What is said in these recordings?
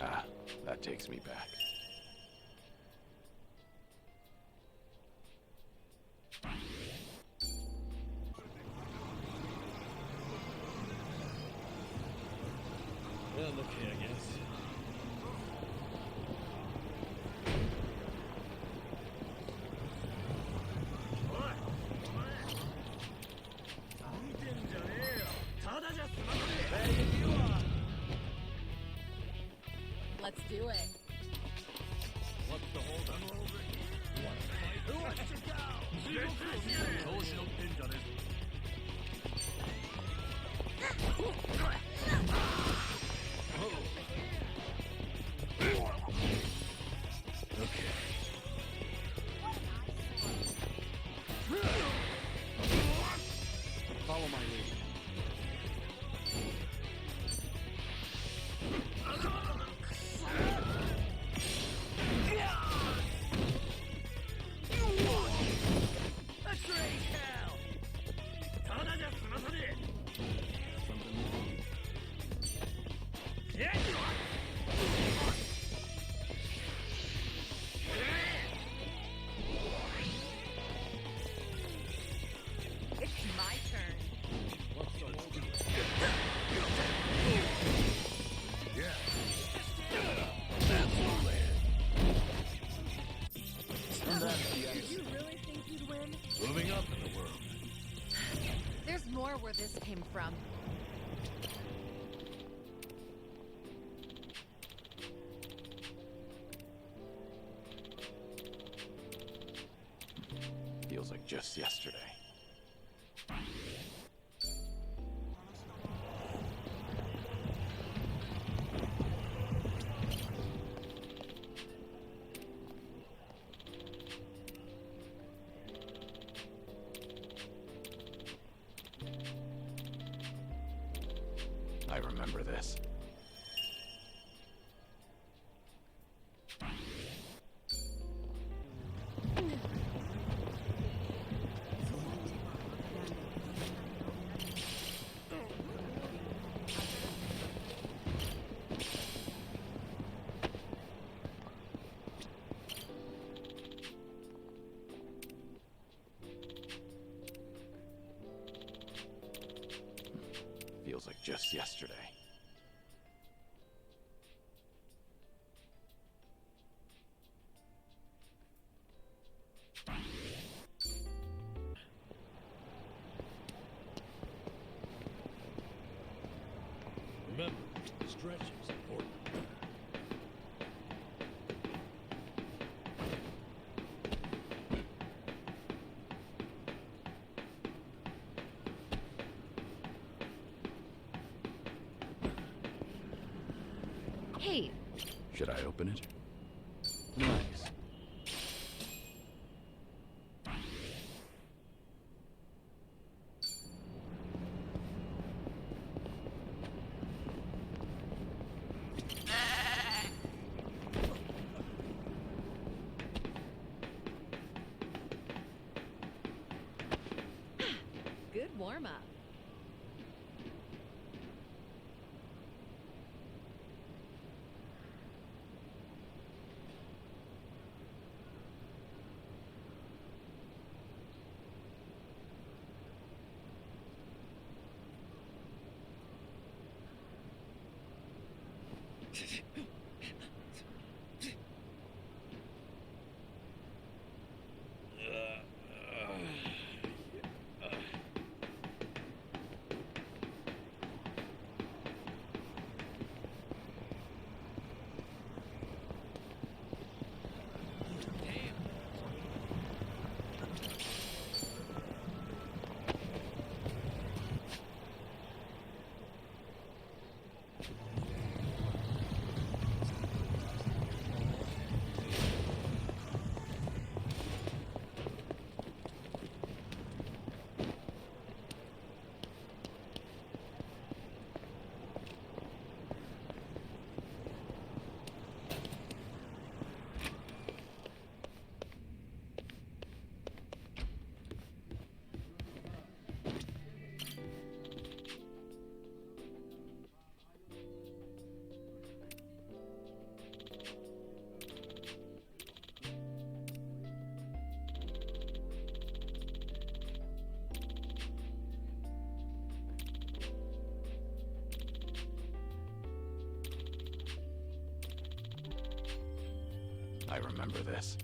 Ah, that takes me back. Well, okay, I guess. Let's do it. What's the hold on over here? What? Who wants to go? 調子乗ってんじゃねえぞ。Okay. Follow my lead. It's my turn. What's the hold on? Yeah. Did you really think you'd win? Moving up in the world. There's more where this came from. Feels like just yesterday. I remember this. Feels like just yesterday. Remember, stretching's important. Hey, Should I open it? Nice. good warm-up. I remember this.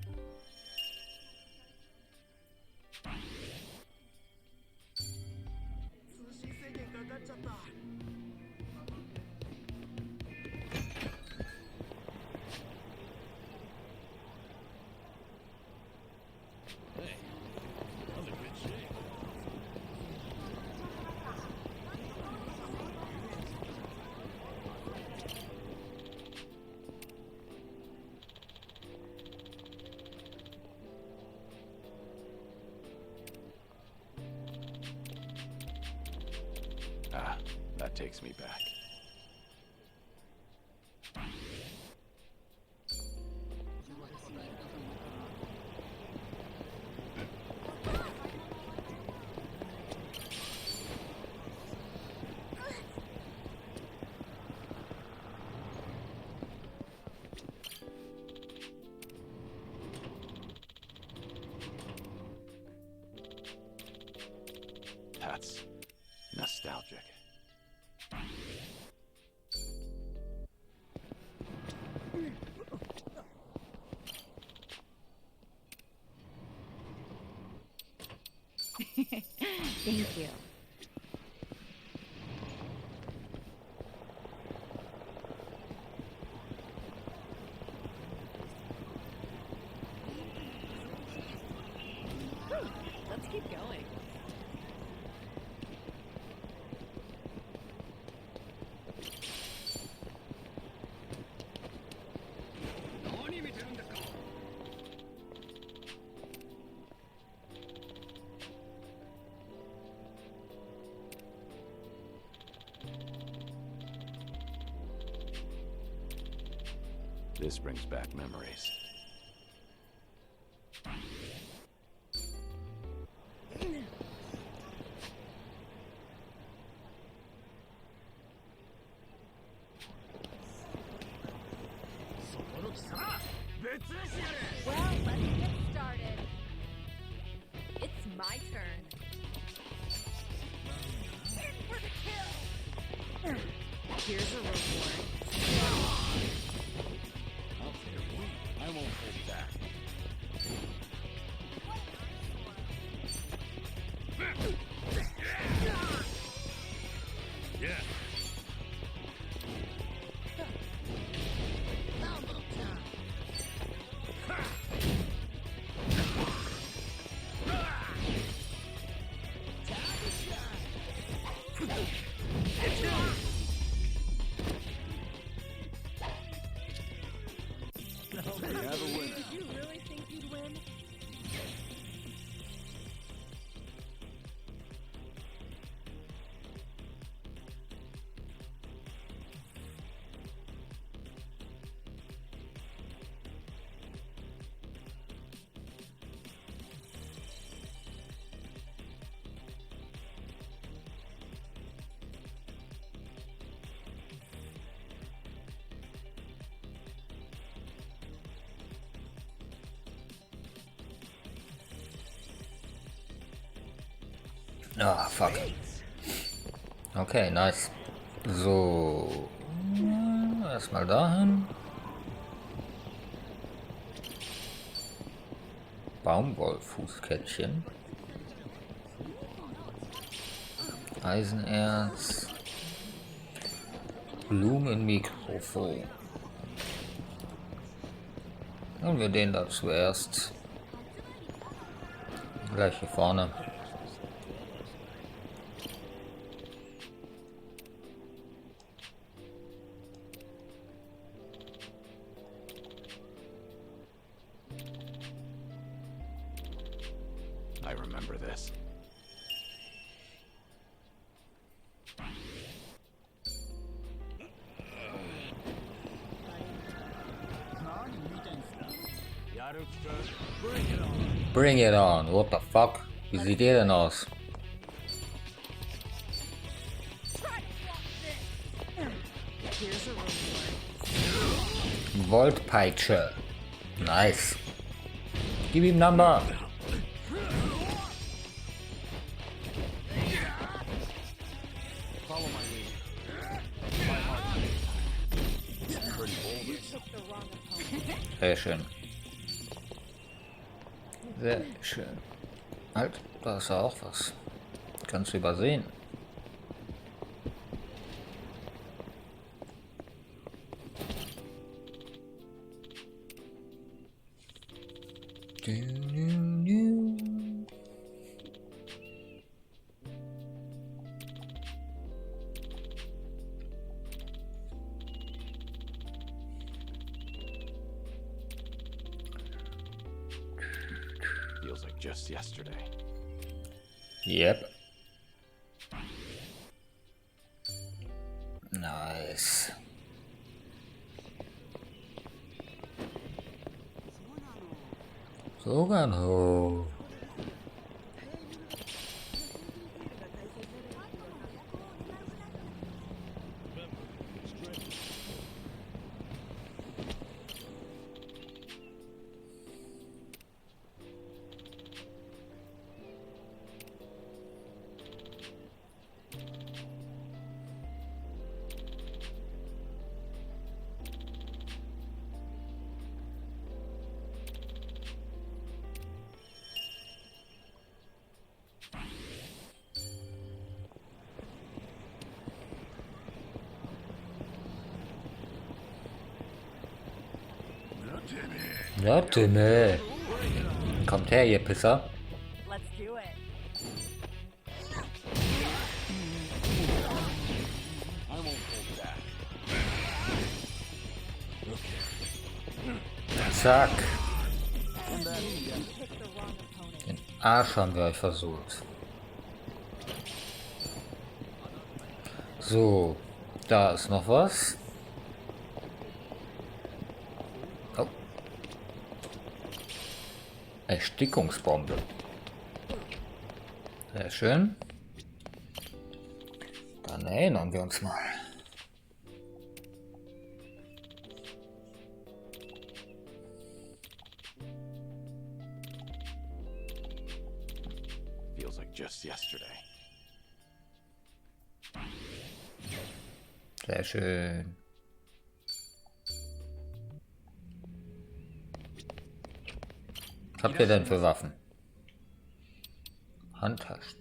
Hey, I'm in good shape. Ah, that takes me back. That's nostalgic. Thank you. Let's keep going. This brings back memories. Well, let's get started. It's my turn. In for the kill! Here's a reward. I won't hold back. Yeah. We have a winner. Did you really think you'd win? Ah, fuck. Okay, nice. So. Erstmal dahin. Baumwollfußkettchen. Eisenerz. Blumenmikrofon. Nehmen wir den da zuerst. Gleich hier vorne. I remember this. Bring it on. Bring it on. What the fuck? Wie sieht ihr denn aus? Try to block this! Here's a reward. Voltpeitsche. Nice. Gib ihm Number. Follow my lead. You took the wrong opponent. Sehr schön. Sehr schön. Halt, da ist ja auch was. Kannst du übersehen. Feels like just yesterday. Yep. Nice. Sogar noch. Ja, Timmy. Kommt her, ihr Pisser. Let's do it. I won't hold back. Zack. Pick the wrong opponent. Den Arsch haben wir euch versucht. So, da ist noch was. Oh. Erstickungsbombe. Sehr schön. Dann erinnern wir uns mal. Feels like just yesterday. Sehr schön. Was habt ihr denn für Waffen? Handtaschen.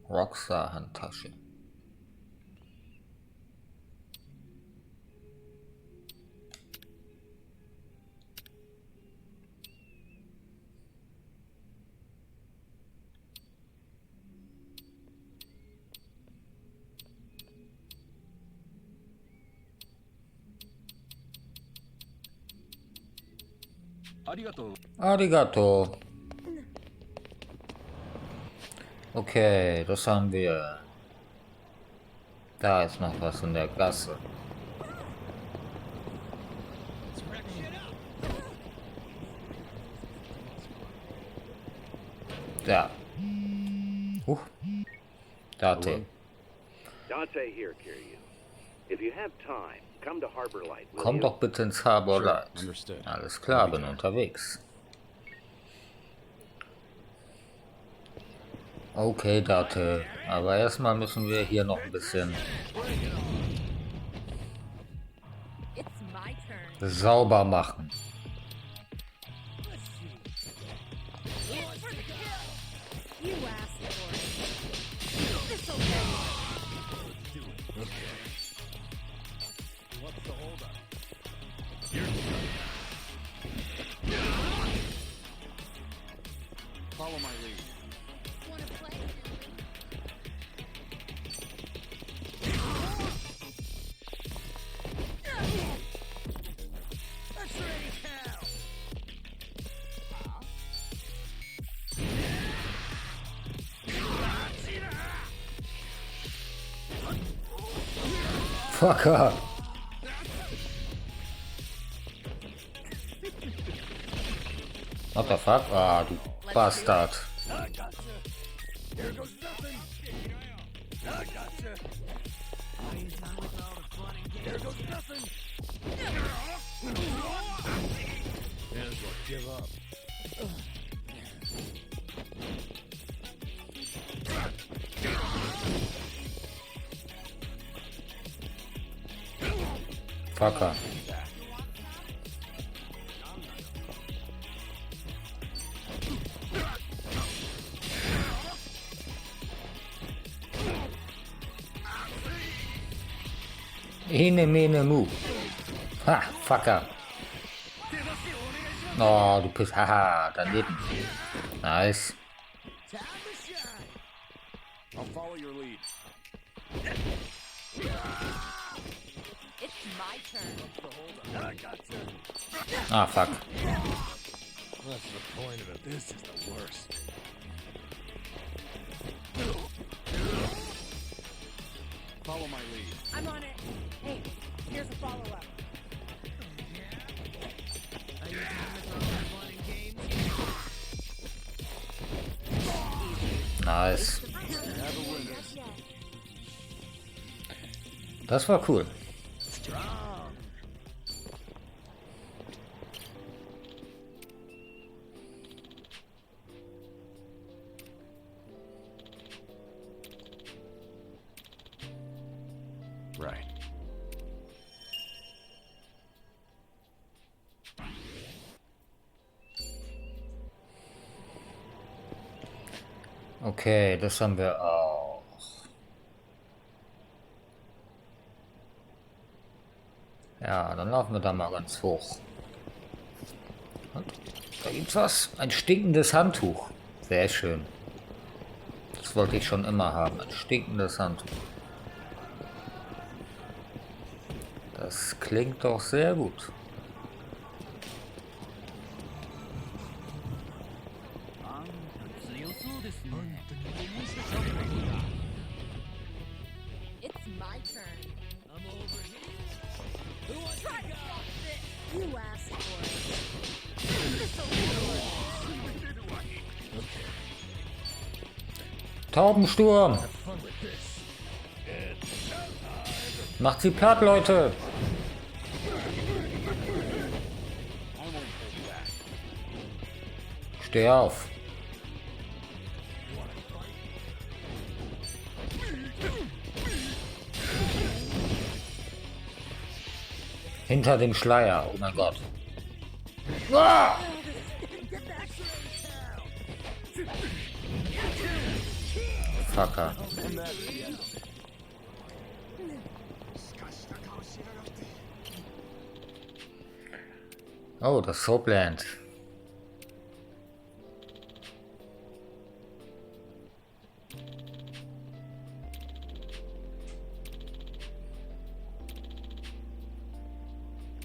Rockstar Handtasche. Arigato. Arigato. Okay, das haben wir. Da ist noch was in der Gasse. Da. Date. Dante here, Kiryu. If you have time, come to Harbor Light, will Komm you? doch bitte ins Harbor Sure, Light. understood. Alles klar, bin unterwegs. Okay, Date. Aber erstmal müssen wir hier noch ein bisschen It's my turn. sauber machen. You asked for it. This'll do. What's the holdup? Follow my lead. Wanna play? That's ready, cow! Fucker. What the fuck? Ah, du Bastard. I gotcha! Here goes nothing! I gotcha! I ain't done with all the fun and games. Here goes nothing! May as well give up. Fucker. Ene mene mu. Ha, Fucker. Oh, du bist, haha, daneben. Nice. Time to shine. I'll follow your lead. It's my turn. I gotcha. Ah, fuck. That's the point of it. This is the worst. Follow my lead. I'm on it. Hey, here's a follow-up. Nice. Das war cool. Strong. Right. Okay, das haben wir auch. Ja, dann laufen wir da mal ganz hoch. Und da gibt's was. Ein stinkendes Handtuch. Sehr schön. Das wollte ich schon immer haben. Ein stinkendes Handtuch. Das klingt doch sehr gut. It's my turn. I'm over here. Who wants to Try to go? stop this. You asked for it. This'll be yours. Taubensturm! Fun with this. Macht sie platt, Leute! Steh auf! Hinter dem Schleier, oh mein Gott. Ah! Fucker. Oh, das Soapland.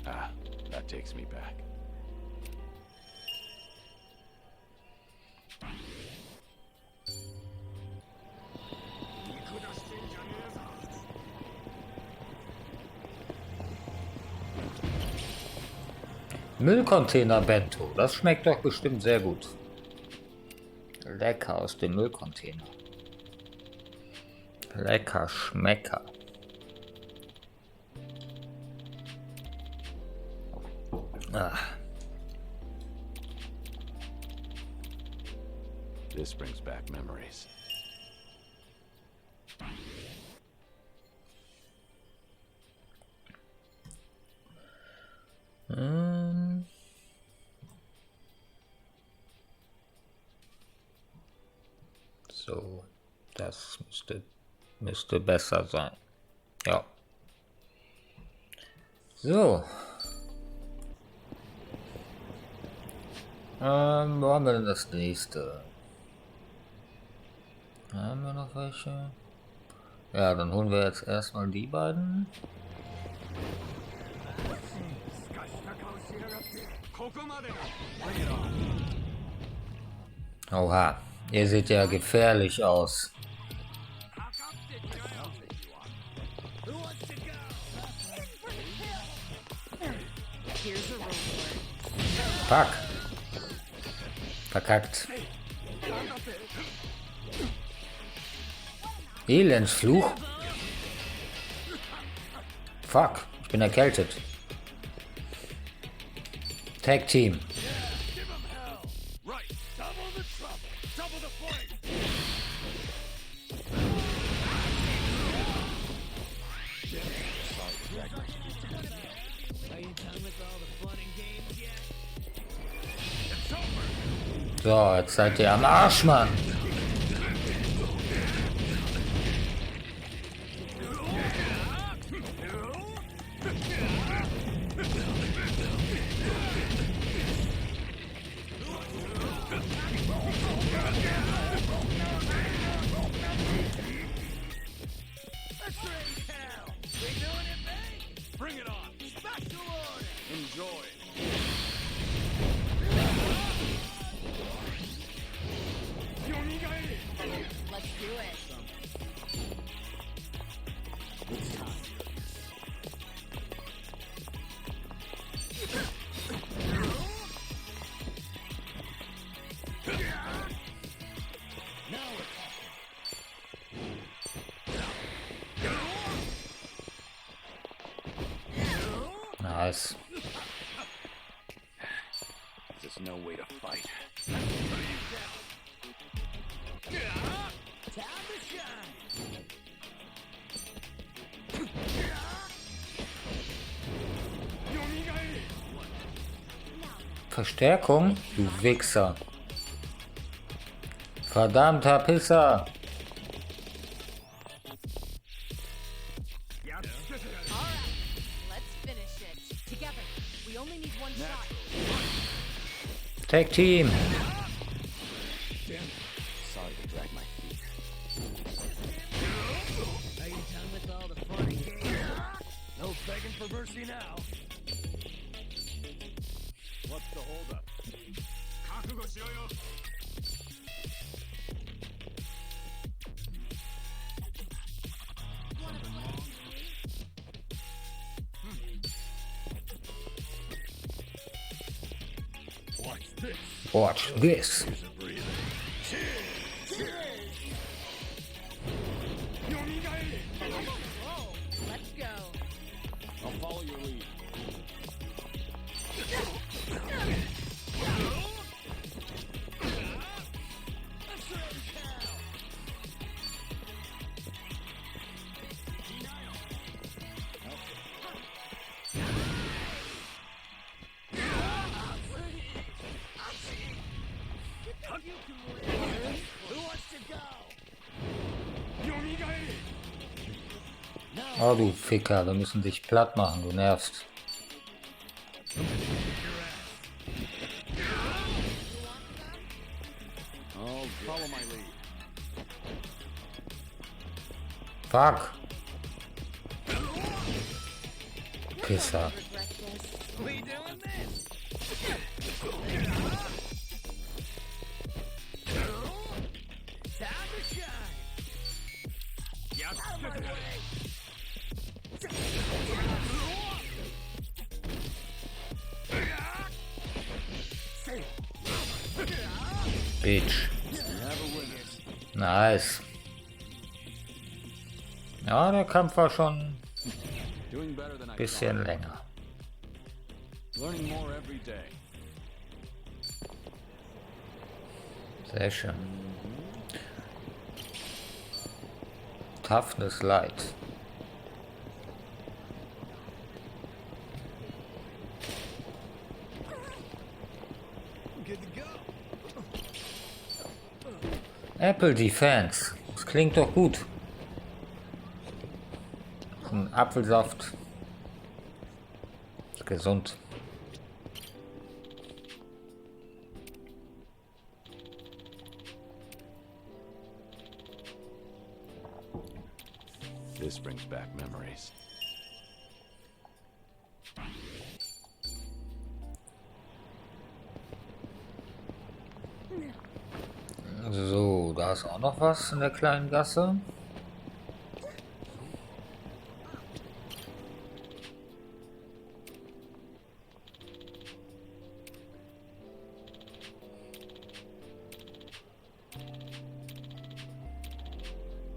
Ah, that takes me back. Müllcontainer Bento, das schmeckt doch bestimmt sehr gut. Lecker aus dem Müllcontainer. Lecker Schmecker. Ah, This brings back memories. So, das müsste besser sein. Ja. So. Wo haben wir denn das nächste? Haben wir noch welche? Ja, dann holen wir jetzt erstmal die beiden. Oha, ihr seht ja gefährlich aus. Here's a reward. Fuck. Verkackt. Elendsfluch. Fuck, ich bin erkältet. Tag Team. Right. Double the trouble. Double the flame. Are you done with all the fun and games yet? It's over. So, jetzt seid ihr am Arsch, Mann. Bring it on! Special order! Enjoy! Let's do it. Nice. There's no way to fight. Time to shine! Verstärkung? Du Wichser. Verdammter Pisser. Let's finish it. Together. We only need one shot. Tag Team. Sorry to drag my feet. Are you done with all the fun and games? No begging for mercy now. What's the holdup? What's this? Watch this. Here's a breather. Whoa. Let's go. I'll follow your lead. Who wants to go? Oh, du Ficker, wir müssen dich platt machen, du nervst. I'll follow my lead. Fuck. Pisser. Regret this. We doing this? Time to shine! Out of my way! Bitch. Nice. Ja, der Kampf war schon Doing better than I ein bisschen thought. länger. Learning more every day. Sehr schön. Toughness Light. Good to go. Apple Defense. Das klingt doch gut. Ein Apfelsaft. Ist gesund. This brings back memories. So, da ist auch noch was in der kleinen Gasse.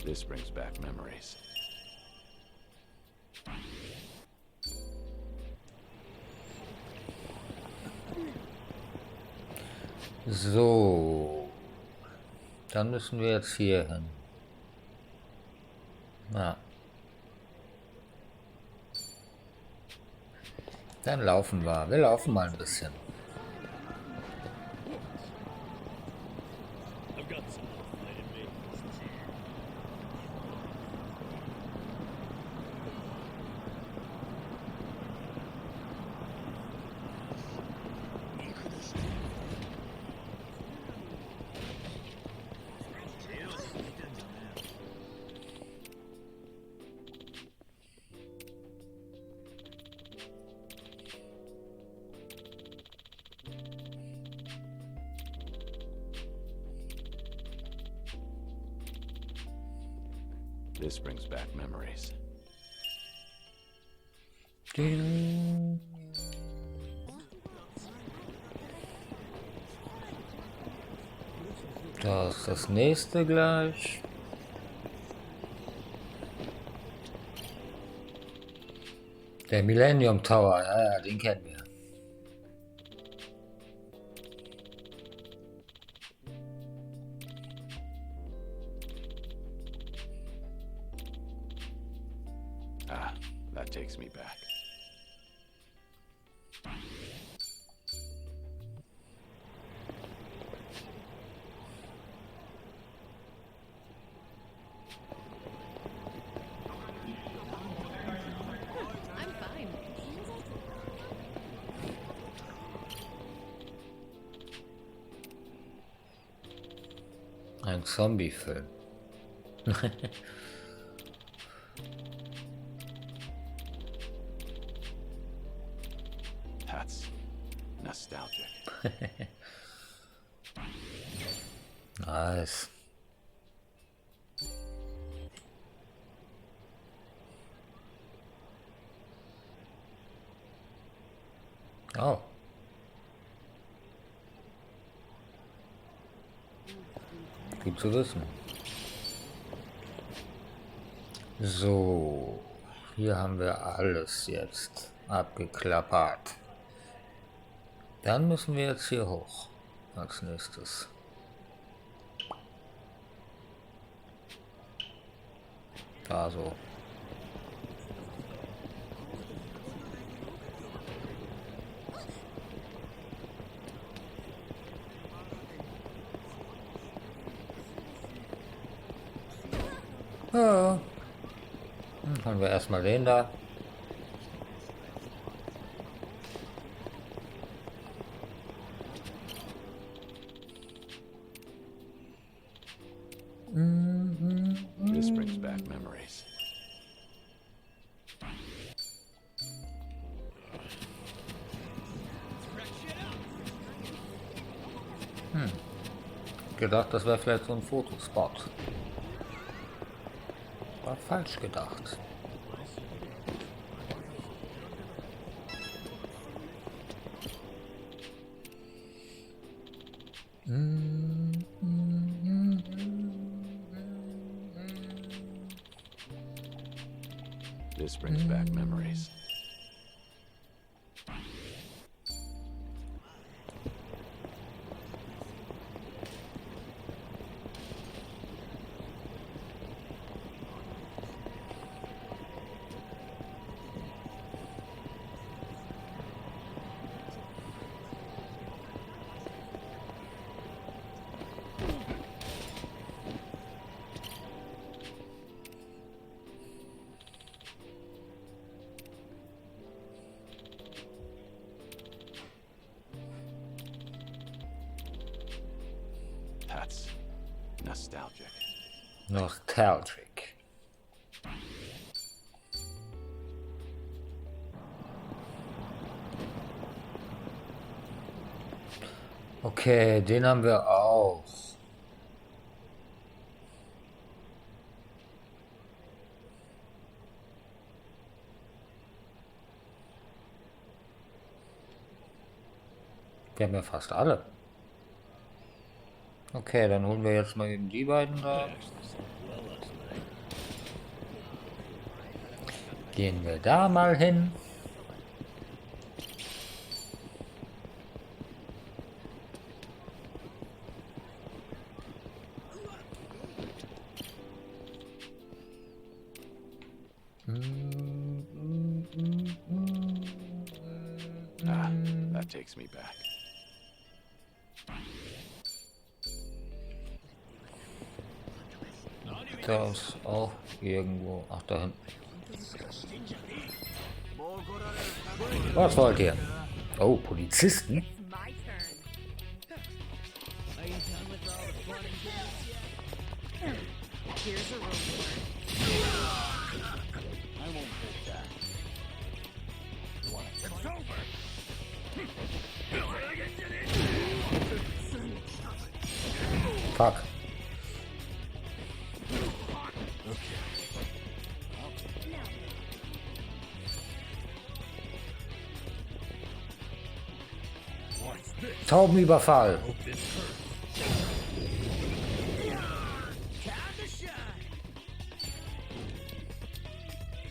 This brings back memories. So. Dann müssen wir jetzt hier hin. Ja. Dann laufen wir. Wir laufen mal ein bisschen. I've got some more fight in me. This brings back memories. Da ist das nächste gleich. Der Millennium Tower, ja, den kennen wir. Ah, that takes me back. I'm fine. Ein Zombie-Film. That's nostalgic. Nice. Oh. Gut zu wissen. So, hier haben wir alles jetzt abgeklappert. Dann müssen wir jetzt hier hoch als nächstes. Da so. Ja. Dann haben wir erstmal den da. This brings back memories. Gedacht, das wäre vielleicht so ein Fotospot. War falsch gedacht. This brings back memories. That's nostalgic. Nostalgic. Okay, den haben wir auch. Wir haben ja fast alle. Okay, dann holen wir jetzt mal eben die beiden da. Gehen wir da mal hin. Ah, that takes me back. Da ist auch irgendwo. Ach, da hinten. Was wollt ihr? Oh, Polizisten? It's my turn. Are you done with all the fun and games yet? Here's a reward. I won't take that. It's over! Fuck. Taubenüberfall. Time to shine.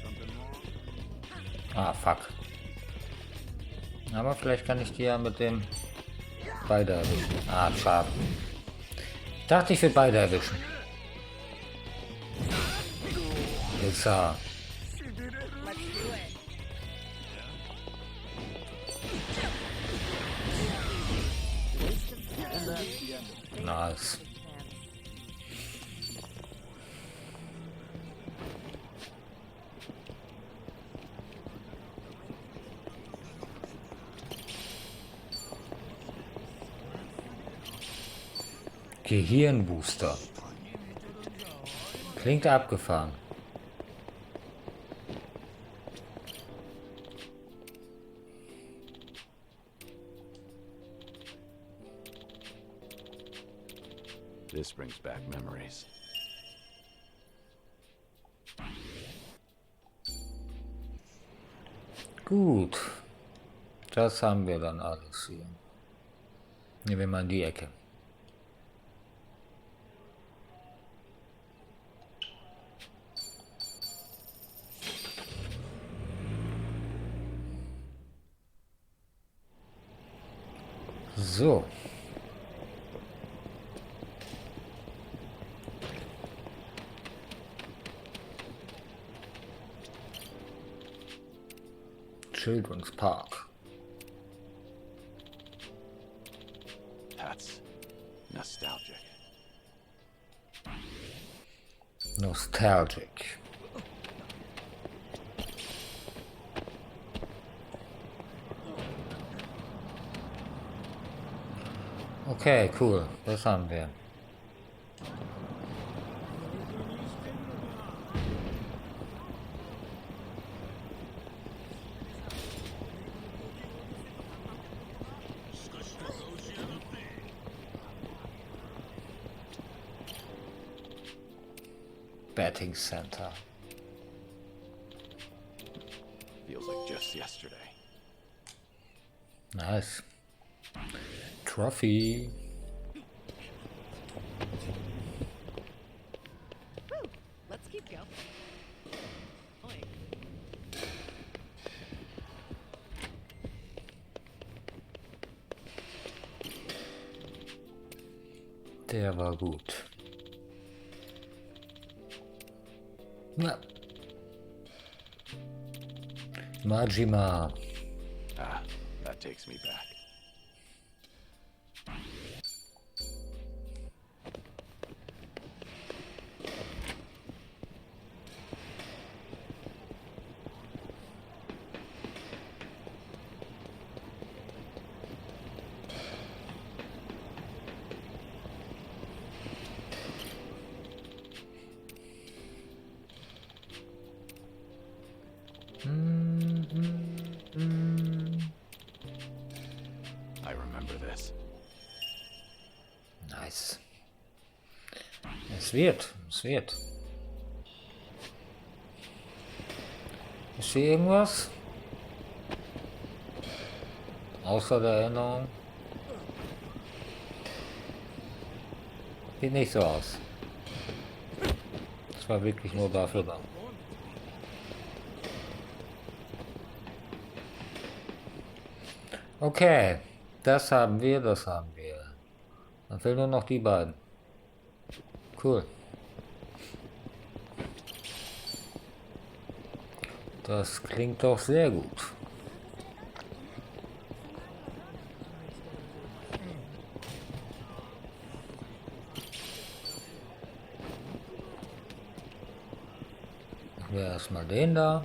Something wrong? Ah, fuck. Aber vielleicht kann ich die ja mit dem beide erwischen. Ah, schade. Ich dachte, ich will beide erwischen. Jetzt Let's do it. nice. Gehirnbooster. Klingt abgefahren. This brings back memories. Gut. Das haben wir dann alles hier. Nehmen wir mal in die Ecke. So. Children's Park. That's nostalgic. Nostalgic. Okay, cool. Das haben wir. Betting Center. Feels like just yesterday. Nice. Trophy. Woo! Let's keep going. Oink. Der war gut. Ja. Majima. Ah, that takes me back. I remember this. Nice. Es wird. Ist hier irgendwas? Außer der Erinnerung? Sieht nicht so aus. Das war wirklich nur dafür da. Okay, das haben wir. Dann fehlen nur noch die beiden. Cool. Das klingt doch sehr gut. Machen wir erstmal den da.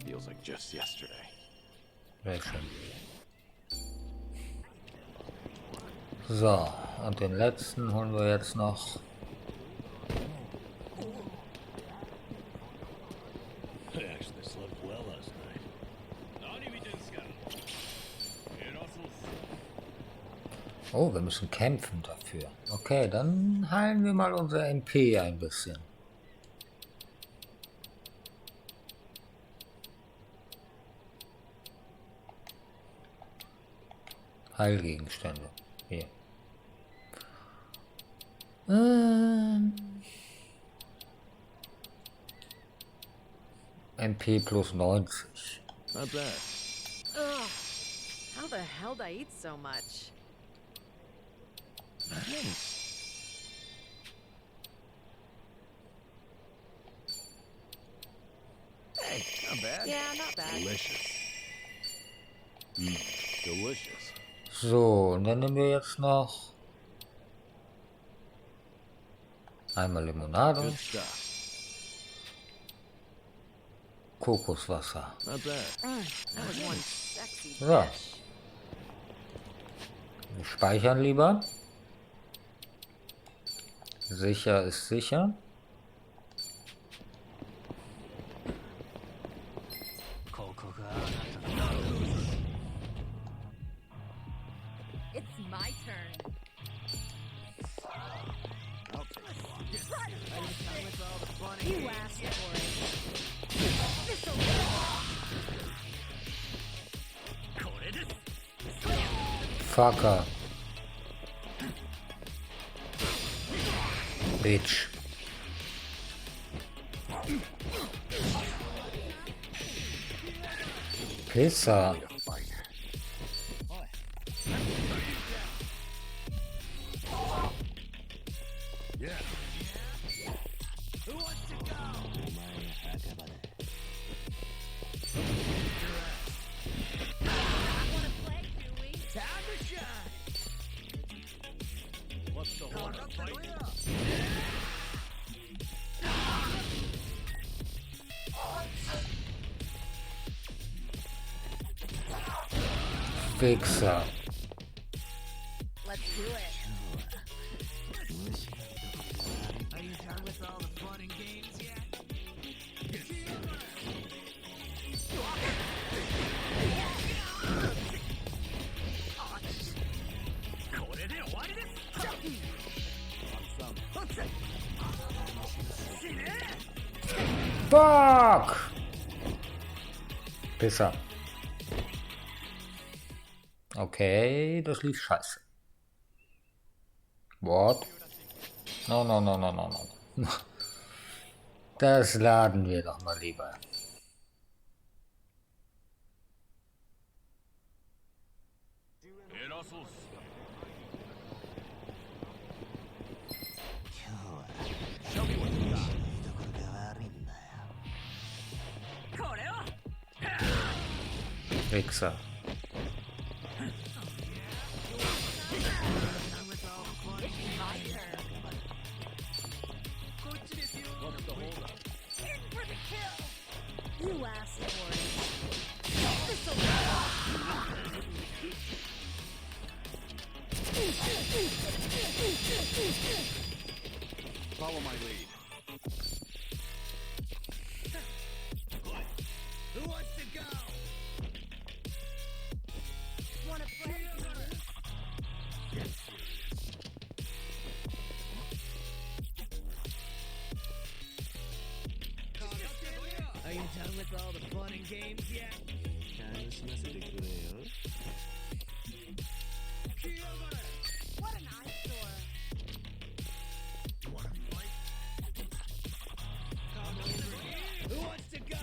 Feels like just yesterday. Sehr schön. So, und den letzten holen wir jetzt noch. I actually slept well last night. Oh, wir müssen kämpfen dafür. Okay, dann heilen wir mal unser MP ein bisschen. Heilgegenstände. Hier. MP plus 90. Not bad. Ugh. How the hell did I eat so much? Nice. Hey, not bad. Yeah, not bad. Delicious. Delicious. So, und dann nehmen wir jetzt noch einmal Limonade, Good stuff. Kokoswasser. Not bad. That was one sexy Ja. dish. Wir speichern lieber. Sicher ist sicher. It's my turn. You asked for it. This'll Fucker. Bitch. Pisser. Wichser. Let's do it. Are you done with all the fun and games yet? Fuck! Pisser. Okay, das lief scheiße. What? No, no, no, no, no, no. Das laden wir doch mal lieber. Wichser. You asked for it. This'll Follow my lead. Who wants to go? wanna play? Are you done with all the fun and games yet? What an eyesore. Who wants to go?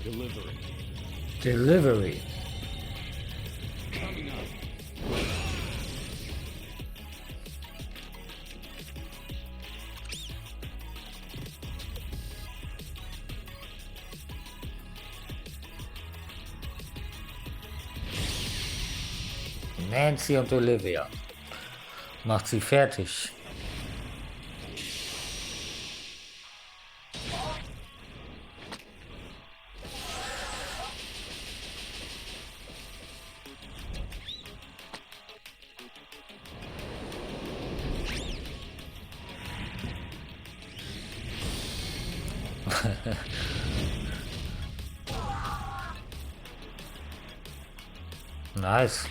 Delivery. Delivery. Coming up. Nancy und Olivia. Macht sie fertig. Nice.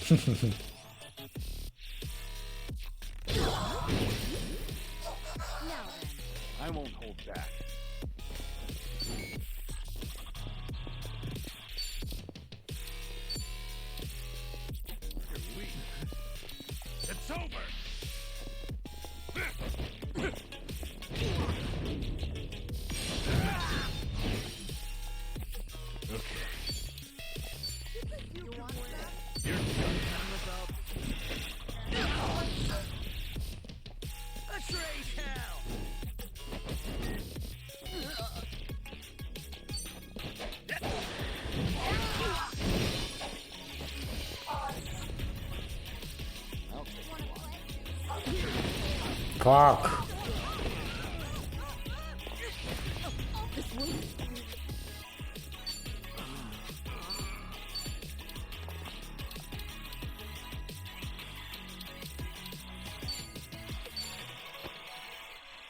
Now then. I won't hold back. You're weak. It's over. Okay. You want that? You're done without. Let's raise hell. Fuck. This way.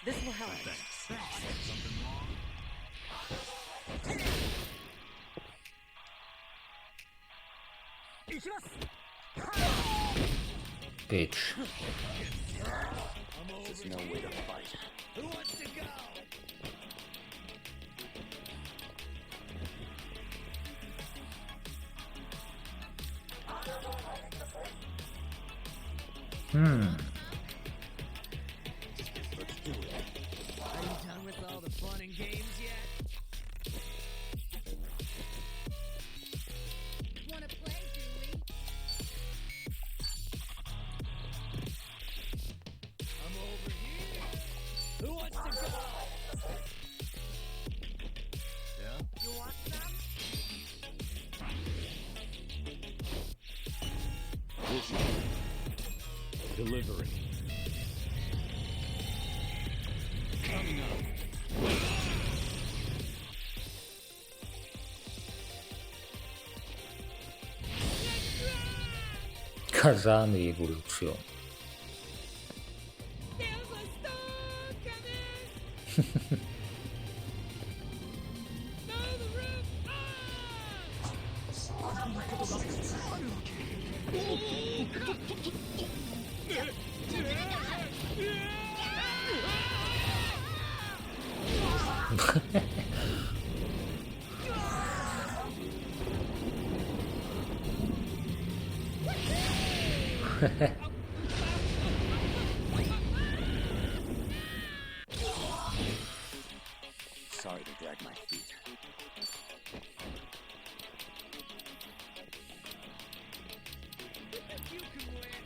This will help. Bitch. There's no way to fight. Who wants to go? Let's do it. Are you done with all the fun and games yet? Wanna play, do we? I'm over here. Who wants to go? Yeah? You want some? Vision. Delivery. Coming up. Kazami Evolution. Sorry to drag my feet. You can win.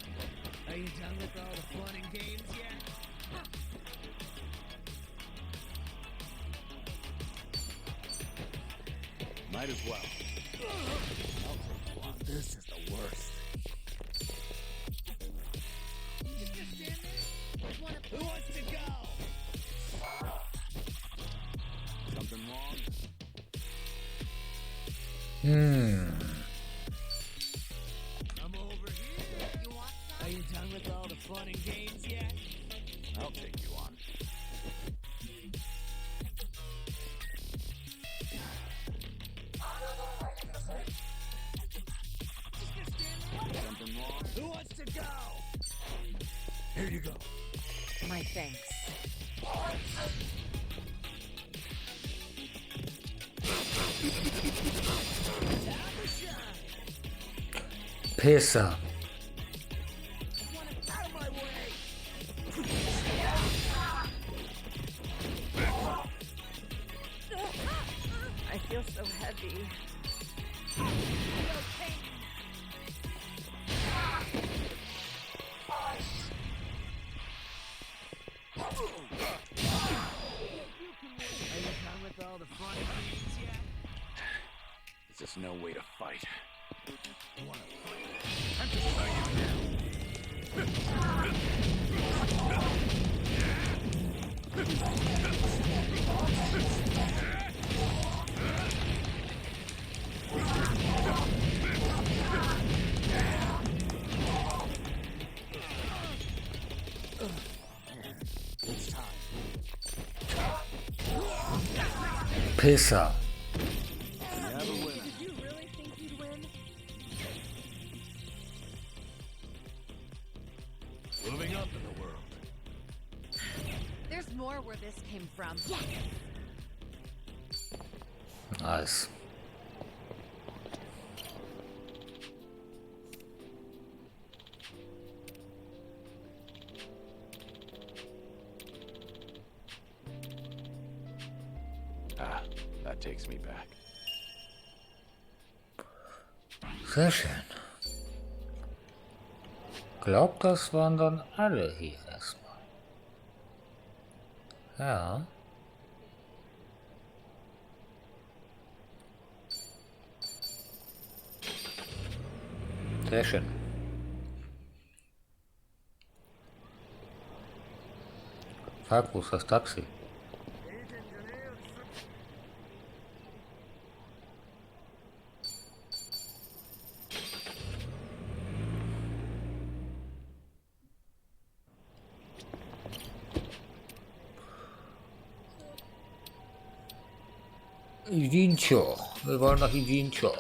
Are you done with all the fun and games yet? Might as well. This is the worst. Who wants to go? Something wrong? I'm over here. You want some? Are you done with all the fun and games yet? I'll take you on. Something wrong? Who wants to go? Here you go. My thanks. Pisser. Out of my way! I feel so heavy. Are you done with all the fun and games yet? There's just no way to fight. You wanna fight? I'm just telling you now. It's time. Pisser. up in the world. There's more where this came from. Yes! Nice. Ah, that takes me back. Sehr schön. Glaubt, das waren dann alle hier erstmal. Ja. Sehr schön. Frag, wo ist das Taxi? Idincho. Wir wollen nach Idincho.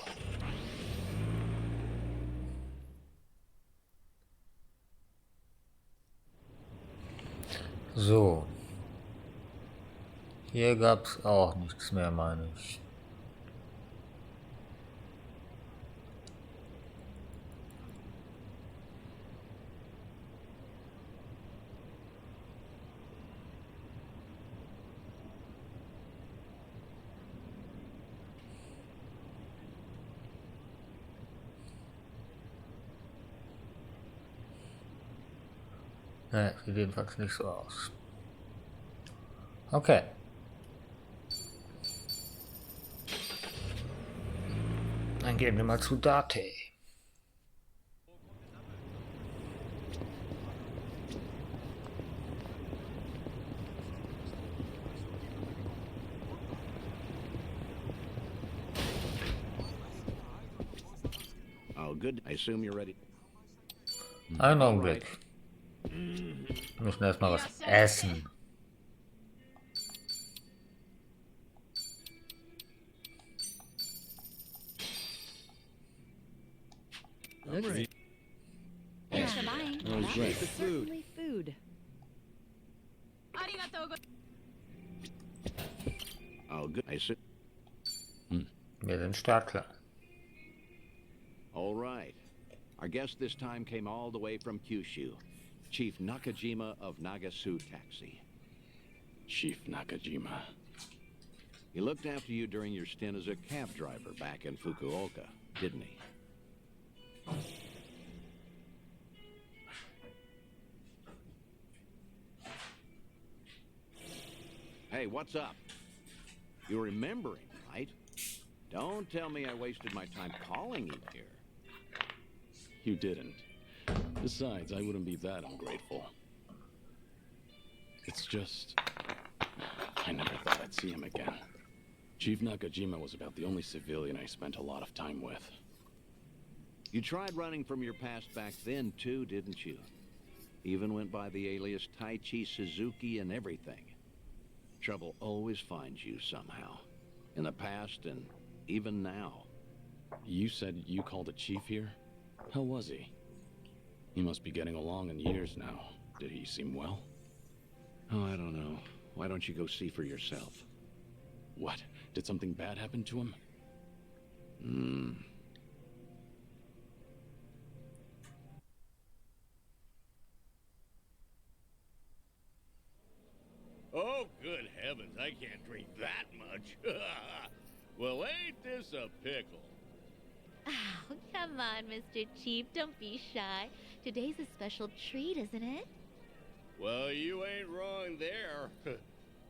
So. Hier gab's auch nichts mehr, meine ich. Ne, sieht jedenfalls nicht so aus. Okay. Dann gehen wir mal zu Date. Oh, good. I assume you're ready. Einen Augenblick. Wir müssen erstmal was essen. Thanks for buying. That was certainly food. Oh, good. I assume. Wir sind Startklar. All right. Our guest this time came all the way from Kyushu. Chief Nakajima of Nagasu Taxi. Chief Nakajima. He looked after you during your stint as a cab driver back in Fukuoka, didn't he? Hey, what's up? You remember him, right? Don't tell me I wasted my time calling you here. You didn't. Besides, I wouldn't be that ungrateful. It's just... I never thought I'd see him again. Chief Nakajima was about the only civilian I spent a lot of time with. You tried running from your past back then, too, didn't you? Even went by the alias Taichi Suzuki and everything. Trouble always finds you somehow. In the past and even now. You said you called a chief here? How was he? He must be getting along in years now. Did he seem well? Oh, I don't know. Why don't you go see for yourself? What? Did something bad happen to him? Oh, good heavens, I can't drink that much. Well, ain't this a pickle? Oh, come on, Mr. Chief. Don't be shy. Today's a special treat, isn't it? Well, you ain't wrong there.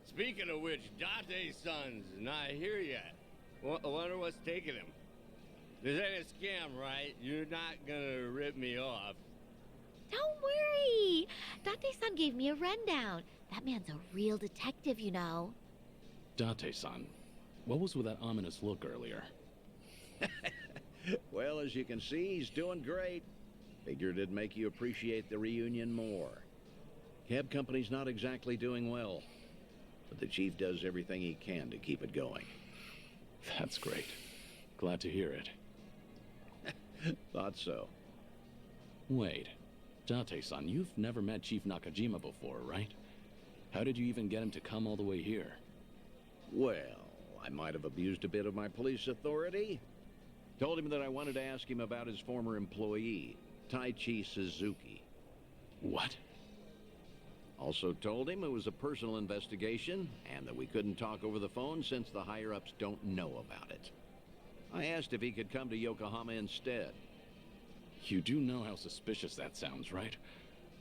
Speaking of which, Date-san's not here yet. Wonder what's taking him. This ain't a scam, right? You're not gonna rip me off. Don't worry. Date-san gave me a rundown. That man's a real detective, you know. Date-san, what was with that ominous look earlier? Well, as you can see, he's doing great. Figured it'd make you appreciate the reunion more. Cab company's not exactly doing well, but the chief does everything he can to keep it going. That's great. Glad to hear it. Thought so. Wait, Date-san, you've never met Chief Nakajima before, right? How did you even get him to come all the way here? Well, I might have abused a bit of my police authority. Told him that I wanted to ask him about his former employee, Taichi Suzuki. What? Also told him it was a personal investigation and that we couldn't talk over the phone since the higher-ups don't know about it. I asked if he could come to Yokohama instead. You do know how suspicious that sounds, right?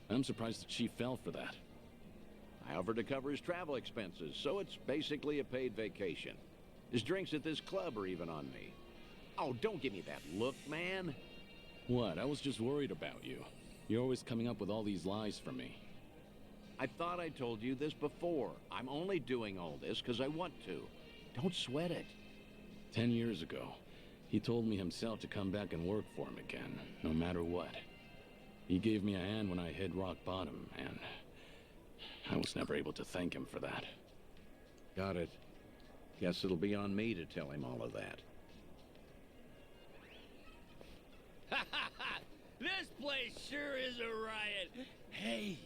I'm surprised the chief fell for that. I offered to cover his travel expenses, so it's basically a paid vacation. His drinks at this club are even on me. Oh, don't give me that look, man. What? I was just worried about you. You're always coming up with all these lies for me. I thought I told you this before. I'm only doing all this because I want to. Don't sweat it. 10 years ago, he told me himself to come back and work for him again, no matter what. He gave me a hand when I hit rock bottom, and I was never able to thank him for that. Got it. Guess it'll be on me to tell him all of that. This place sure is a riot. Hey,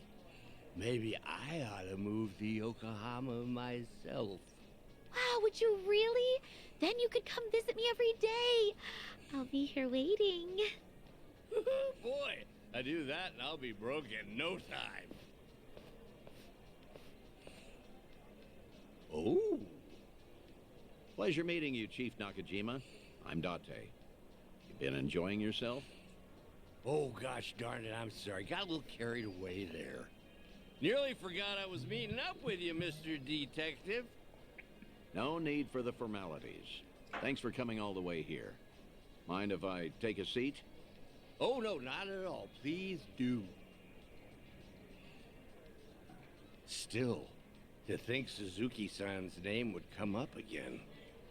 maybe I ought to move to Yokohama myself. Wow, would you really? Then you could come visit me every day. I'll be here waiting. Boy, I do that and I'll be broke in no time. Oh. Pleasure meeting you, Chief Nakajima. I'm Date. You been enjoying yourself? Oh, gosh darn it, I'm sorry. Got a little carried away there. Nearly forgot I was meeting up with you, Mr. Detective. No need for the formalities. Thanks for coming all the way here. Mind if I take a seat? Oh, no, not at all. Please do. Still, to think Suzuki-san's name would come up again.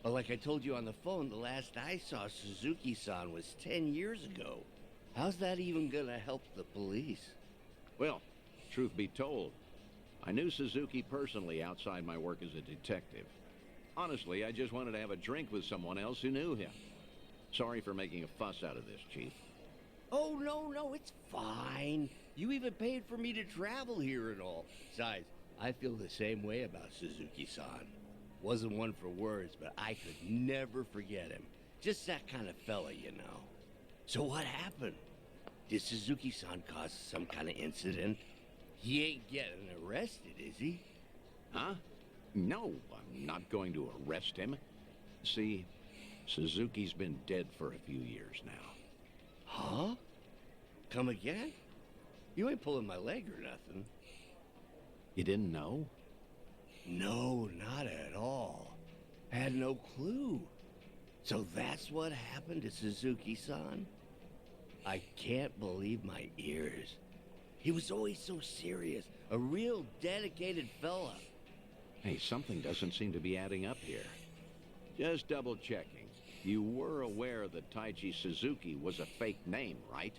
But like I told you on the phone, the last I saw Suzuki-san was 10 years ago. How's that even gonna help the police? Well, truth be told, I knew Suzuki personally outside my work as a detective. Honestly, I just wanted to have a drink with someone else who knew him. Sorry for making a fuss out of this, Chief. Oh, no, it's fine. You even paid for me to travel here and all. Besides, I feel the same way about Suzuki-san. Wasn't one for words, but I could never forget him. Just that kind of fella, you know. So what happened? Did Suzuki-san cause some kind of incident? He ain't getting arrested, is he? Huh? No, I'm not going to arrest him. See, Suzuki's been dead for a few years now. Huh? Come again? You ain't pulling my leg or nothing. You didn't know? No, not at all. Had no clue. So that's what happened to Suzuki-san? I can't believe my ears. He was always so serious, a real dedicated fella. Hey, something doesn't seem to be adding up here. Just double checking. You were aware that Taichi Suzuki was a fake name, right?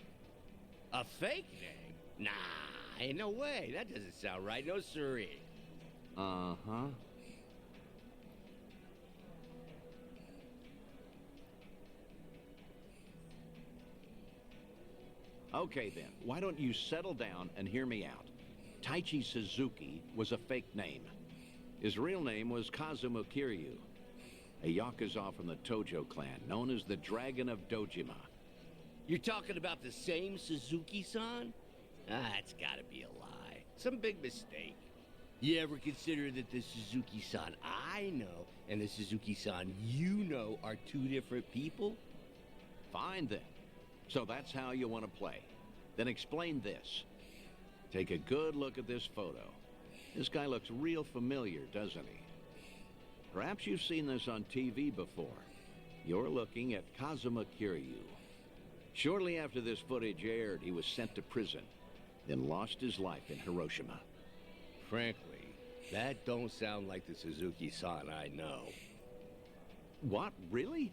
A fake name? Nah, ain't no way. That doesn't sound right. No siree. Uh-huh. Okay then, why don't you settle down and hear me out? Taichi Suzuki was a fake name. His real name was Kazuma Kiryu, a Yakuza from the Tojo clan, known as the Dragon of Dojima. You're talking about the same Suzuki-san? That's gotta be a lie. Some big mistake. You ever consider that the Suzuki-san I know and the Suzuki-san you know are two different people? Fine then. So that's how you want to play. Then explain this. Take a good look at this photo. This guy looks real familiar, doesn't he? Perhaps you've seen this on TV before. You're looking at Kazuma Kiryu. Shortly after this footage aired, he was sent to prison, then lost his life in Hiroshima. Frankly, that don't sound like the Suzuki-san I know. What? Really?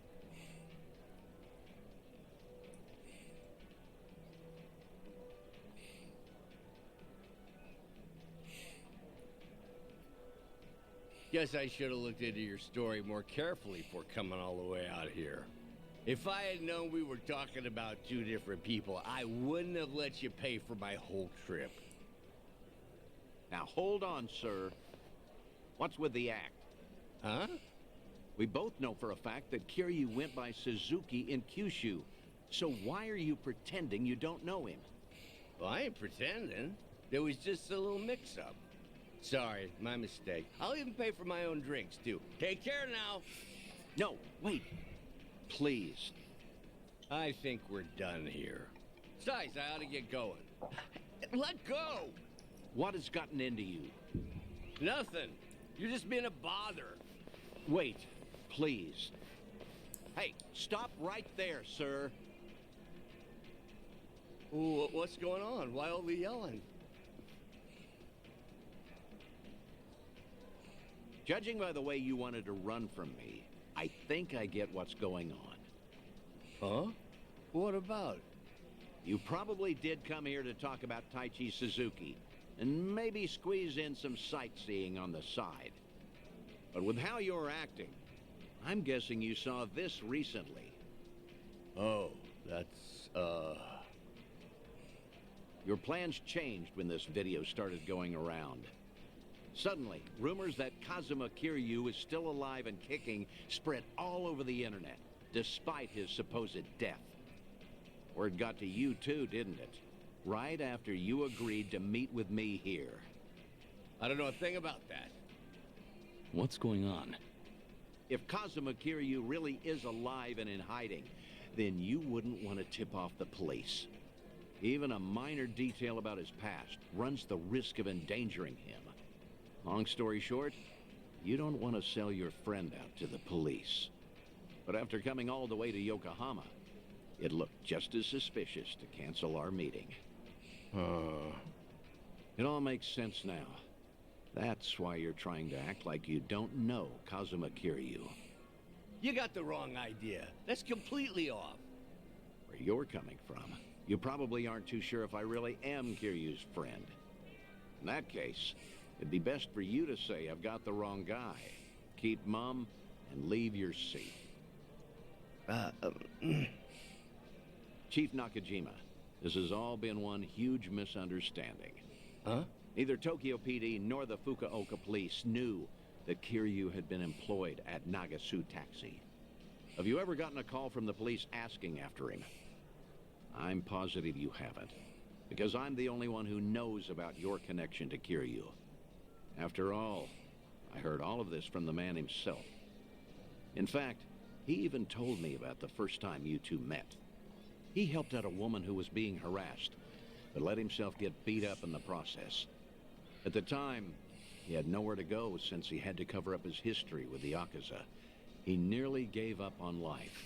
Guess I should have looked into your story more carefully before coming all the way out here. If I had known we were talking about two different people, I wouldn't have let you pay for my whole trip. Now hold on, sir. What's with the act? Huh? We both know for a fact that Kiryu went by Suzuki in Kyushu. So why are you pretending you don't know him? Well, I ain't pretending. There was just a little mix-up. Sorry, my mistake. I'll even pay for my own drinks, too. Take care now. No, wait. Please. I think we're done here. Besides, I ought to get going. Let go! What has gotten into you? Nothing. You're just being a bother. Wait, please. Hey, stop right there, sir. Ooh, what's going on? Why all the yelling? Judging by the way you wanted to run from me, I think I get what's going on. Huh? What about? You probably did come here to talk about Taichi Suzuki, and maybe squeeze in some sightseeing on the side. But with how you're acting, I'm guessing you saw this recently. Oh, that's, Your plans changed when this video started going around. Suddenly, rumors that Kazuma Kiryu is still alive and kicking spread all over the internet, despite his supposed death. Word got to you too, didn't it? Right after you agreed to meet with me here. I don't know a thing about that. What's going on? If Kazuma Kiryu really is alive and in hiding, then you wouldn't want to tip off the police. Even a minor detail about his past runs the risk of endangering him. Long story short, you don't want to sell your friend out to the police. But after coming all the way to Yokohama, it looked just as suspicious to cancel our meeting. It all makes sense now. That's why you're trying to act like you don't know Kazuma Kiryu. You got the wrong idea. That's completely off. Where you're coming from, you probably aren't too sure if I really am Kiryu's friend. In that case, it'd be best for you to say I've got the wrong guy. Keep mum and leave your seat. Chief Nakajima, this has all been one huge misunderstanding. Huh? Neither Tokyo PD nor the Fukuoka police knew that Kiryu had been employed at Nagasu Taxi. Have you ever gotten a call from the police asking after him? I'm positive you haven't, because I'm the only one who knows about your connection to Kiryu. After all, I heard all of this from the man himself. In fact, he even told me about the first time you two met. He helped out a woman who was being harassed, but let himself get beat up in the process. At the time, he had nowhere to go since he had to cover up his history with the Yakuza. He nearly gave up on life.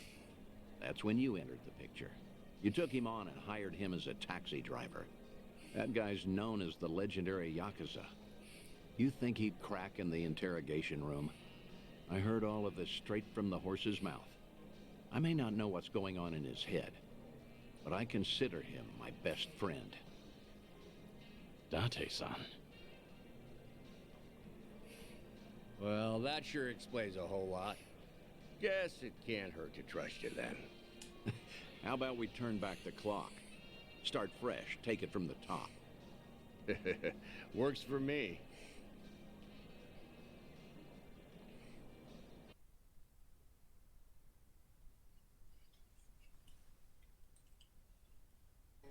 That's when you entered the picture. You took him on and hired him as a taxi driver. That guy's known as the legendary Yakuza. You think he'd crack in the interrogation room? I heard all of this straight from the horse's mouth. I may not know what's going on in his head, but I consider him my best friend. Date-san. Well, that sure explains a whole lot. Guess it can't hurt to trust you then. How about we turn back the clock? Start fresh, take it from the top. Works for me.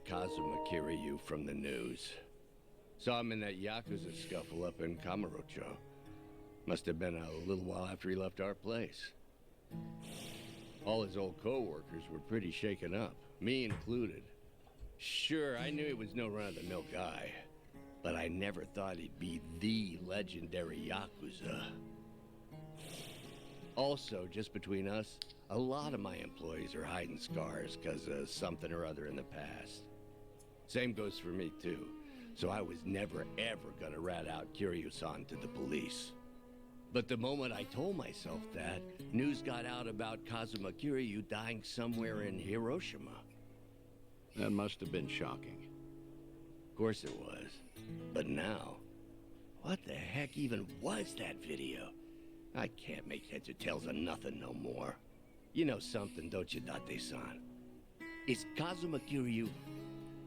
Kazuma Kiryu from the news. Saw him in that Yakuza scuffle up in Kamurocho. Must have been a little while after he left our place. All his old co-workers were pretty shaken up, me included. Sure, I knew he was no run-of-the-mill guy, but I never thought he'd be the legendary Yakuza. Also, just between us, a lot of my employees are hiding scars because of something or other in the past. Same goes for me, too. So I was never, ever gonna rat out Kiryu-san to the police. But the moment I told myself that, news got out about Kazuma Kiryu dying somewhere in Hiroshima. That must have been shocking. Of course it was. But now, what the heck even was that video? I can't make heads or tails of nothing no more. You know something, don't you, Date-san? Is Kazuma Kiryu...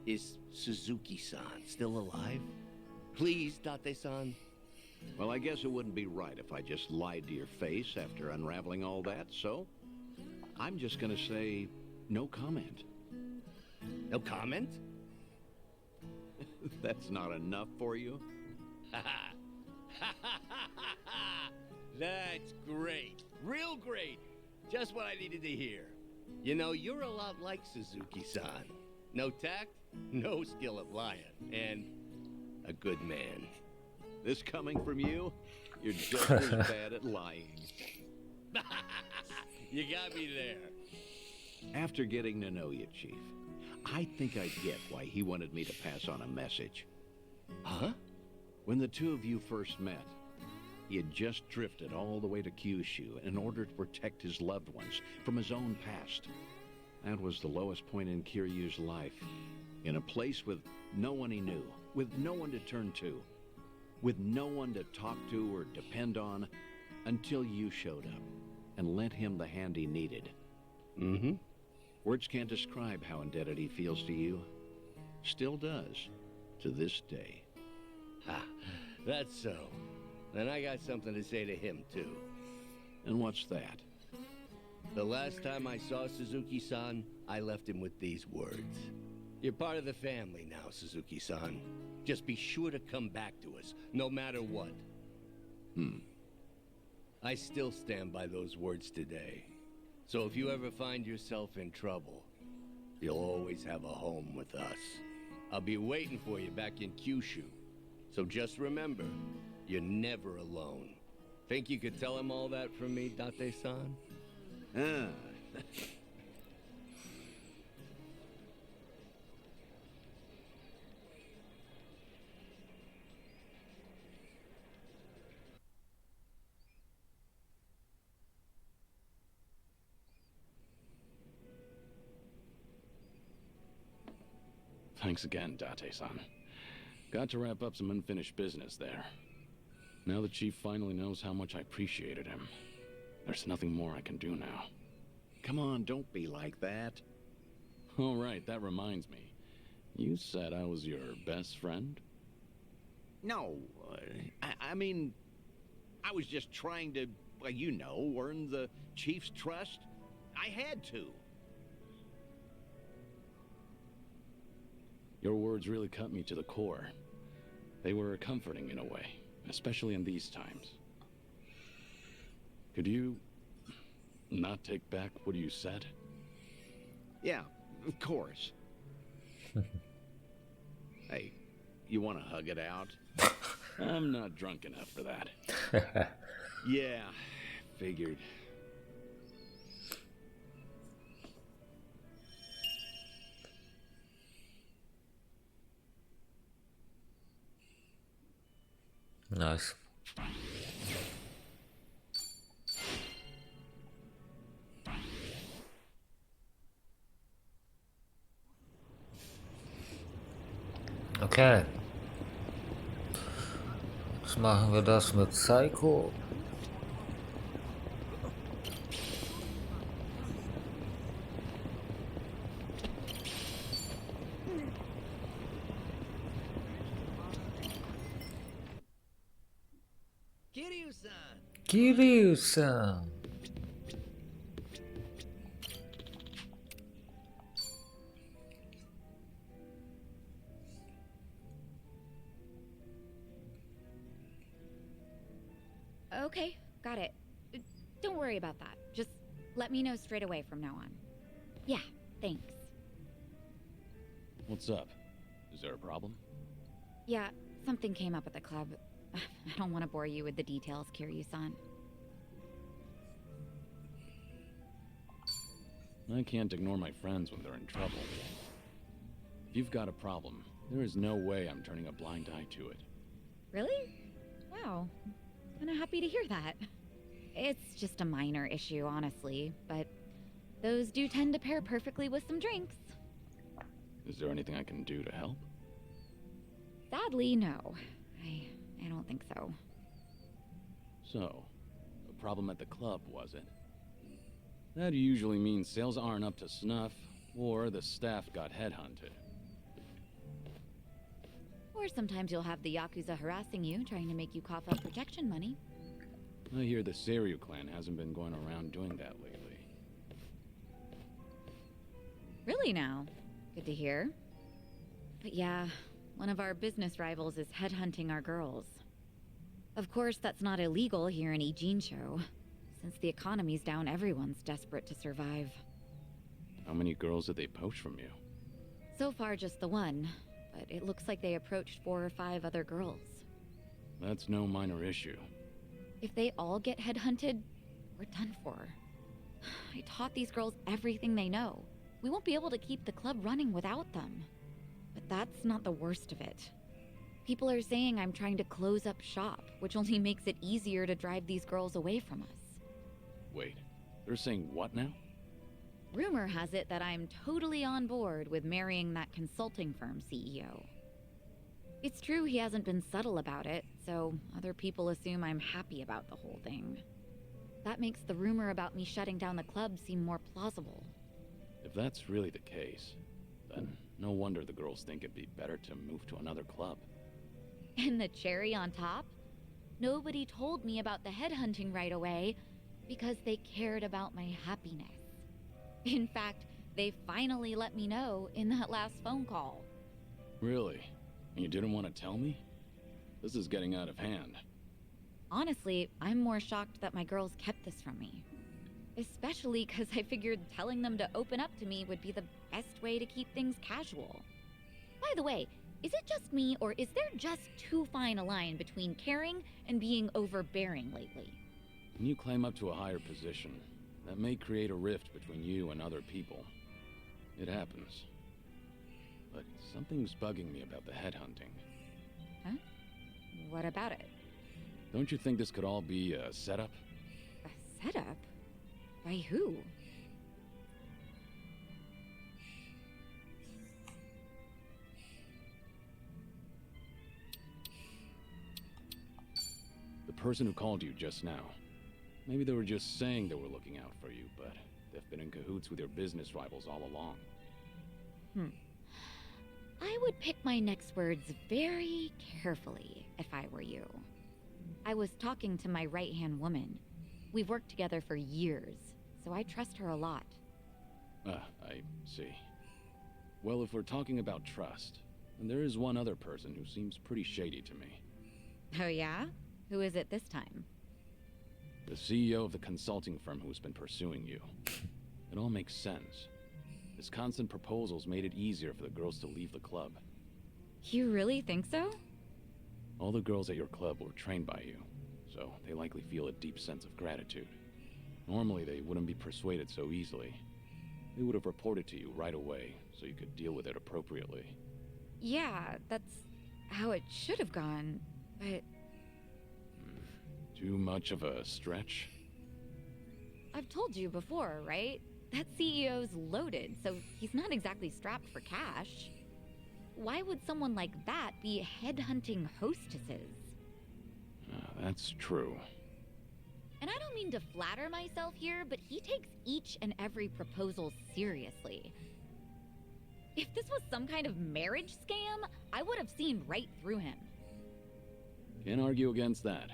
Is Suzuki-san still alive? Please, Date-san? Well, I guess it wouldn't be right if I just lied to your face after unraveling all that, so... I'm just gonna say no comment. No comment? That's not enough for you? That's great. Real great. Just what I needed to hear. You know, you're a lot like Suzuki-san. No tact, no skill at lying, and a good man. This coming from you? You're just as bad at lying. You got me there. After getting to know you, Chief, I think I get why he wanted me to pass on a message. Huh? When the two of you first met, he had just drifted all the way to Kyushu in order to protect his loved ones from his own past. That was the lowest point in Kiryu's life. In a place with no one he knew, with no one to turn to, with no one to talk to or depend on, until you showed up and lent him the hand he needed. Mm-hmm. Words can't describe how indebted he feels to you. Still does, to this day. Ah, that's so. Then I got something to say to him, too. And what's that? The last time I saw Suzuki-san, I left him with these words. You're part of the family now, Suzuki-san. Just be sure to come back to us, no matter what. I still stand by those words today. So if you ever find yourself in trouble, you'll always have a home with us. I'll be waiting for you back in Kyushu. So just remember, you're never alone. Think you could tell him all that from me, Date-san? Ah. Thanks again, Date-san. Got to wrap up some unfinished business there. Now the Chief finally knows how much I appreciated him. There's nothing more I can do now. Come on, don't be like that. All right, that reminds me. You said I was your best friend? No, I mean, I was just trying to, well, you know, earn the Chief's trust. I had to. Your words really cut me to the core. They were comforting in a way, especially in these times. Could you not take back what you said? Yeah, of course. Hey, you want to hug it out? I'm not drunk enough for that. Yeah, figured. Nice. Okay. Jetzt machen wir das mit Psycho. Kiryu-san! Kiryu-san. Okay, got it. Don't worry about that. Just let me know straight away from now on. Yeah, thanks. What's up? Is there a problem? Yeah, something came up at the club. I don't want to bore you with the details, Kiryu-san. I can't ignore my friends when they're in trouble. If you've got a problem, there is no way I'm turning a blind eye to it. Really? Wow. I'm happy to hear that. It's just a minor issue, honestly, but those do tend to pair perfectly with some drinks. Is there anything I can do to help? Sadly, no. I don't think so. So, a problem at the club, was it? That usually means sales aren't up to snuff, or the staff got headhunted. Or sometimes you'll have the Yakuza harassing you, trying to make you cough up protection money. I hear the Seiryu clan hasn't been going around doing that lately. Really now? Good to hear. But yeah, one of our business rivals is headhunting our girls. Of course, that's not illegal here in Ijincho. Since the economy's down, everyone's desperate to survive. How many girls did they poach from you? So far, just the one, but it looks like they approached 4 or 5 other girls. That's no minor issue. If they all get headhunted, we're done for. I taught these girls everything they know. We won't be able to keep the club running without them. But that's not the worst of it. People are saying I'm trying to close up shop, which only makes it easier to drive these girls away from us. Wait, they're saying what now? Rumor has it that I'm totally on board with marrying that consulting firm CEO. It's true he hasn't been subtle about it, so other people assume I'm happy about the whole thing. That makes the rumor about me shutting down the club seem more plausible. If that's really the case, then no wonder the girls think it'd be better to move to another club. And the cherry on top? Nobody told me about the headhunting right away because they cared about my happiness. In fact, they finally let me know in that last phone call. Really? And you didn't want to tell me? This is getting out of hand. Honestly, I'm more shocked that my girls kept this from me. Especially because I figured telling them to open up to me would be the best way to keep things casual. By the way, is it just me, or is there just too fine a line between caring and being overbearing lately? When you climb up to a higher position, that may create a rift between you and other people. It happens. But something's bugging me about the headhunting. Huh? What about it? Don't you think this could all be a setup? A setup? By who? The person who called you just now. Maybe they were just saying they were looking out for you, but they've been in cahoots with your business rivals all along. I would pick my next words very carefully if I were you. I was talking to my right-hand woman. We've worked together for years, so I trust her a lot. I see. Well, if we're talking about trust, then there is one other person who seems pretty shady to me. Oh yeah? Who is it this time? The CEO of the consulting firm who's been pursuing you. It all makes sense. His constant proposals made it easier for the girls to leave the club. You really think so? All the girls at your club were trained by you, so they likely feel a deep sense of gratitude. Normally, they wouldn't be persuaded so easily. They would have reported to you right away, so you could deal with it appropriately. Yeah, that's how it should have gone, but Too much of a stretch? I've told you before, right? That CEO's loaded, so he's not exactly strapped for cash. Why would someone like that be headhunting hostesses? That's true. And I don't mean to flatter myself here, but he takes each and every proposal seriously. If this was some kind of marriage scam, I would have seen right through him. Can't argue against that.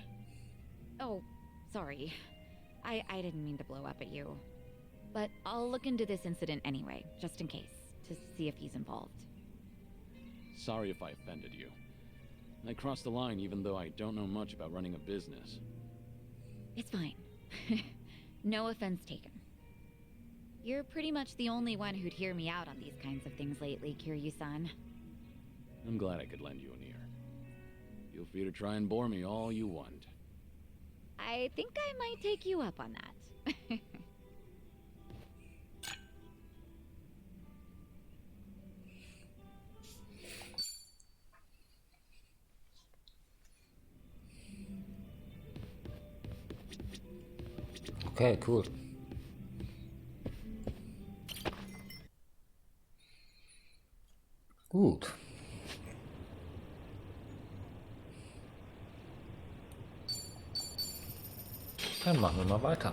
Oh, sorry. I didn't mean to blow up at you. But I'll look into this incident anyway, just in case, to see if he's involved. Sorry if I offended you. I crossed the line even though I don't know much about running a business. It's fine. No offense taken. You're pretty much the only one who'd hear me out on these kinds of things lately, Kiryu-san. I'm glad I could lend you an ear. Feel free to try and bore me all you want. I think I might take you up on that. Okay, cool. Gut. Dann machen wir mal weiter.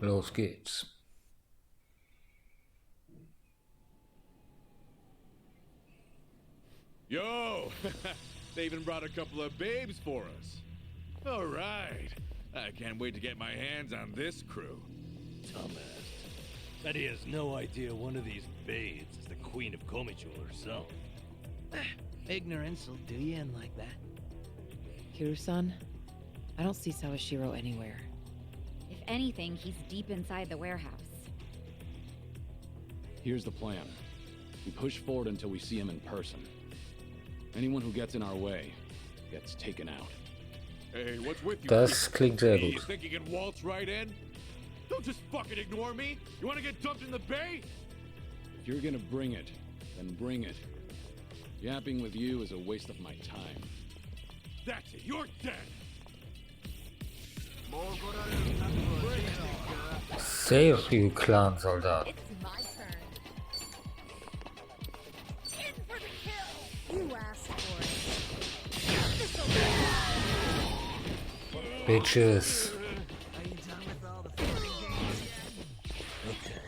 Los geht's. Yo! They even brought a couple of babes for us. All right. I can't wait to get my hands on this crew. Dumbass. Bet he has no idea one of these babes is the Queen of Komichu herself. Ignorance will do you in like that. Kiryu-san, I don't see Sawashiro anywhere. If anything, he's deep inside the warehouse. Here's the plan. We push forward until we see him in person. Anyone who gets in our way gets taken out. Hey, what's with you? Das klingt sehr You gut. think you can waltz right in? Don't just fucking ignore me. You want to get dumped in the bay? If you're gonna bring it, then bring it. Yapping with you is a waste of my time. That's it. You're dead. Seiryu Clan-Soldat. It's my turn. In for the kill! You asked for it. This'll Bitches. Are you done with all the fighting games yet? Okay.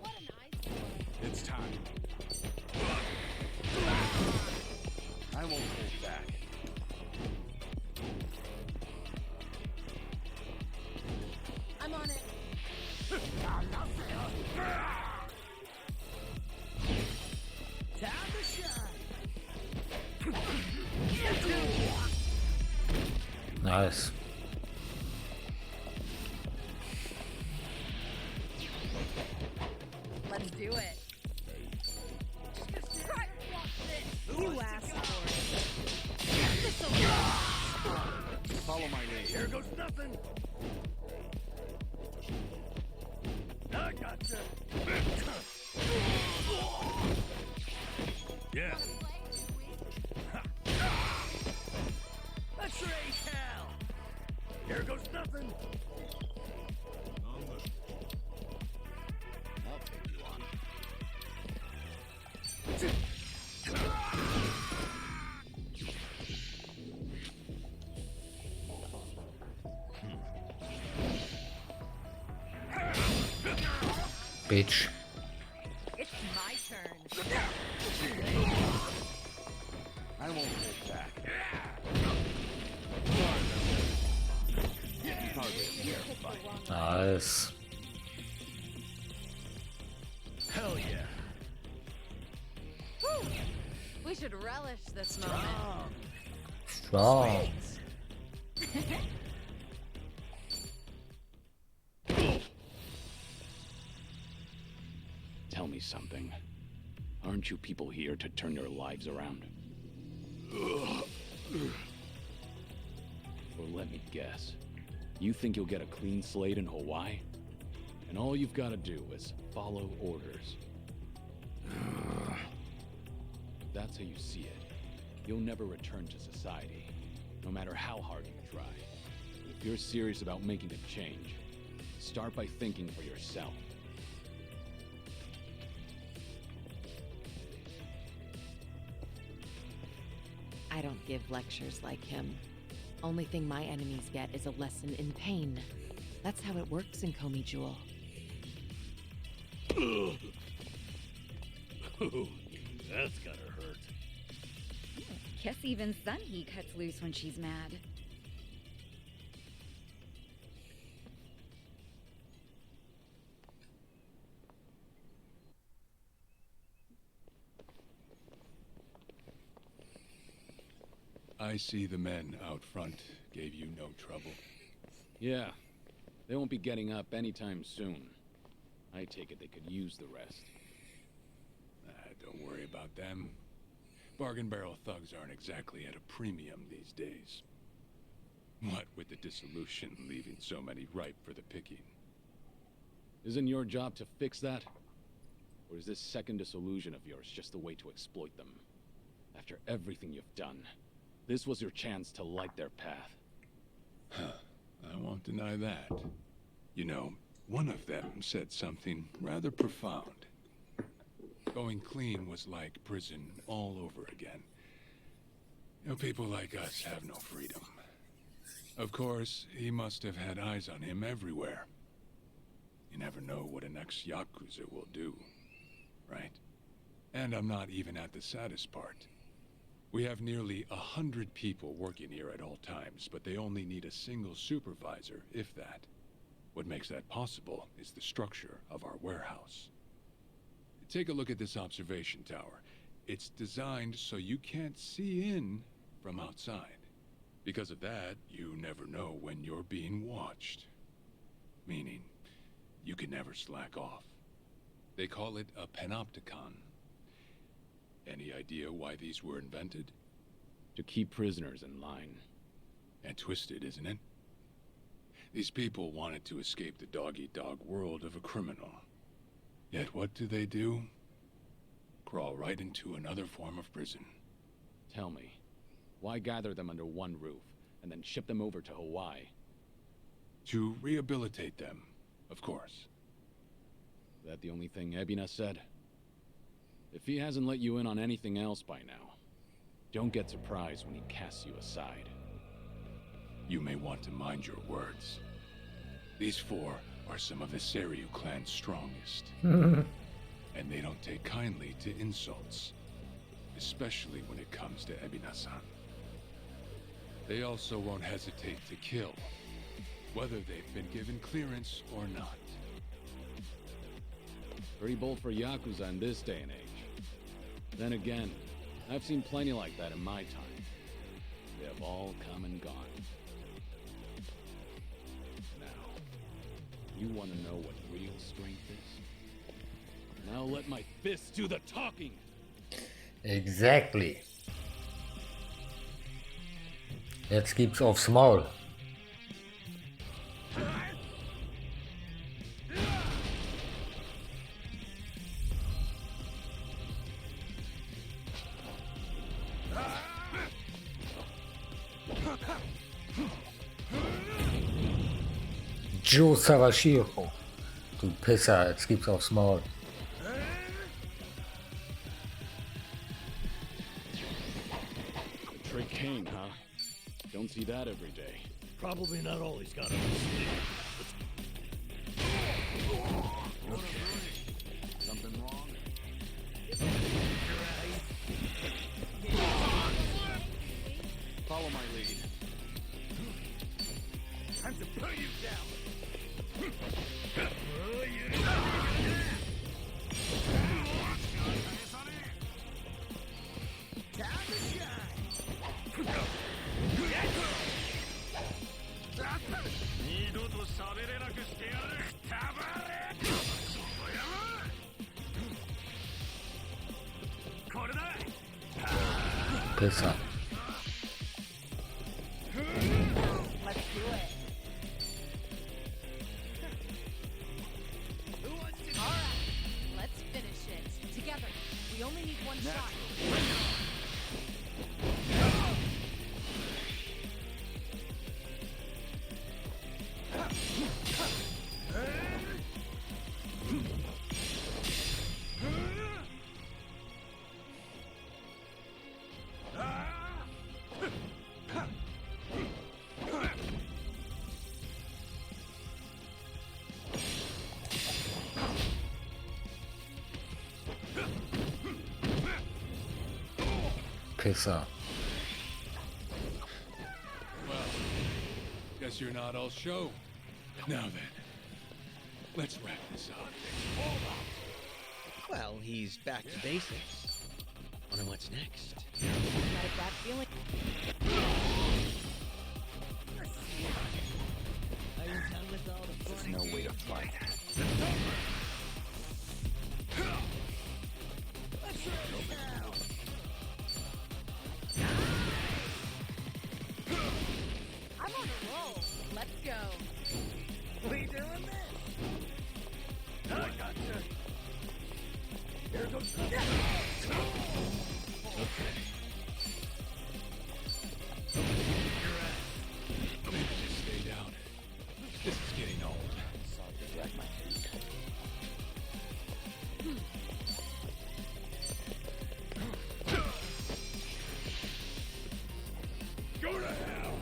What a nice It's time. I won't hold back. I'm on it. Time to shine. Nice. Let's do it. You asked for it. This'll Follow my lead. Here goes nothing. I gotcha. Yeah. X-ray hell. Here goes nothing. I'll take you on. Bitch. It's my turn. I won't hold back. Nice. Hell yeah. Whew. We should relish this moment. Strong. Tell me something. Aren't you people here to turn your lives around? Or let me guess. You think you'll get a clean slate in Hawaii? And all you've got to do is follow orders. If that's how you see it, you'll never return to society, no matter how hard you try. But if you're serious about making a change, start by thinking for yourself. I don't give lectures like him. Only thing my enemies get is a lesson in pain. That's how it works in Komi Jewel. That's gotta hurt. Guess even Sunhee cuts loose when she's mad. I see the men out front gave you no trouble. Yeah, they won't be getting up anytime soon. I take it they could use the rest. Don't worry about them. Bargain barrel thugs aren't exactly at a premium these days. What with the dissolution leaving so many ripe for the picking. Isn't your job to fix that? Or is this second disillusion of yours just a way to exploit them? After everything you've done, this was your chance to light their path. I won't deny that. You know, one of them said something rather profound. Going clean was like prison all over again. You know, people like us have no freedom. Of course, he must have had eyes on him everywhere. You never know what an ex-Yakuza will do, right? And I'm not even at the saddest part. We have nearly 100 people working here at all times, but they only need a single supervisor, if that. What makes that possible is the structure of our warehouse. Take a look at this observation tower. It's designed so you can't see in from outside. Because of that, you never know when you're being watched. Meaning, you can never slack off. They call it a panopticon. Any idea why these were invented? To keep prisoners in line. And twisted, isn't it? These people wanted to escape the dog-eat-dog world of a criminal. Yet what do? Crawl right into another form of prison. Tell me, why gather them under one roof, and then ship them over to Hawaii? To rehabilitate them, of course. Is that the only thing Ebina said? If he hasn't let you in on anything else by now, don't get surprised when he casts you aside. You may want to mind your words. These four are some of the Seiryu clan's strongest. And they don't take kindly to insults, especially when it comes to Ebina-san. They also won't hesitate to kill, whether they've been given clearance or not. Pretty bold for Yakuza in this day and age. Then again, I've seen plenty like that in my time. They have all come and gone. Now, you want to know what real strength is? Now let my fists do the talking! Exactly. Jetzt gibt's aufs Maul. Joe Sawashiro. Du Pisser, jetzt gibt's aufs Maul. Trick Kane, huh? Don't see that every day. Probably not all he's got on his sleeve. Something wrong? Follow my lead. Time to put you down. Pisser. Let's do it. All right, let's finish it together. We only need one shot. Pisser. Well, guess you're not all show. Now then, let's wrap this up. Well, he's back to basics. Wonder what's next. Got a bad feeling. Are you done with all the There's fun no and way to games fight. I'm on a roll. Let's go. We doing this? I gotcha. Here goes. Maybe just stay down. This is getting old. Go to hell!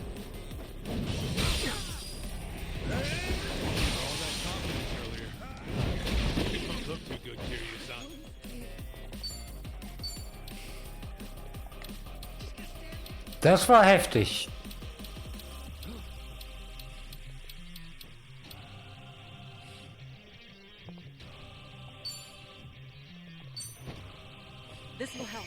Das war heftig. This will help.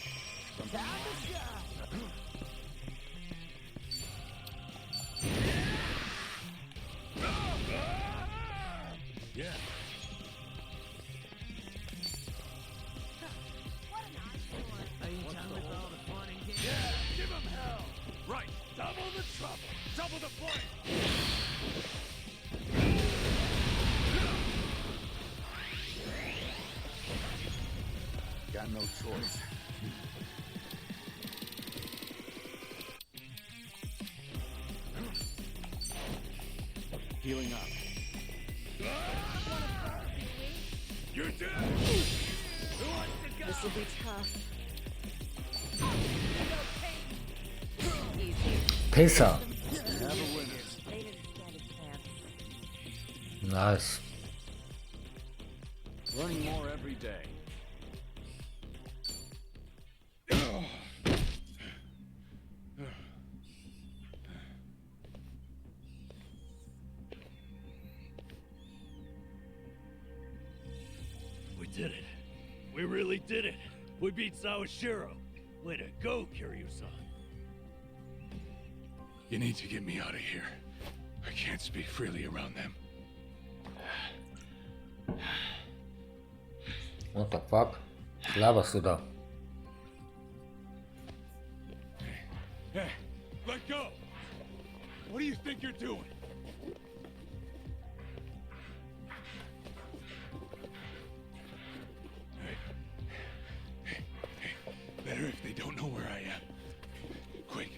Yeah. Are you done with all the fun and games? Yeah, give him hell! Right, double the trouble, double the point! Got no choice. Healing up. You're dead! This will be tough. Pisser. Never winners. Nice. Learning more every day. We did it. We really did it. We beat Sawashiro. Way to go, Kiryu-san. You need to get me out of here. I can't speak freely around them. What the fuck? Was laberst du da? Hey, let go! What do you think you're doing? Better if they don't know where I am. Quick,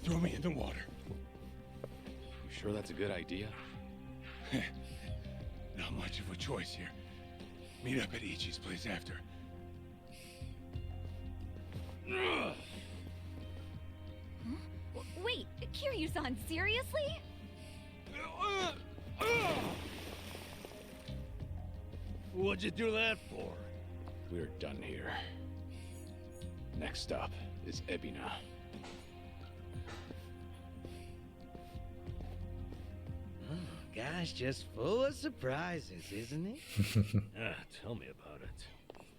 throw me in the water. You sure that's a good idea? Not much of a choice here. Meet up at Ichi's place after. Wait, Kiryu-san, seriously? What'd you do that for? We're done here. Next stop is Ebina. Oh, guy's just full of surprises, isn't he? Tell me about it.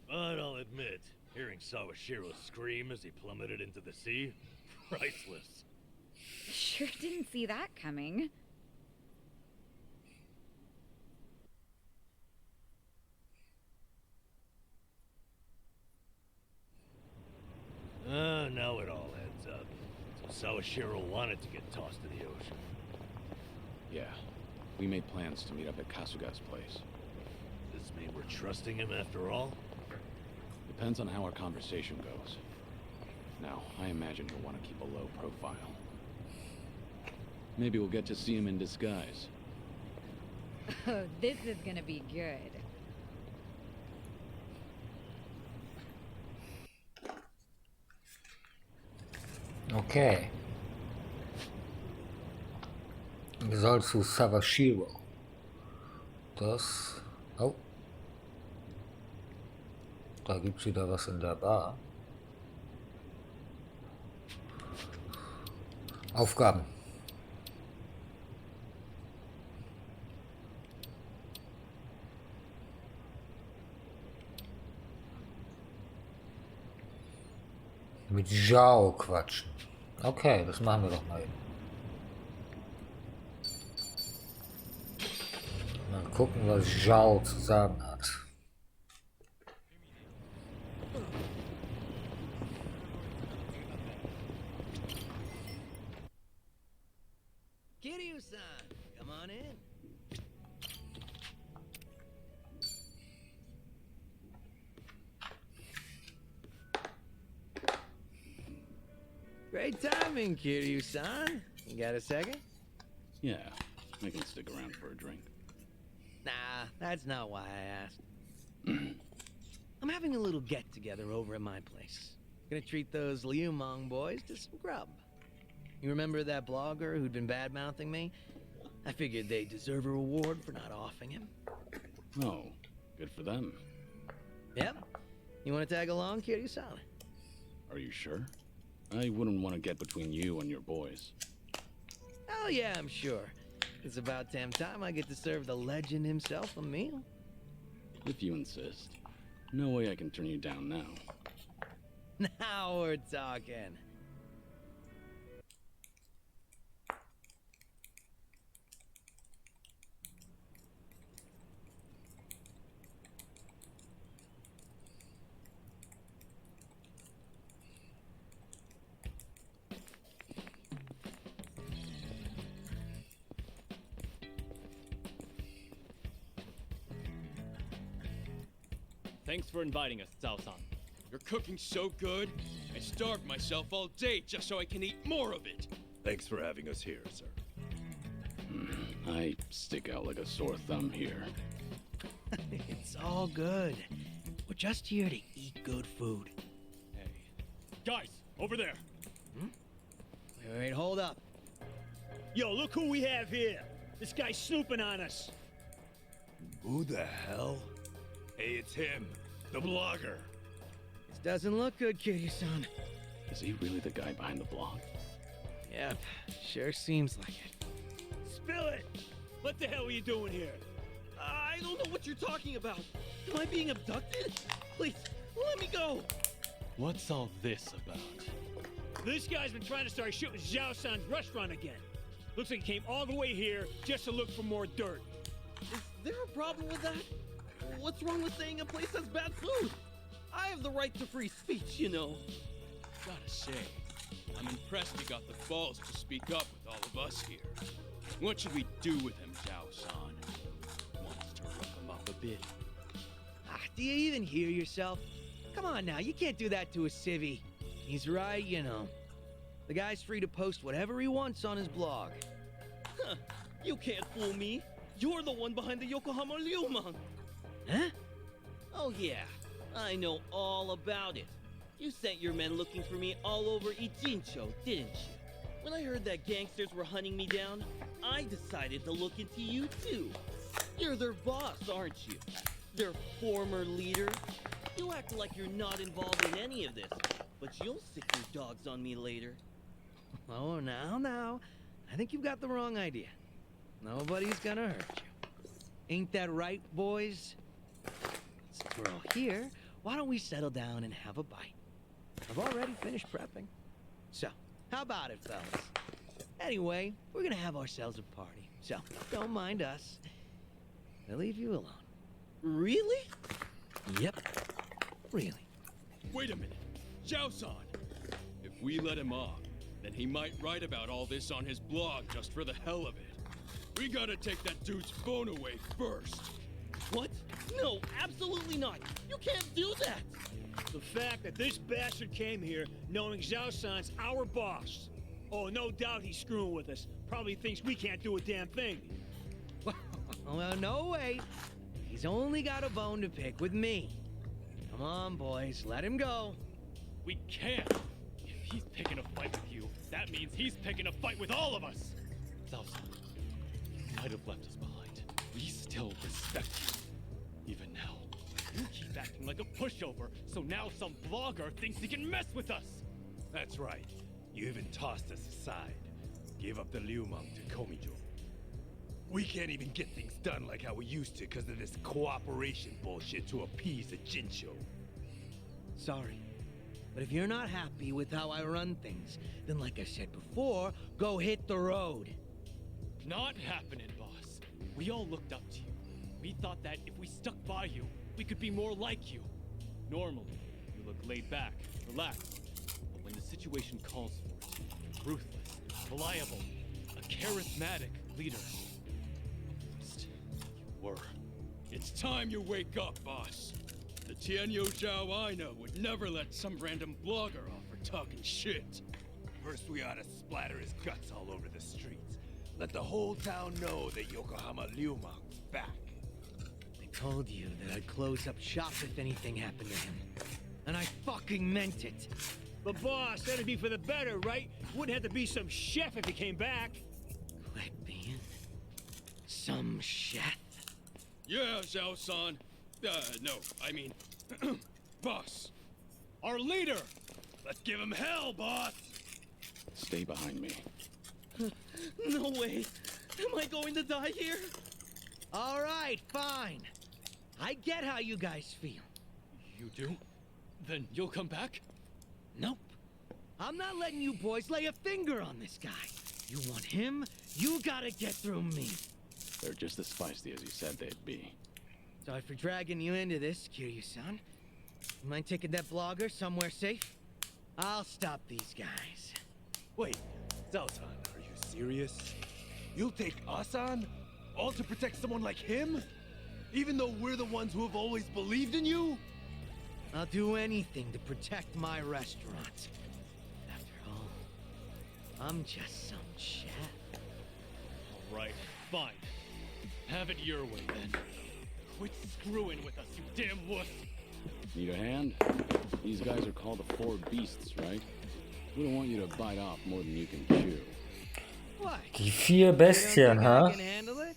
But I'll admit, hearing Sawashiro scream as he plummeted into the sea, priceless. Sure didn't see that coming. Now it all adds up. So Sawashiro wanted to get tossed to the ocean. Yeah. We made plans to meet up at Kasuga's place. Does this mean we're trusting him after all? Depends on how our conversation goes. Now, I imagine he'll want to keep a low profile. Maybe we'll get to see him in disguise. Oh, this is gonna be good. Okay. Wir sollen zu Sawashiro. Das... Oh. Da gibt's wieder was in der Bar. Aufgaben. Mit Zhao quatschen. Okay, das machen wir doch mal eben. Mal gucken, was Zhao zu sagen hat. Kiryu-san, come on in. Great timing, Kiryu-san. You got a second? Yeah, I can stick around for a drink. Nah, that's not why I asked. I'm having a little get-together over at my place. Gonna treat those Liu Mong boys to some grub. You remember that blogger who'd been bad-mouthing me? I figured they deserve a reward for not offing him. Oh, good for them. Yep. You want to tag along, Kiryu-san? Are you sure? I wouldn't want to get between you and your boys. Oh yeah, I'm sure. It's about damn time I get to serve the legend himself a meal. If you insist. No way I can turn you down now. Now we're talking. Thanks for inviting us, Zhao-san. You're cooking so good, I starved myself all day just so I can eat more of it. Thanks for having us here, sir. I stick out like a sore thumb here. It's all good. We're just here to eat good food. Hey. Guys, over there. Wait, hold up. Yo, look who we have here. This guy's snooping on us. Who the hell? Hey, it's him, the blogger. This doesn't look good, Kiryu-san. Is he really the guy behind the blog? Yep, sure seems like it. Spill it! What the hell are you doing here? I don't know what you're talking about. Am I being abducted? Please, let me go. What's all this about? This guy's been trying to start shooting Zhao-san's restaurant again. Looks like he came all the way here just to look for more dirt. Is there a problem with that? What's wrong with saying a place has bad food? I have the right to free speech, you know. Gotta say, I'm impressed you got the balls to speak up with all of us here. What should we do with him, Zhao-san? Want us to rough him up a bit? Do you even hear yourself? Come on now, you can't do that to a civvy. He's right, you know. The guy's free to post whatever he wants on his blog. Huh, you can't fool me. You're the one behind the Yokohama Ryumang. Huh? Oh yeah, I know all about it. You sent your men looking for me all over Ijincho, didn't you? When I heard that gangsters were hunting me down, I decided to look into you too. You're their boss, aren't you? Their former leader. You act like you're not involved in any of this, but you'll sick your dogs on me later. Oh, now. I think you've got the wrong idea. Nobody's gonna hurt you. Ain't that right, boys? Since we're all here, why don't we settle down and have a bite? I've already finished prepping. So, how about it, fellas? Anyway, we're gonna have ourselves a party, so don't mind us. I'll leave you alone. Really? Yep, really. Wait a minute. Zhao-san! If we let him off, then he might write about all this on his blog just for the hell of it. We gotta take that dude's phone away first. What? No, absolutely not. You can't do that. The fact that this bastard came here knowing Zhao-san's our boss. Oh, no doubt he's screwing with us. Probably thinks we can't do a damn thing. Well, no way. He's only got a bone to pick with me. Come on, boys, let him go. We can't. If he's picking a fight with you, that means he's picking a fight with all of us. Zhao-san, you might have left us behind. We still respect you. Even now, you keep acting like a pushover, so now some blogger thinks he can mess with us. That's right. You even tossed us aside. Gave up the Ryumang to Komijo. We can't even get things done like how we used to because of this cooperation bullshit to appease the Jincho. Sorry, but if you're not happy with how I run things, then like I said before, go hit the road. Not happening, boss. We all looked up to you. We thought that if we stuck by you, we could be more like you. Normally, you look laid back, relaxed. But when the situation calls for it, ruthless, reliable, a charismatic leader. At least you were. It's time you wake up, boss. The Tianyu Zhao I know would never let some random blogger off for talking shit. First, we ought to splatter his guts all over the streets. Let the whole town know that Yokohama Ryumang's back. I told you that I'd close up shop if anything happened to him. And I fucking meant it. But boss, that'd be for the better, right? Wouldn't have to be some chef if he came back. Quit being some chef. Yeah, Zhao-san. No, I mean, boss. Our leader! Let's give him hell, boss! Stay behind me. No way. Am I going to die here? All right, fine. I get how you guys feel. You do? Then you'll come back? Nope. I'm not letting you boys lay a finger on this guy. You want him? You gotta get through me. They're just as feisty as you said they'd be. Sorry for dragging you into this, Kiryu-san. You mind taking that blogger somewhere safe? I'll stop these guys. Wait, Zhao-san, are you serious? You'll take us on? All to protect someone like him? Even though we're the ones who have always believed in you? I'll do anything to protect my restaurant. After all, I'm just some chef. All right, fine. Have it your way then. Quit screwing with us, you damn wuss! Need a hand? These guys are called the Four Beasts, right? We don't want you to bite off more than you can chew. What? Die 4 Bestien, I ha? can handle it?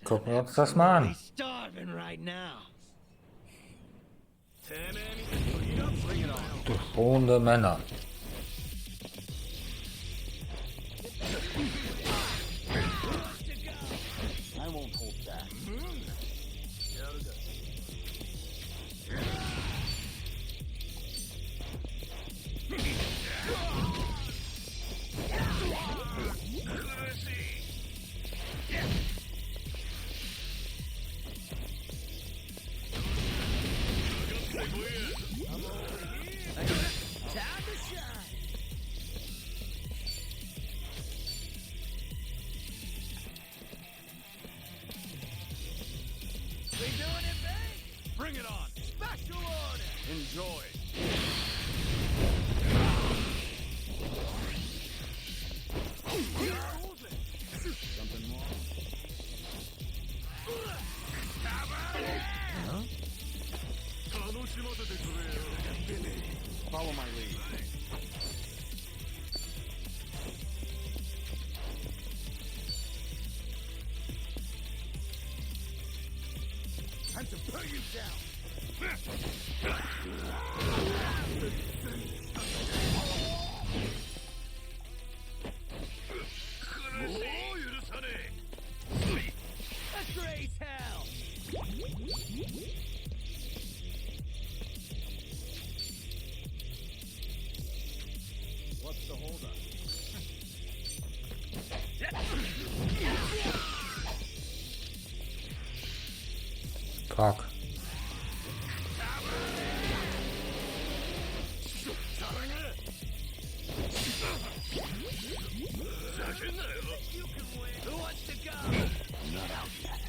Gucken wir uns das mal I'm an. starving right now. Drohende Männer. I won't hold back. Bring it on! Special order! Enjoy! Something more? Follow my lead. Time to put you down! A great hell! What's the holdup? Fuck. Who wants to go? Not out yet.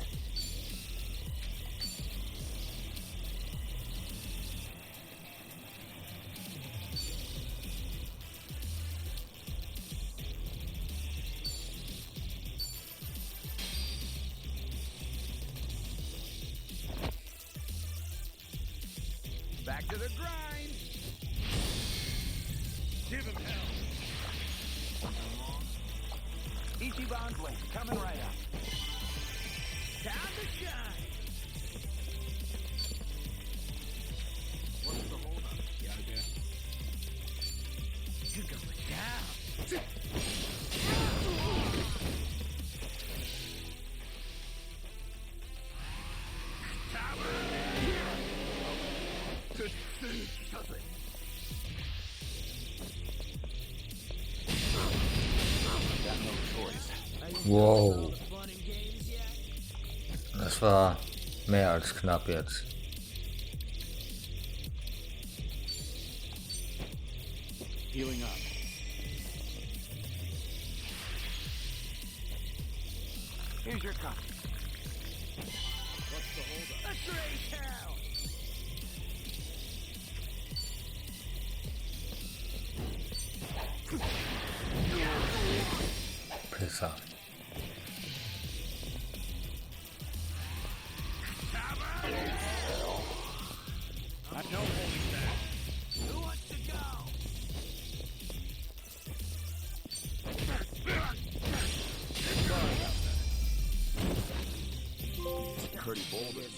Back to the grind! Give him hell! Ichiban's way, coming right up. Time to shine! What's the holdup? You out there? You're going down! Got no choice. Wow. Das war mehr als knapp jetzt. Healing up. Here's your copy. What's the holdup? A great hell! Pisser. I've no holding back. Who wants to go? Pretty boulders.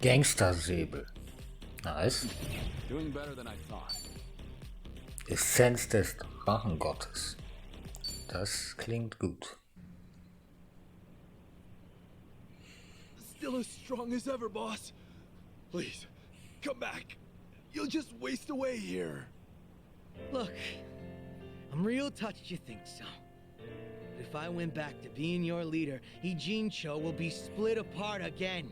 Gangstersäbel. Nice. Doing better than I thought. Essenz des Drachengottes. Das klingt gut. Still as strong as ever, boss. Please, come back. You'll just waste away here. Look, I'm real touched you think so. But if I went back to being your leader, Ijincho will be split apart again.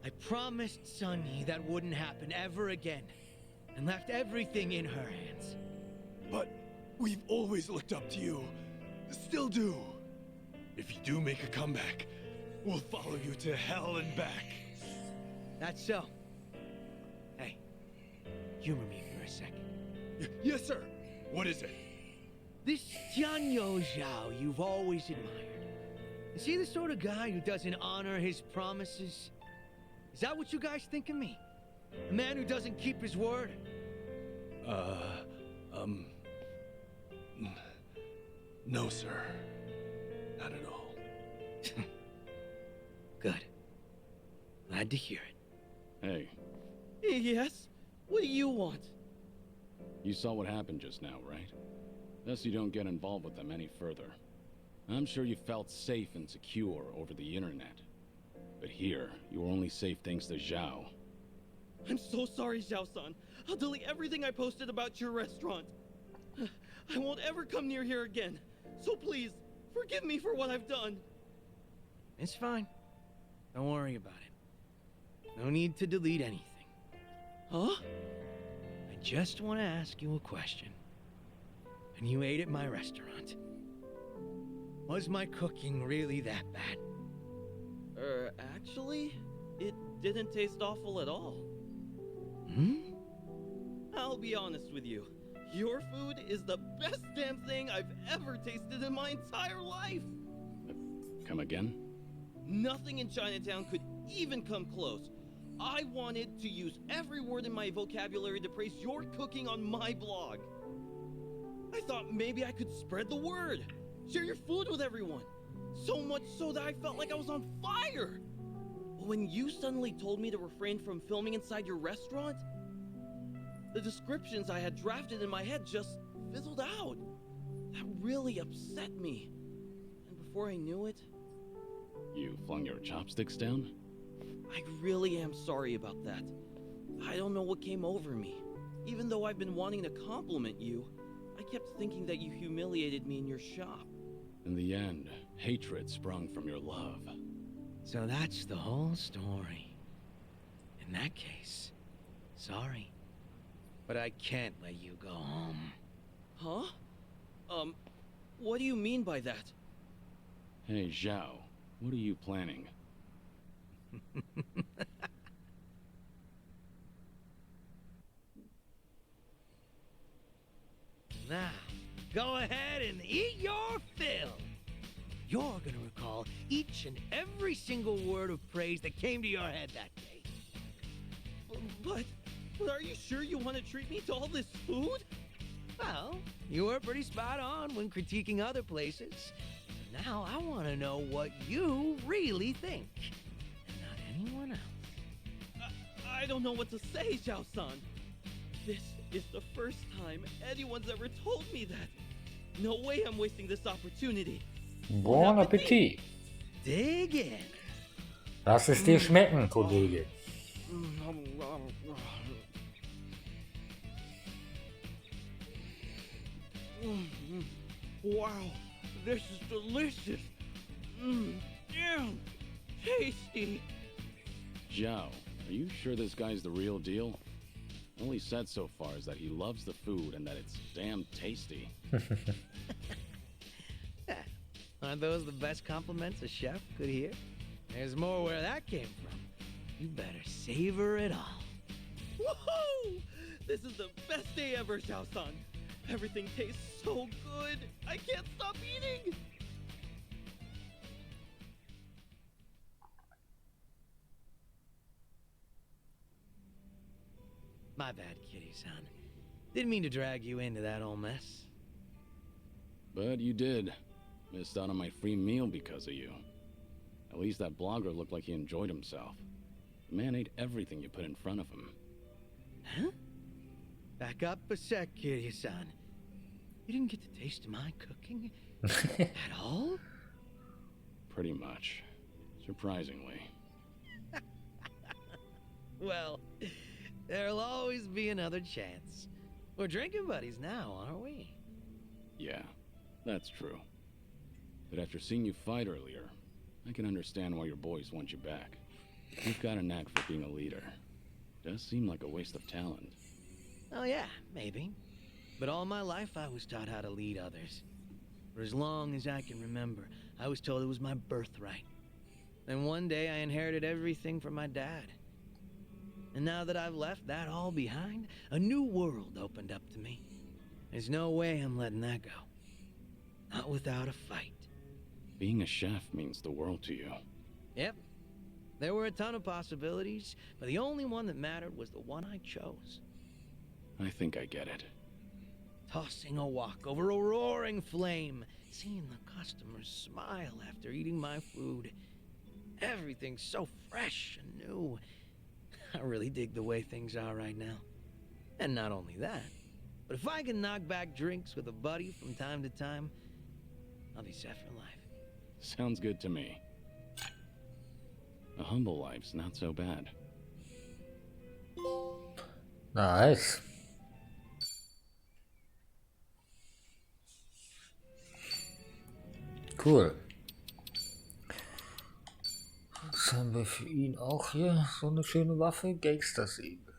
I promised Sunny that wouldn't happen ever again, and left everything in her hands. But we've always looked up to you. Still do. If you do make a comeback, we'll follow you to hell and back. That's so. Hey, humor me for a second. Yes, sir. What is it? This Jianyo Zhao you've always admired. Is he the sort of guy who doesn't honor his promises? Is that what you guys think of me? A man who doesn't keep his word? No, sir. Not at all. Good. Glad to hear it. Hey, Yes? What do you want? you saw what happened just now, right? Thus you don't get involved with them any further. I'm sure you felt safe and secure over the internet. But here, you are only safe thanks to Zhao. I'm so sorry, Zhao-san. I'll delete everything I posted about your restaurant. I won't ever come near here again. So please, forgive me for what I've done. It's fine. Don't worry about it. No need to delete anything. Huh? I just want to ask you a question. When you ate at my restaurant, was my cooking really that bad? Actually, it didn't taste awful at all. Hmm? I'll be honest with you. Your food is the best damn thing I've ever tasted in my entire life. Come again? Nothing in Chinatown could even come close. I wanted to use every word in my vocabulary to praise your cooking on my blog. I thought maybe I could spread the word, share your food with everyone. So much so that I felt like I was on fire. But when you suddenly told me to refrain from filming inside your restaurant, the descriptions I had drafted in my head just fizzled out. That really upset me. And before I knew it, You flung your chopsticks down? I really am sorry about that. I don't know what came over me. Even though I've been wanting to compliment you, I kept thinking that you humiliated me in your shop. In the end, hatred sprung from your love. So that's the whole story. In that case, sorry. But I can't let you go home. Huh? What do you mean by that? Hey, Zhao, what are you planning? Now, go ahead and eat your fill. You're gonna recall each and every single word of praise that came to your head that day. But are you sure you want to treat me to all this food? Well, you were pretty spot on when critiquing other places. Now I want to know what you really think, and not anyone else. I don't know what to say, Zhao-san. This is the first time anyone's ever told me that. No way I'm wasting this opportunity. Bon Appetit. Dig in. Lass es dir schmecken, Kollege. Wow, this is delicious. Damn, tasty. Zhao, are you sure this guy's the real deal? All he said so far is that he loves the food and that it's damn tasty. Aren't those the best compliments a chef could hear? There's more where that came from. You better savor it all. Woohoo! This is the best day ever, Zhao-san. Everything tastes so good. I can't stop eating. My bad, Kitty-san. Didn't mean to drag you into that whole mess. But you did. Missed out on my free meal because of you. At least that blogger looked like he enjoyed himself. The man ate everything you put in front of him. Huh? Back up a sec, Kiryu-san. You didn't get to taste my cooking at all? Pretty much. Surprisingly. Well, there'll always be another chance. We're drinking buddies now, aren't we? Yeah, that's true. But after seeing you fight earlier, I can understand why your boys want you back. You've got a knack for being a leader. Does seem like a waste of talent. Oh yeah, maybe. But all my life I was taught how to lead others. For as long as I can remember, I was told it was my birthright. And one day I inherited everything from my dad. And now that I've left that all behind, a new world opened up to me. There's no way I'm letting that go. Not without a fight. Being a chef means the world to you. Yep. There were a ton of possibilities, but the only one that mattered was the one I chose. I think I get it. Tossing a wok over a roaring flame, seeing the customers smile after eating my food. Everything's so fresh and new. I really dig the way things are right now. And not only that, but if I can knock back drinks with a buddy from time to time, I'll be set for life. Sounds good to me. A humble life's not so bad. Nice. Cool. Jetzt haben wir für ihn auch hier so eine schöne Waffe, Gangster-Säge.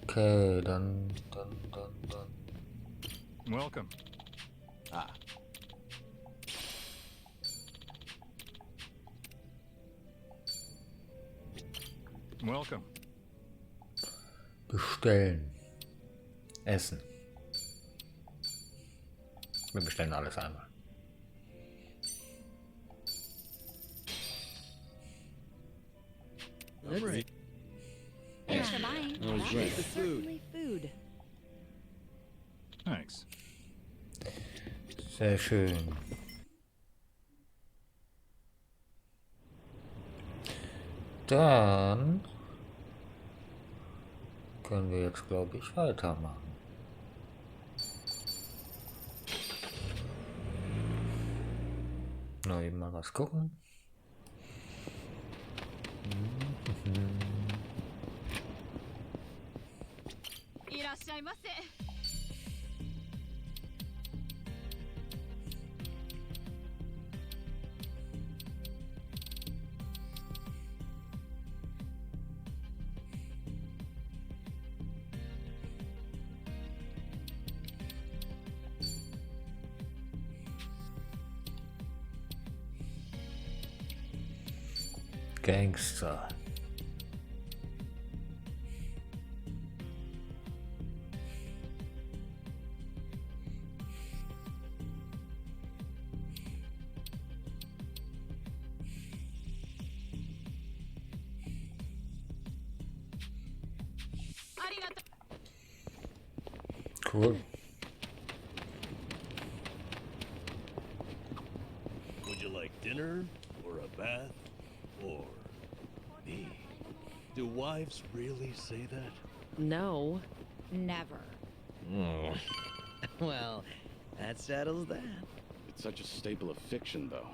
Okay, dann. Welcome. Ah. Welcome. Bestellen. Essen. Wir bestellen alles einmal. I'm ready. Thanks for buying. Always great. That's certainly food. Thanks. Sehr schön. Dann können wir jetzt, glaube ich, weitermachen. Noch eben mal was gucken. Gangster. Cool. Would you like dinner, or a bath, or me? Do wives really say that? No. Never. Well, that settles that. It's such a staple of fiction, though.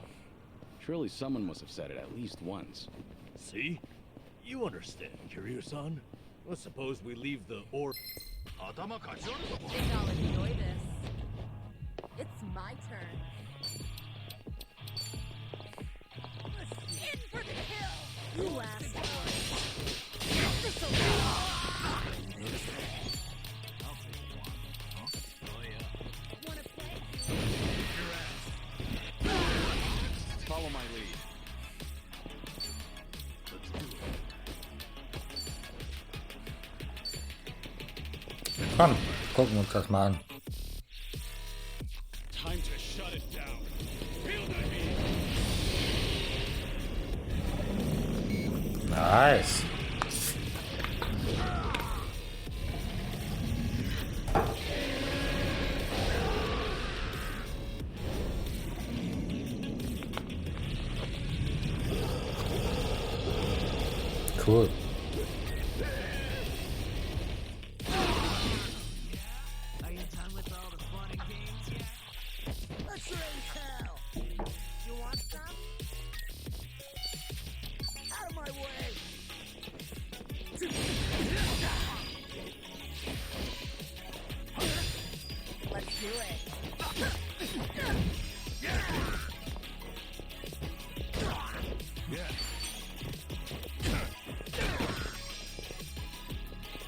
Surely someone must have said it at least once. See? You understand, Kiryu-san. Let's suppose we leave the or... Think I'll enjoy this. It's my turn. In for the kill! You asked for it. This'll Wanna play? Follow my lead. Komm, gucken wir uns das mal an. Time to shut it down. Nice. Cool. Are you done with all the fun and games yet? Let's raise hell! You want some? Out of my way! Let's do it! Yeah.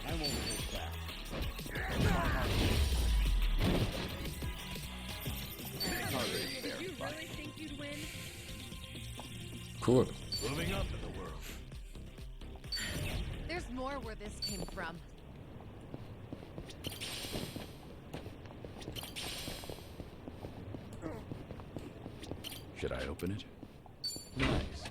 I won't hold back. Did you really think you'd win? Cool. Moving up in the world. There's more where this came from. Should I open it? Nice.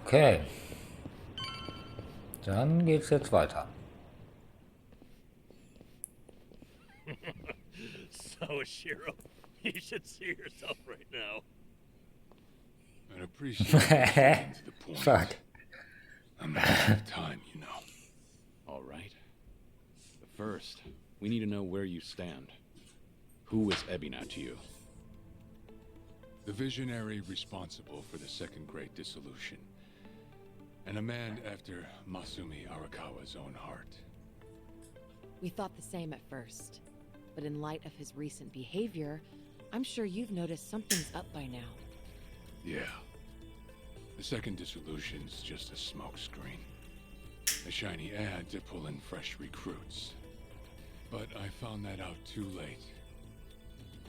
Okay. Dann geht's jetzt weiter. So, Shiro, you should see yourself right now. I'd appreciate you getting to the point. Fuck. I'm not out of time, you know. All right. But first, we need to know where you stand. Who is Ebina to you? The visionary responsible for the Second Great Dissolution. And a man after Masumi Arakawa's own heart. We thought the same at first. But in light of his recent behavior, I'm sure you've noticed something's up by now. Yeah. The Second Dissolution's just a smokescreen. A shiny ad to pull in fresh recruits. But I found that out too late.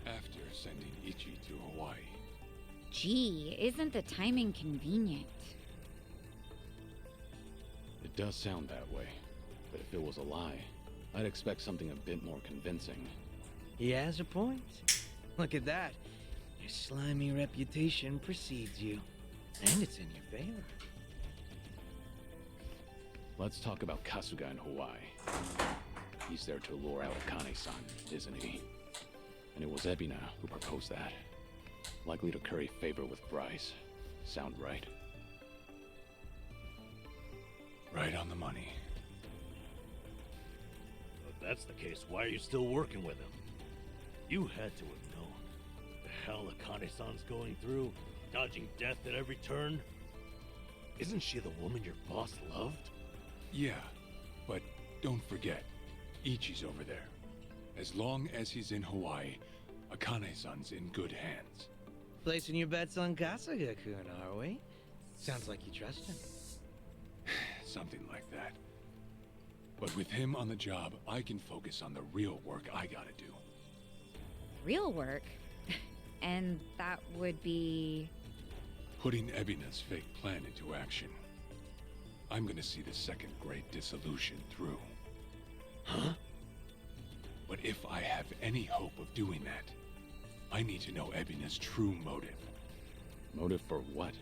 After sending Ichi to Hawaii. Gee, isn't the timing convenient? It does sound that way. But if it was a lie, I'd expect something a bit more convincing. He has a point. Look at that. Your slimy reputation precedes you. And it's in your favor. Let's talk about Kasuga in Hawaii. He's there to lure out Akane-san, isn't he? And it was Ebina who proposed that. Likely to curry favor with Bryce. Sound right? Right on the money. If that's the case, why are you still working with him? You had to have known. The hell Akane-san's going through, dodging death at every turn. Isn't she the woman your boss loved? Yeah, but don't forget, Ichi's over there. As long as he's in Hawaii, Akane-san's in good hands. Placing your bets on Kasuga-kun, are we? Sounds like you trust him. Something like that. But with him on the job, I can focus on the real work I gotta do. Real work? And that would be... Putting Ebina's fake plan into action. I'm gonna see the Second Great Dissolution through. Huh? But if I have any hope of doing that, I need to know Ebina's true motive. Motive for what?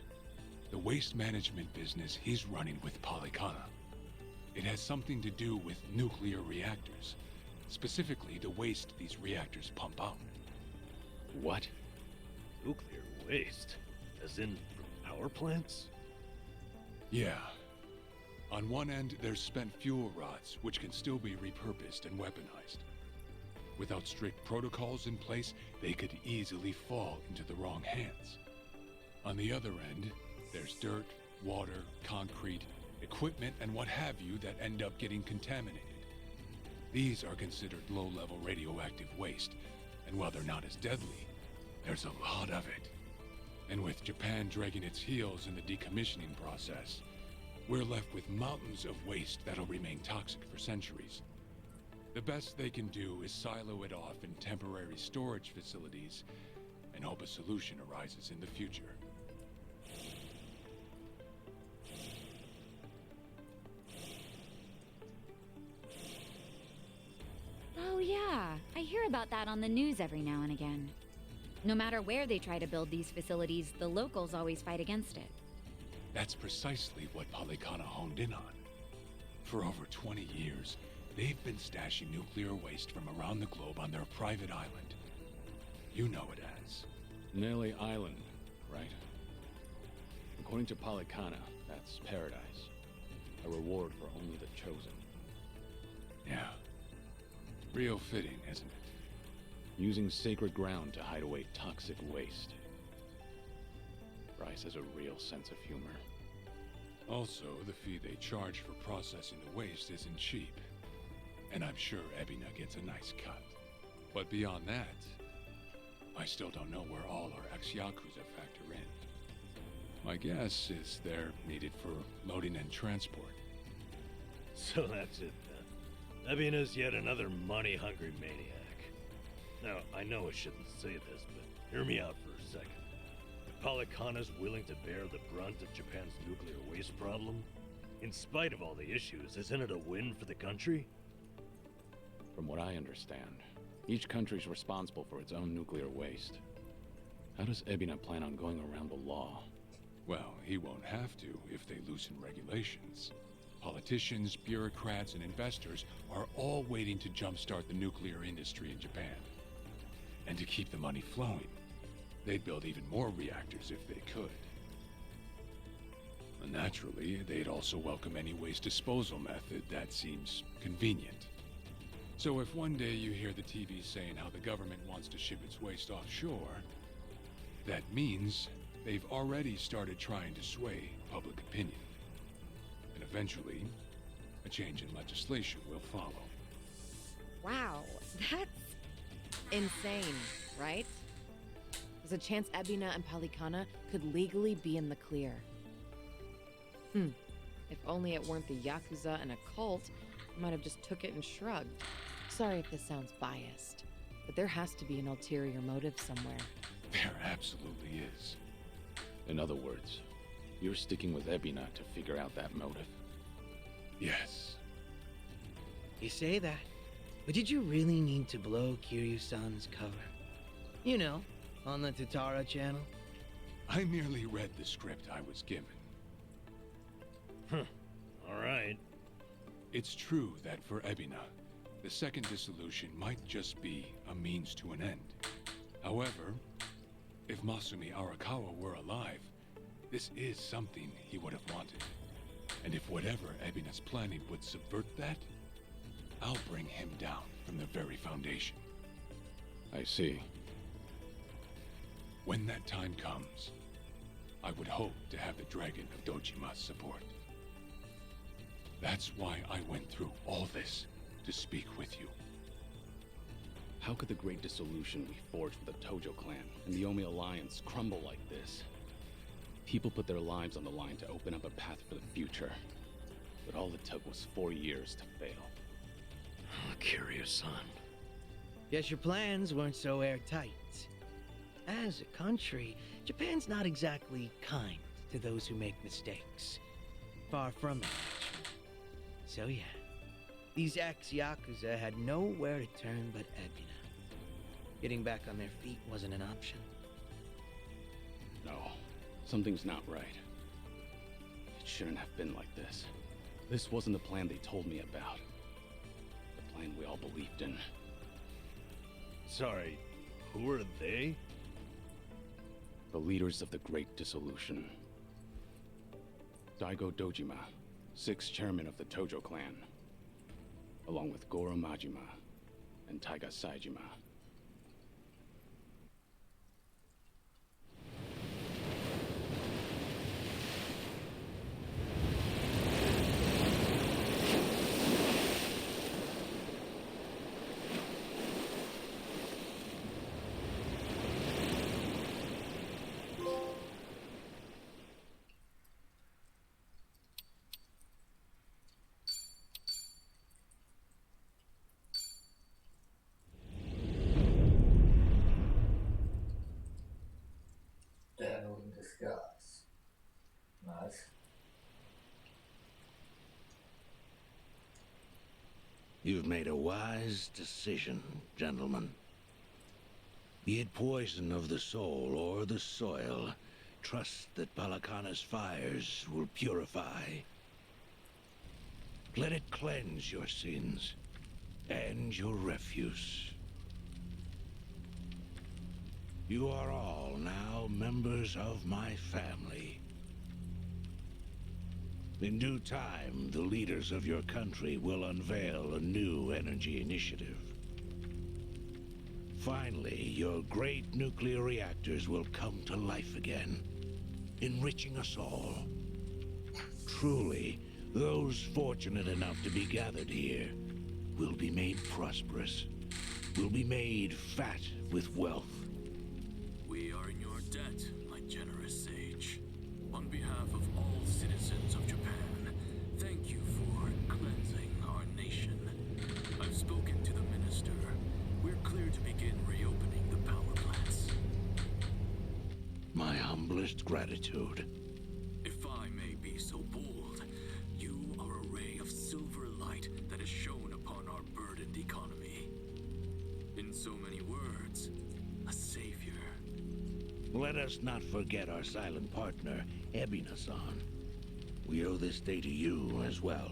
The waste management business he's running with Polycana. It has something to do with nuclear reactors. Specifically, the waste these reactors pump out. What? Nuclear waste? As in from power plants? Yeah. On one end, there's spent fuel rods, which can still be repurposed and weaponized. Without strict protocols in place, they could easily fall into the wrong hands. On the other end, there's dirt, water, concrete, equipment, and what have you that end up getting contaminated. These are considered low-level radioactive waste, and while they're not as deadly, there's a lot of it. And with Japan dragging its heels in the decommissioning process, we're left with mountains of waste that'll remain toxic for centuries. The best they can do is silo it off in temporary storage facilities and hope a solution arises in the future. Oh yeah, I hear about that on the news every now and again. No matter where they try to build these facilities, the locals always fight against it. That's precisely what Polycana honed in on. For over 20 years, they've been stashing nuclear waste from around the globe on their private island. You know it as. Nelly Island, right? According to Polycana, that's paradise. A reward for only the chosen. Yeah. Real fitting, isn't it? Using sacred ground to hide away toxic waste. Bryce has a real sense of humor. Also, the fee they charge for processing the waste isn't cheap. And I'm sure Ebina gets a nice cut. But beyond that, I still don't know where all our ex-Yakuza factor in. My guess is they're needed for loading and transport. So that's it then. Ebina's yet another money-hungry maniac. Now, I know I shouldn't say this, but hear me out for a second. If Polycana's willing to bear the brunt of Japan's nuclear waste problem, in spite of all the issues, isn't it a win for the country? From what I understand, each country's responsible for its own nuclear waste. How does Ebina plan on going around the law? Well, he won't have to if they loosen regulations. Politicians, bureaucrats, and investors are all waiting to jumpstart the nuclear industry in Japan. And to keep the money flowing, they'd build even more reactors if they could. And naturally, they'd also welcome any waste disposal method that seems convenient. So if one day you hear the TV saying how the government wants to ship its waste offshore, that means they've already started trying to sway public opinion. And eventually, a change in legislation will follow. Wow, that's insane, right? There's a chance Ebina and Polycana could legally be in the clear. If only it weren't the Yakuza and a cult, I might have just took it and shrugged. Sorry if this sounds biased, but there has to be an ulterior motive somewhere. There absolutely is. In other words, you're sticking with Ebina to figure out that motive. Yes. You say that, but did you really need to blow Kiryu-san's cover? You know, on the Tatara channel? I merely read the script I was given. All right. It's true that for Ebina, the second dissolution might just be a means to an end. However, if Masumi Arakawa were alive, this is something he would have wanted. And if whatever Ebina's planning would subvert that, I'll bring him down from the very foundation. I see. When that time comes, I would hope to have the Dragon of Dojima's support. That's why I went through all this, to speak with you. How could the great dissolution we forged with the Tojo clan and the Omi Alliance crumble like this? People put their lives on the line to open up a path for the future. But all it took was 4 years to fail. Kiryu-san. Guess your plans weren't so airtight. As a country, Japan's not exactly kind to those who make mistakes. Far from it, actually. So yeah, these ex-Yakuza had nowhere to turn but Ebina. Getting back on their feet wasn't an option. No, something's not right. It shouldn't have been like this. This wasn't the plan they told me about. The plan we all believed in. Sorry, who are they? The leaders of the Great Dissolution. Daigo Dojima, 6th chairman of the Tojo clan, along with Goro Majima and Taiga Saejima. Daniel in disguise. Nice. You've made a wise decision, gentlemen. Be it poison of the soul or the soil, Trust that Palakana's fires will purify. Let it cleanse your sins and your refuse. You are all now members of my family. In due time, the leaders of your country will unveil a new energy initiative. Finally, your great nuclear reactors will come to life again, enriching us all. Truly, those fortunate enough to be gathered here will be made prosperous, will be made fat with wealth. We are in your debt, my generous sage. On behalf of all citizens of Japan, thank you for cleansing our nation. I've spoken to the minister. We're clear to begin reopening the power plants. My humblest gratitude. If I may be so bold, you are a ray of silver light that has shone upon our burdened economy. In so many words, a savior. Let us not forget our silent partner, Ebina-san. We owe this day to you as well.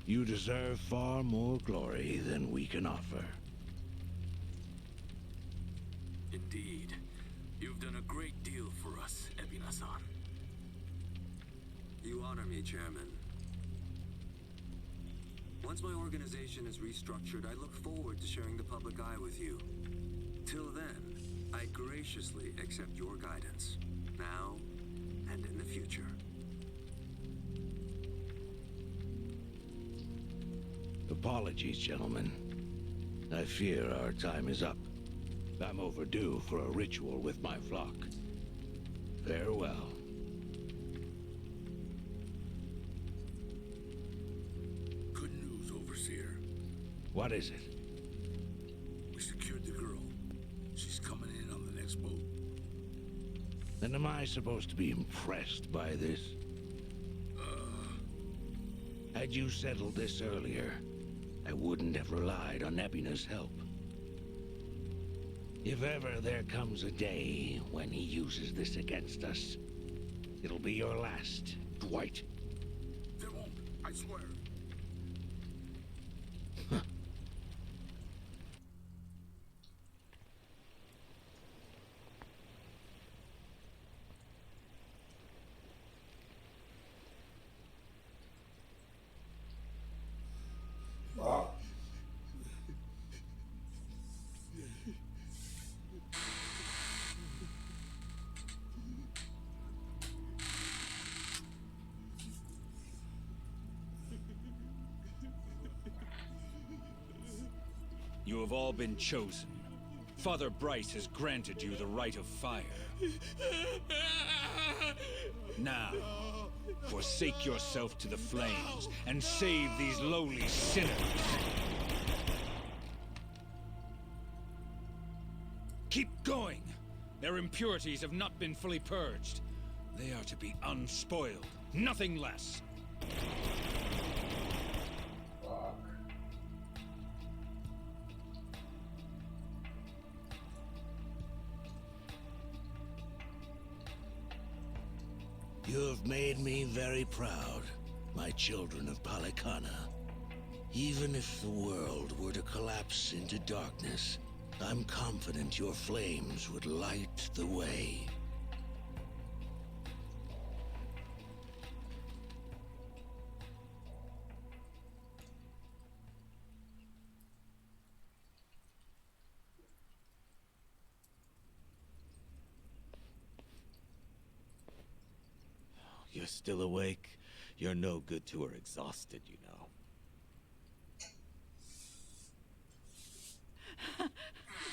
You deserve far more glory than we can offer. Indeed. You've done a great deal for us, Ebina-san. You honor me, Chairman. Once my organization is restructured, I look forward to sharing the public eye with you. Till then, I graciously accept your guidance, now and in the future. Apologies, gentlemen. I fear our time is up. I'm overdue for a ritual with my flock. Farewell. Good news, Overseer. What is it? We secured the girl. She's coming in on the next boat. And am I supposed to be impressed by this? Had you settled this earlier, I wouldn't have relied on Ebina's help. If ever there comes a day when he uses this against us, it'll be your last, Dwight. There won't, I swear. You have all been chosen. Father Bryce has granted you the right of fire. Now, forsake yourself to the flames and save these lowly sinners. Keep going! Their impurities have not been fully purged. They are to be unspoiled, nothing less. You have made me very proud, my children of Palikana. Even if the world were to collapse into darkness, I'm confident your flames would light the way. You're still awake? You're no good to her exhausted, you know.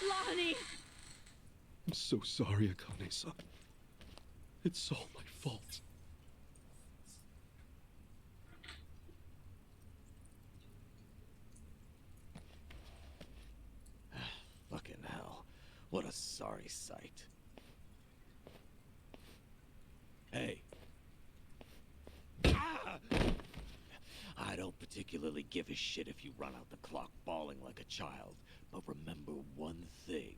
Lonnie! I'm so sorry, Akane-san. It's all my fault. Fucking hell. What a sorry sight. Hey. Ah! I don't particularly give a shit if you run out the clock bawling like a child, but remember one thing.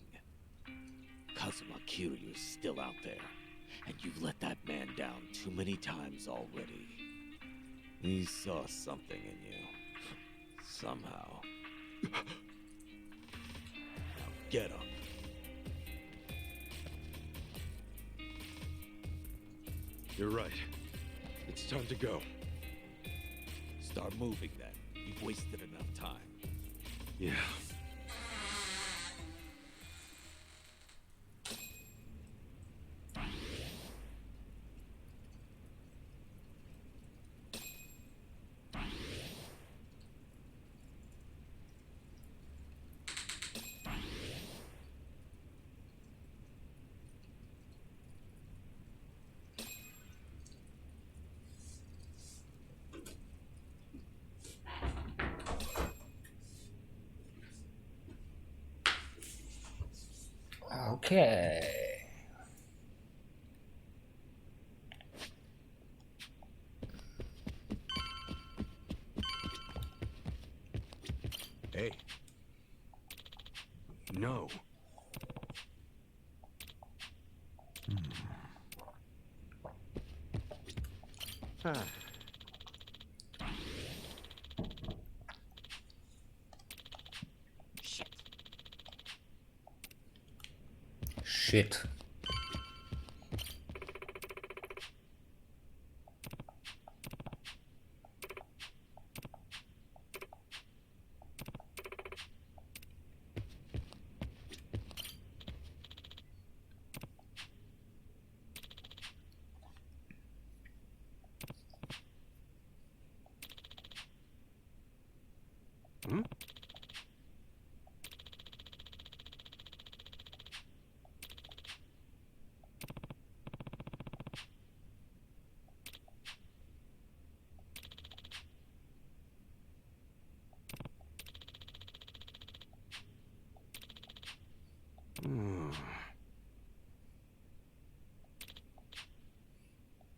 Kazuma Kiryu's still out there, And you've let that man down too many times already. He saw something in you. Somehow. Now get him. You're right. It's time to go. Start moving then. You've wasted enough time. Yeah. Okay. Hey. No. Shit. Hmm?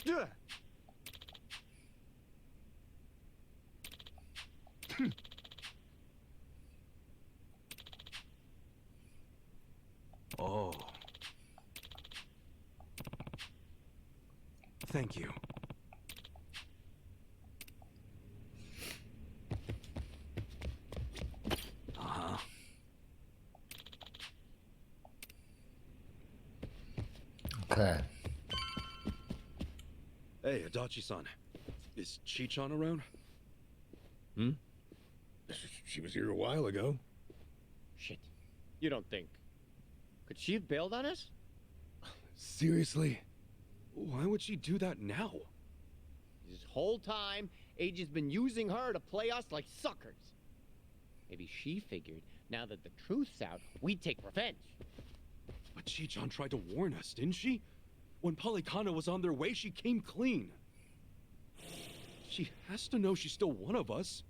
Yeah. Oh. Thank you. Uh-huh. Okay. Hey, Adachi-san. Is Chi-chan around? Hmm? She was here a while ago. Shit. You don't think. Could she have bailed on us? Seriously? Why would she do that now? This whole time, Age's been using her to play us like suckers. Maybe she figured, now that the truth's out, we'd take revenge. But Chi-chan tried to warn us, didn't she? When Polycana was on their way, she came clean. She has to know she's still one of us.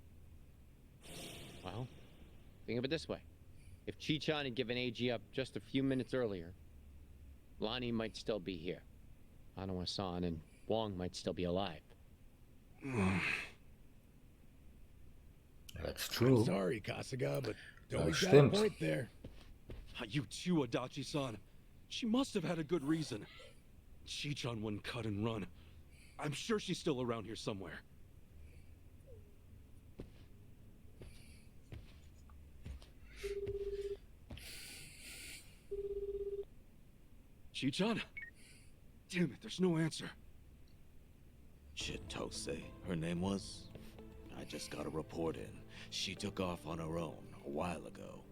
Well, think of it this way. If Chi-chan had given AG up just a few minutes earlier, Lonnie might still be here. Hanawa-san and Wong might still be alive. That's true. I'm sorry, Kasuga, but Das Toby's got a stimmt. point there. You too, Adachi-san. She must have had a good reason. Chi-chan wouldn't cut and run. I'm sure she's still around here somewhere. Chi-chan? Damn it, there's no answer. Chitose, her name was? I just got a report in. She took off on her own a while ago.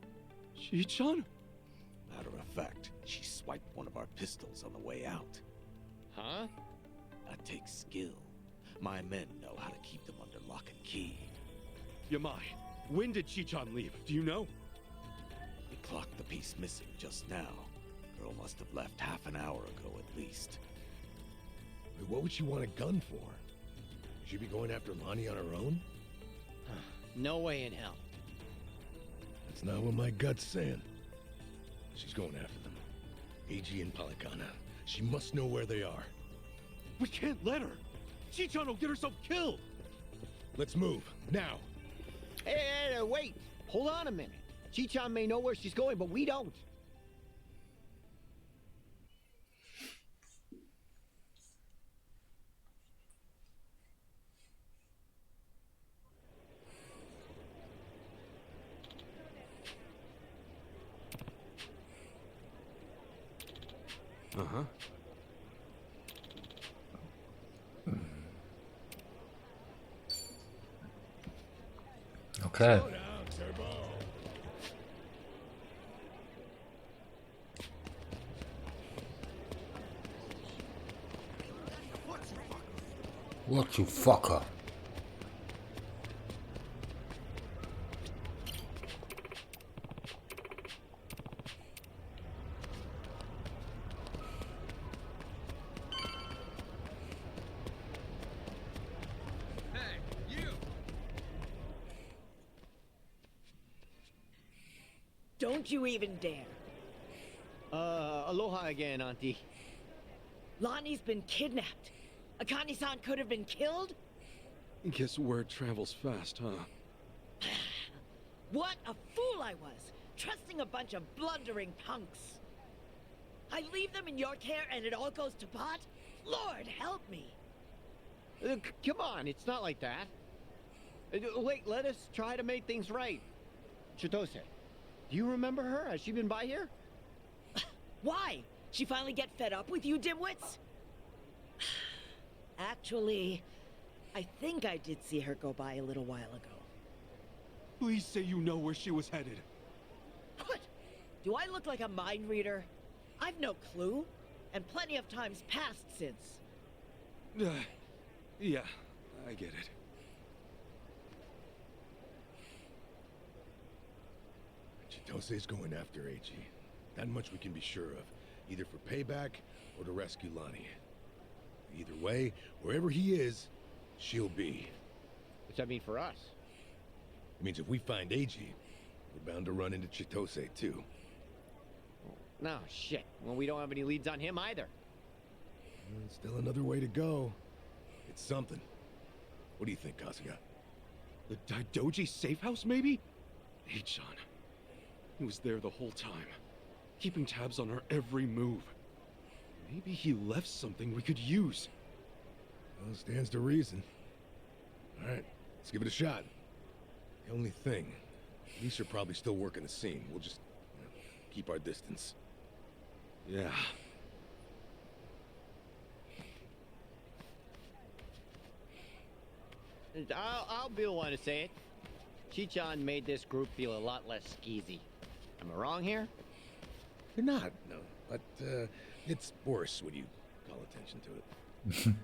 Chi-chan? Matter of fact, she swiped one of our pistols on the way out. Huh? That takes skill. My men know how to keep them under lock and key. Yamai, when did Chi-chan leave? Do you know? We clocked the piece missing just now. Girl must have left half an hour ago at least. Wait, what would she want a gun for? She'd be going after Lonnie on her own? No way in hell. That's not what my gut's saying. She's going after them. AG and Polycana. She must know where they are. We can't let her. Chi-chan will get herself killed. Let's move, now. Hey, wait! Hold on a minute. Chi-chan may know where she's going, but we don't. Uh-huh. Okay. Slow down, Turbo. What you fucker? Don't you even dare. Aloha again, Auntie. Lonnie's been kidnapped. Akane-san could have been killed? Guess word travels fast, huh? What a fool I was, trusting a bunch of blundering punks. I leave them in your care and it all goes to pot? Lord, help me. Come on, it's not like that. Wait, let us try to make things right. Chitose, do you remember her? Has she been by here? Why? She finally get fed up with you dimwits? Actually, I think I did see her go by a little while ago. Please say you know where she was headed. What? Do I look like a mind reader? I've no clue, and plenty of times passed since. Yeah, I get it. Chitose's going after Eiji. That much we can be sure of. Either for payback or to rescue Lonnie. Either way, wherever he is, she'll be. What's that mean for us? It means if we find Eiji, we're bound to run into Chitose too. No, shit. Well, we don't have any leads on him either. Still another way to go. It's something. What do you think, Kasuga? The Daidoji safe house, maybe? Eichan. He was there the whole time, keeping tabs on her every move. Maybe he left something we could use. Well, stands to reason. All right, let's give it a shot. The only thing, police are probably still working the scene. We'll just keep our distance. Yeah. I'll be the one to say it. Chichan made this group feel a lot less skeezy. Am I wrong here? You're not, no. But, it's worse when you call attention to it.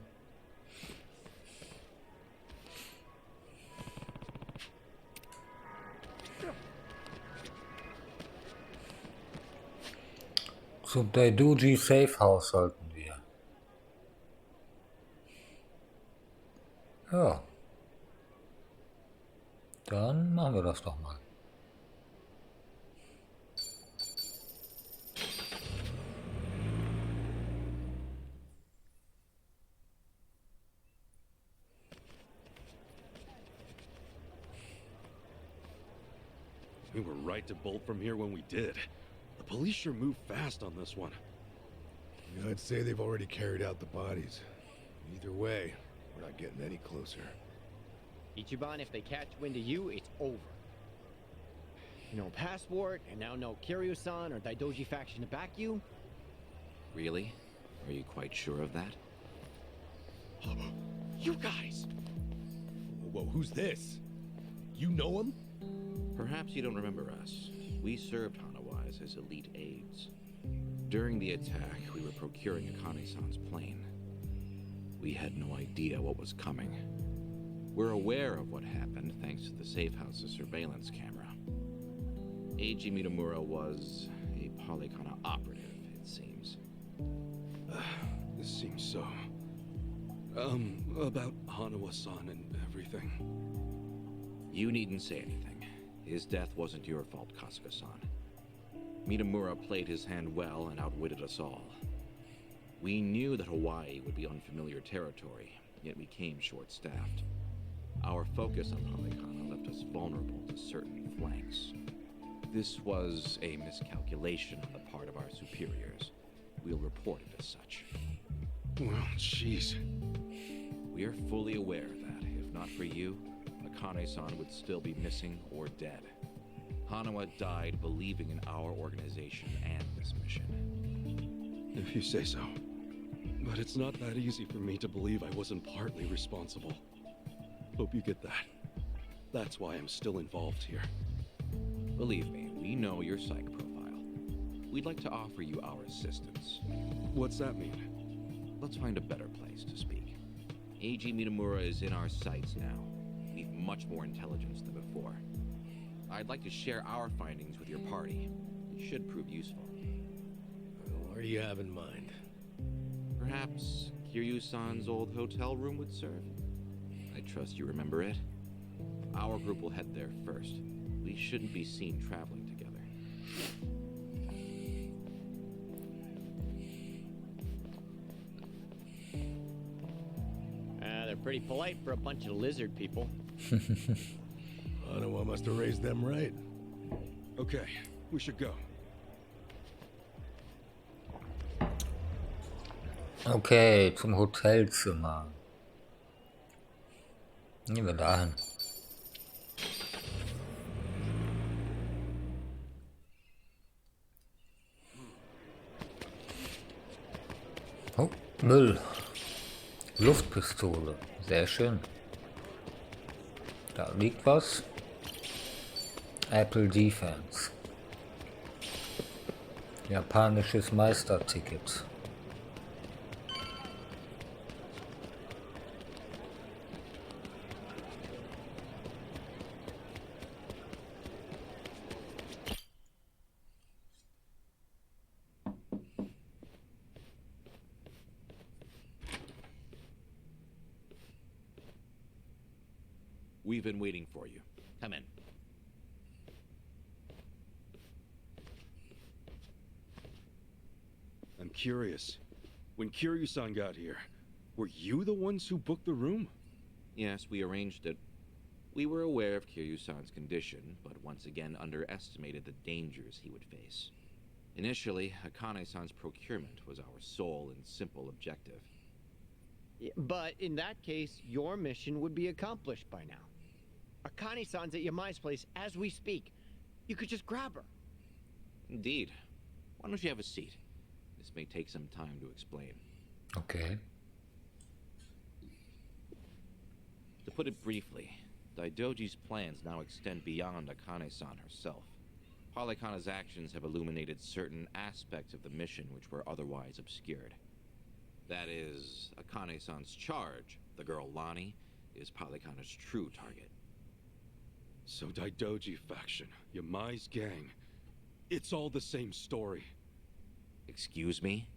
Zum Daidoji Safe House sollten wir. Ja. Dann machen wir das doch mal. We were right to bolt from here when we did. The police sure moved fast on this one. You know, I'd say they've already carried out the bodies. Either way, we're not getting any closer. Ichiban, if they catch wind of you, it's over. No passport, and now no Kiryu-san or Daidoji faction to back you. Really? Are you quite sure of that? You guys! Whoa, who's this? You know him? Perhaps you don't remember us. We served Hanawise as elite aides. During the attack, we were procuring Akane-san's plane. We had no idea what was coming. We're aware of what happened thanks to the safe house's surveillance camera. Eiji Mitamura was a Polycana operative, it seems. This seems so... about Hanawa-san and everything. You needn't say anything. His death wasn't your fault, Kasuga-san. Mitamura played his hand well and outwitted us all. We knew that Hawaii would be unfamiliar territory, yet we came short-staffed. Our focus on Polycana left us vulnerable to certain flanks. This was a miscalculation on the part of our superiors. We'll report it as such. Well, jeez. We are fully aware that, if not for you, Akane-san would still be missing or dead. Hanawa died believing in our organization and this mission. If you say so. But it's not that easy for me to believe I wasn't partly responsible. Hope you get that. That's why I'm still involved here. Believe me, we know your psych profile. We'd like to offer you our assistance. What's that mean? Let's find a better place to speak. Eiji Minamura is in our sights now. We've much more intelligence than before. I'd like to share our findings with your party. It should prove useful. What do you have in mind? Perhaps Kiryu-san's old hotel room would serve? I trust you remember it. Our group will head there first. We shouldn't be seen traveling together. They're pretty polite for a bunch of lizard people. Hanawa must have raised them right. Okay, we should go. Okay, zum Hotelzimmer. Gehen wir dahin. Oh, Müll. Luftpistole. Sehr schön. Da liegt was. Apple Defense. Japanisches Meisterticket. We've been waiting for you. Come in. I'm curious. When Kiryu-san got here, were you the ones who booked the room? Yes, we arranged it. We were aware of Kiryu-san's condition, but once again underestimated the dangers he would face. Initially, Akane-san's procurement was our sole and simple objective. But in that case, your mission would be accomplished by now. Akane-san's at Yamai's place as we speak. You could just grab her. Indeed. Why don't you have a seat? This may take some time to explain. Okay. To put it briefly, Daidoji's plans now extend beyond Akane-san herself. Polykhana's actions have illuminated certain aspects of the mission which were otherwise obscured. That is, Akane-san's charge, the girl Lonnie, is Polykhana's true target. So Daidoji faction, Yamai's gang, it's all the same story. Excuse me?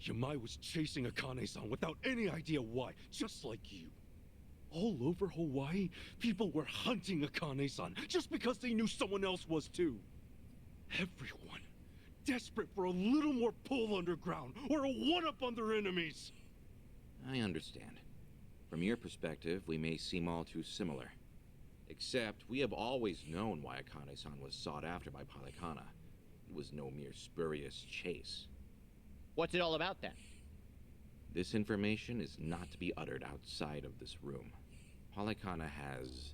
Yamai was chasing Akane-san without any idea why, just like you. All over Hawaii, people were hunting Akane-san just because they knew someone else was too. Everyone, desperate for a little more pull underground or a one-up on their enemies. I understand. From your perspective, we may seem all too similar. Except, we have always known why Akane-san was sought after by Polykhana. It was no mere spurious chase. What's it all about then? This information is not to be uttered outside of this room. Polykhana has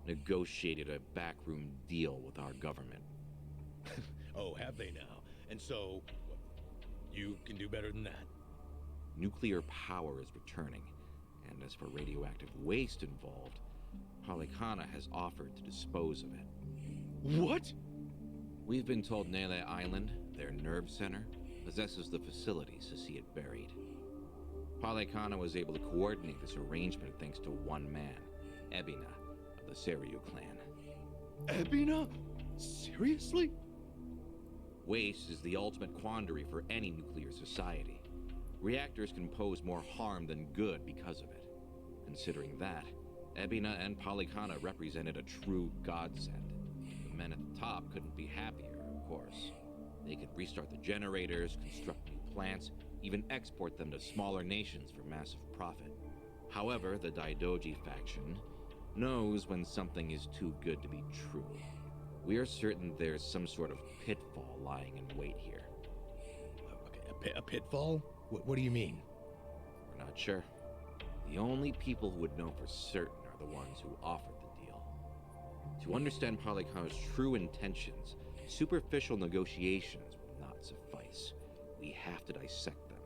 negotiated a backroom deal with our government. Oh, have they now? And so, you can do better than that? Nuclear power is returning, and as for radioactive waste involved, Polykhana has offered to dispose of it. What? We've been told Nele Island, their nerve center, possesses the facilities to see it buried. Polykhana was able to coordinate this arrangement thanks to one man, Ebina, of the Seiryu clan. Ebina? Seriously? Waste is the ultimate quandary for any nuclear society. Reactors can pose more harm than good because of it. Considering that, Ebina and Polykhana represented a true godsend. The men at the top couldn't be happier, of course. They could restart the generators, construct new plants, even export them to smaller nations for massive profit. However, the Daidoji faction knows when something is too good to be true. We are certain there's some sort of pitfall lying in wait here. Okay, a pitfall? What do you mean? We're not sure. The only people who would know for certain are the ones who offered the deal. To understand Polykhana's true intentions, superficial negotiations will not suffice. We we have to dissect them.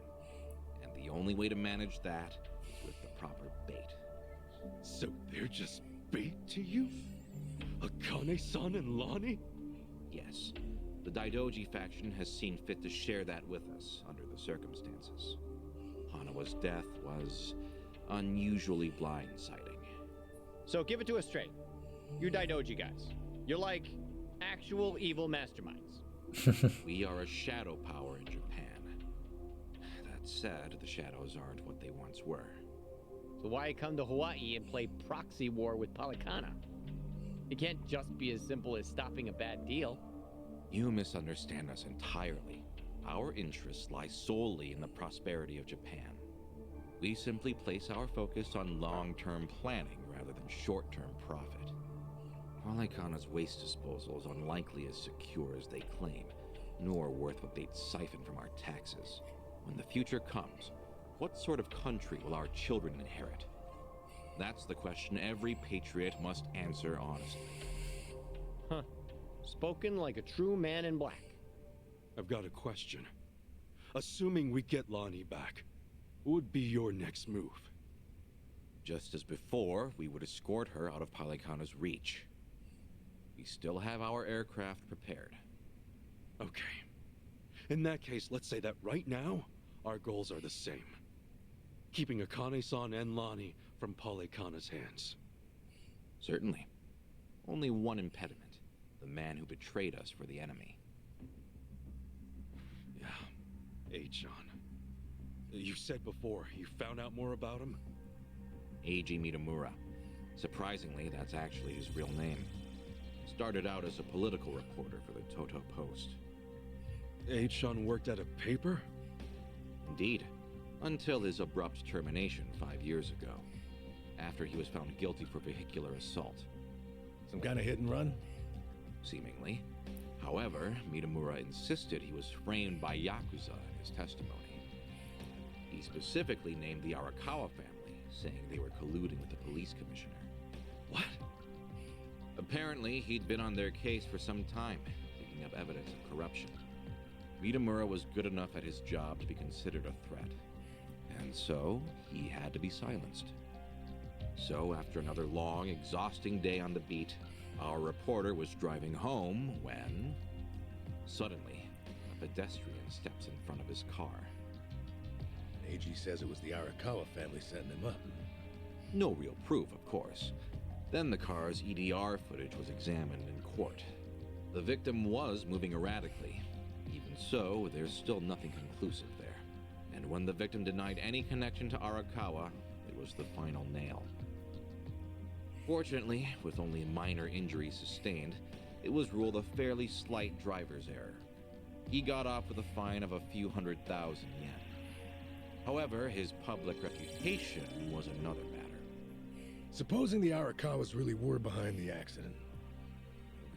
And the only way to manage that is with the proper bait. So they're just bait to you? Akane-san and Lonnie? Yes. The Daidoji faction has seen fit to share that with us under the circumstances. Hanawa's death was unusually blindsiding. So give it to us straight. You Daidoji guys. You're like actual evil masterminds. We are a shadow power in Japan. That said, the shadows aren't what they once were. So why come to Hawaii and play proxy war with Palikana? It can't just be as simple as stopping a bad deal. You misunderstand us entirely. Our interests lie solely in the prosperity of Japan. We simply place our focus on long-term planning rather than short-term profit. Palikana's waste disposal is unlikely as secure as they claim, nor worth what they'd siphon from our taxes. When the future comes, what sort of country will our children inherit? That's the question every patriot must answer honestly. Huh. Spoken like a true man in black. I've got a question. Assuming we get Lonnie back, what would be your next move? Just as before, we would escort her out of Palikana's reach. We still have our aircraft prepared. Okay. In that case, let's say that right now, our goals are the same. Keeping Akane-san and Lonnie from Palikana's hands. Certainly. Only one impediment. The man who betrayed us for the enemy. Yeah. Eiji. You said before, you found out more about him? Eiji Mitamura. Surprisingly, that's actually his real name. Started out as a political reporter for the Toto Post. Eiji worked at a paper? Indeed. Until his abrupt termination 5 years ago. After he was found guilty for vehicular assault. Some kind of hit and run? Seemingly. However, Mitamura insisted he was framed by Yakuza in his testimony. He specifically named the Arakawa family, saying they were colluding with the police commissioner. What? Apparently, he'd been on their case for some time, picking up evidence of corruption. Mitamura was good enough at his job to be considered a threat. And so, he had to be silenced. So, after another long, exhausting day on the beat, our reporter was driving home when... Suddenly, a pedestrian steps in front of his car. Eiji says it was the Arakawa family setting him up. No real proof, of course. Then the car's EDR footage was examined in court. The victim was moving erratically. Even so, there's still nothing conclusive there. And when the victim denied any connection to Arakawa, it was the final nail. Fortunately, with only minor injuries sustained, it was ruled a fairly slight driver's error. He got off with a fine of a few 100,000 yen. However, his public reputation was another matter. Supposing the Arakawas really were behind the accident.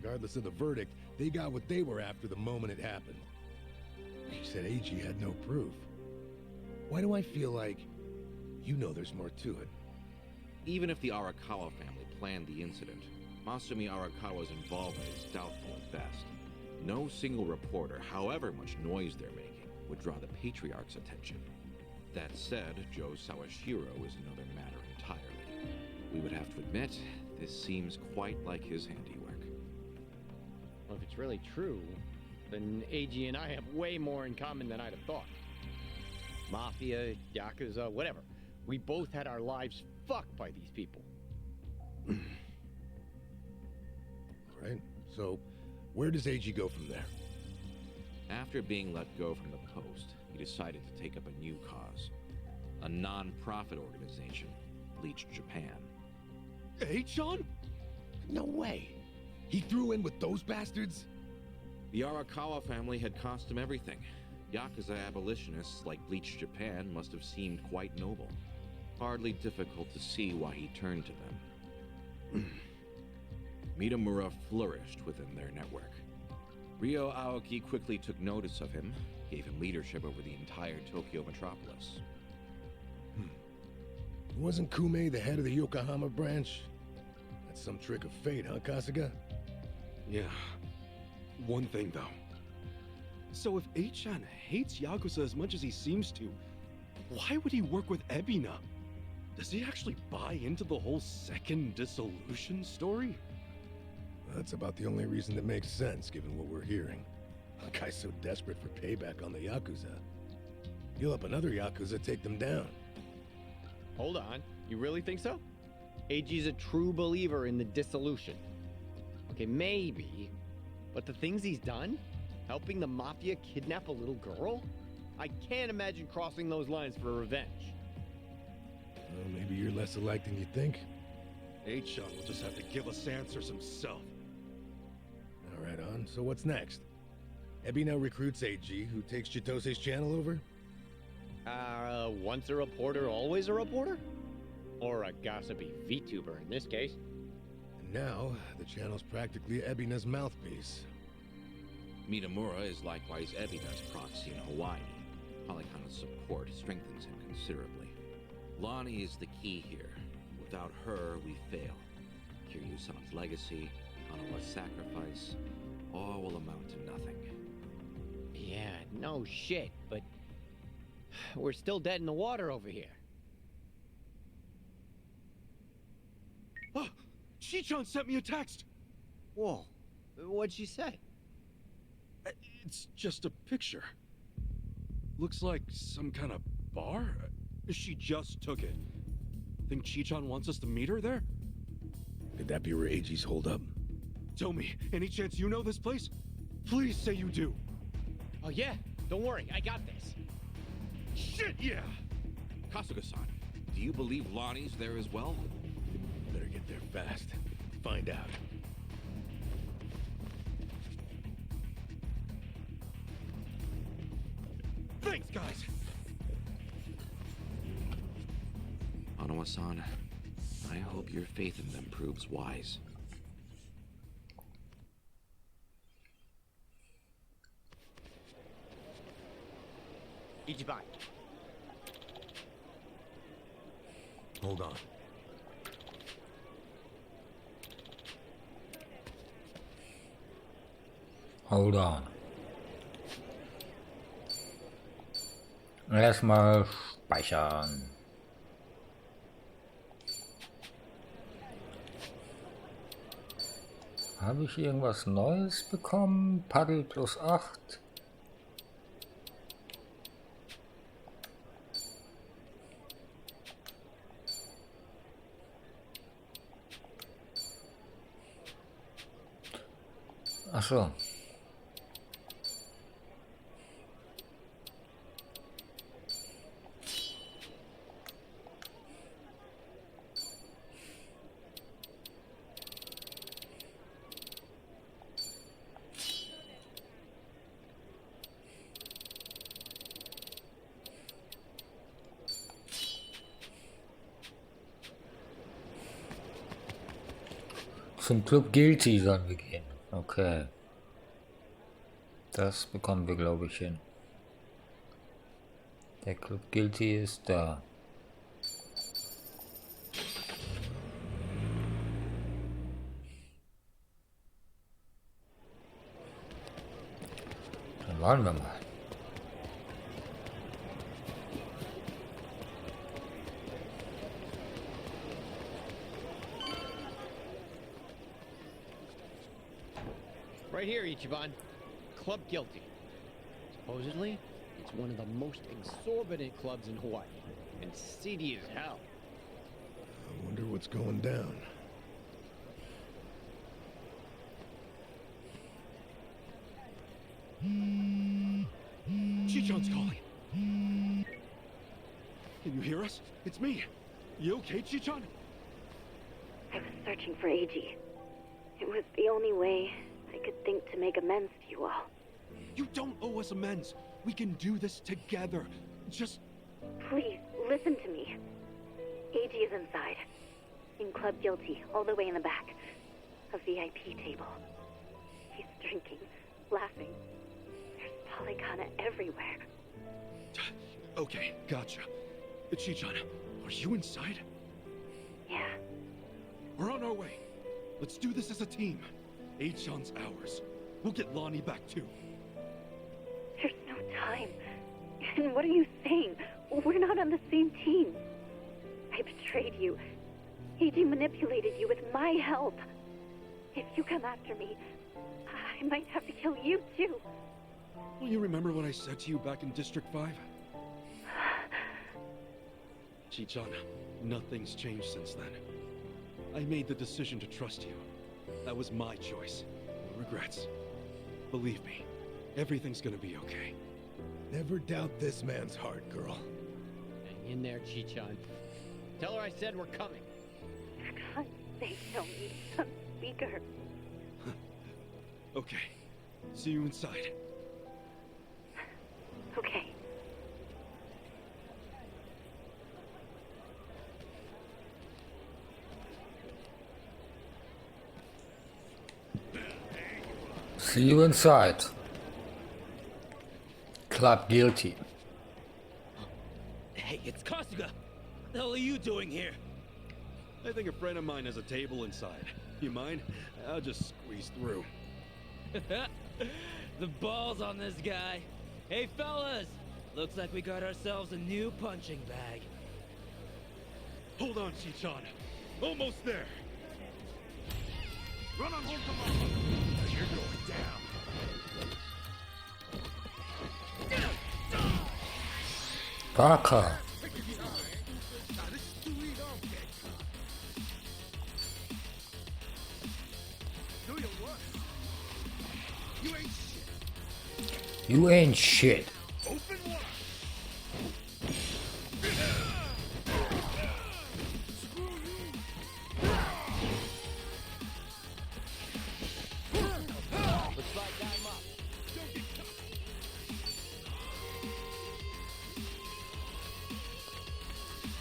Regardless of the verdict, they got what they were after the moment it happened. She said Eiji had no proof. Why do I feel like you know there's more to it? Even if the Arakawa family planned the incident, Masumi Arakawa's involvement is doubtful at best. No single reporter, however much noise they're making, would draw the Patriarch's attention. That said, Joe Sawashiro is another matter entirely. We would have to admit, this seems quite like his handiwork. Well, if it's really true, then Eiji and I have way more in common than I'd have thought. Mafia, Yakuza, whatever. We both had our lives fucked by these people. All right, so where does Eiji go from there? After being let go from the post, he decided to take up a new cause. A non-profit organization, Bleach Japan. Eiji? No way. He threw in with those bastards? The Arakawa family had cost him everything. Yakuza abolitionists like Bleach Japan must have seemed quite noble. Hardly difficult to see why he turned to them. Mitamura flourished within their network. Ryo Aoki quickly took notice of him, gave him leadership over the entire Tokyo metropolis. Wasn't Kume the head of the Yokohama branch? That's some trick of fate, huh, Kasuga? Yeah. One thing, though. So if Achan hates Yakuza as much as he seems to, why would he work with Ebina? Does he actually buy into the whole second dissolution story? That's about the only reason that makes sense, given what we're hearing. A guy's so desperate for payback on the Yakuza. He'll help another Yakuza take them down. Hold on. You really think so? AG's a true believer in the dissolution. Okay, maybe. But the things he's done? Helping the Mafia kidnap a little girl? I can't imagine crossing those lines for revenge. Well, maybe you're less alike than you think. Achan will just have to give us answers himself. All right, on. So what's next? Ebby now recruits AG, who takes Chitose's channel over? Once a reporter, always a reporter? Or a gossipy VTuber in this case. And now, the channel's practically Ebina's mouthpiece. Mitamura is likewise Ebina's proxy in Hawaii. Polycona's support strengthens him considerably. Lonnie is the key here. Without her, we fail. Kiryu-san's legacy, Hanawa's sacrifice, all will amount to nothing. Yeah, no shit, but we're still dead in the water over here. Oh, Chichan sent me a text! Whoa, what'd she say? It's just a picture. Looks like some kind of bar? She just took it. Think Chichan wants us to meet her there? Could that be where AG's hold up? Tell me, any chance you know this place? Please say you do. Oh yeah, don't worry, I got this. Shit, yeah! Kasuga-san, do you believe Lonnie's there as well? Better get there fast. Find out. Thanks, guys! Hanawa-san, I hope your faith in them proves wise. Ichiban. Hold on. Hold on. Erstmal speichern. Habe ich irgendwas Neues bekommen? Paddel plus 8. Ach so. Zum Club Guilty sollen wir gehen. Okay. Das bekommen wir, glaube ich, hin. Der Club Guilty ist da. Dann wollen wir mal. Right here, Ichiban. Club Guilty. Supposedly, it's one of the most exorbitant clubs in Hawaii. And seedy as hell. I wonder what's going down. Chichan's calling. Can you hear us? It's me. You okay, Chichan? I was searching for AG. It was the only way I could think to make amends to you all. You don't owe us amends. We can do this together. Just... Please, listen to me. AG is inside. In Club Guilty, all the way in the back. A VIP table. He's drinking, laughing. There's Polycana everywhere. Okay, gotcha. Chichan, are you inside? Yeah. We're on our way. Let's do this as a team. Achan's ours. We'll get Lonnie back too. time. And what are you saying? We're not on the same team. I betrayed you. AG manipulated you with my help. If you come after me, I might have to kill you too. Well, you remember what I said to you back in District 5? Chichan, nothing's changed since then. I made the decision to trust you. That was my choice. No regrets. Believe me, everything's gonna be okay. Never doubt this man's heart, girl. Hang in there, Chichan. Tell her I said we're coming. For God's sake, tell me. Some speaker. Okay. See you inside. Okay. See you inside. Club guilty. Hey, it's Kasuga. What the hell are you doing here? I think a friend of mine has a table inside. You mind? I'll just squeeze through. The balls on this guy. Hey, fellas. Looks like we got ourselves a new punching bag. Hold on, Chichan. Almost there. Run on home, come on. You're going down. Parker. You ain't shit.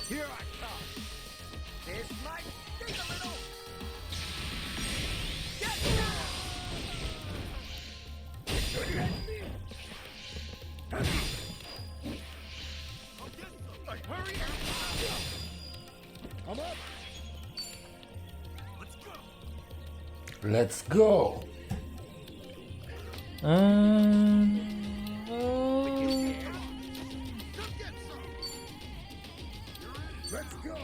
Here I come. This might take a little. Get down! Hurry up! I'm up. Let's go. Let's go.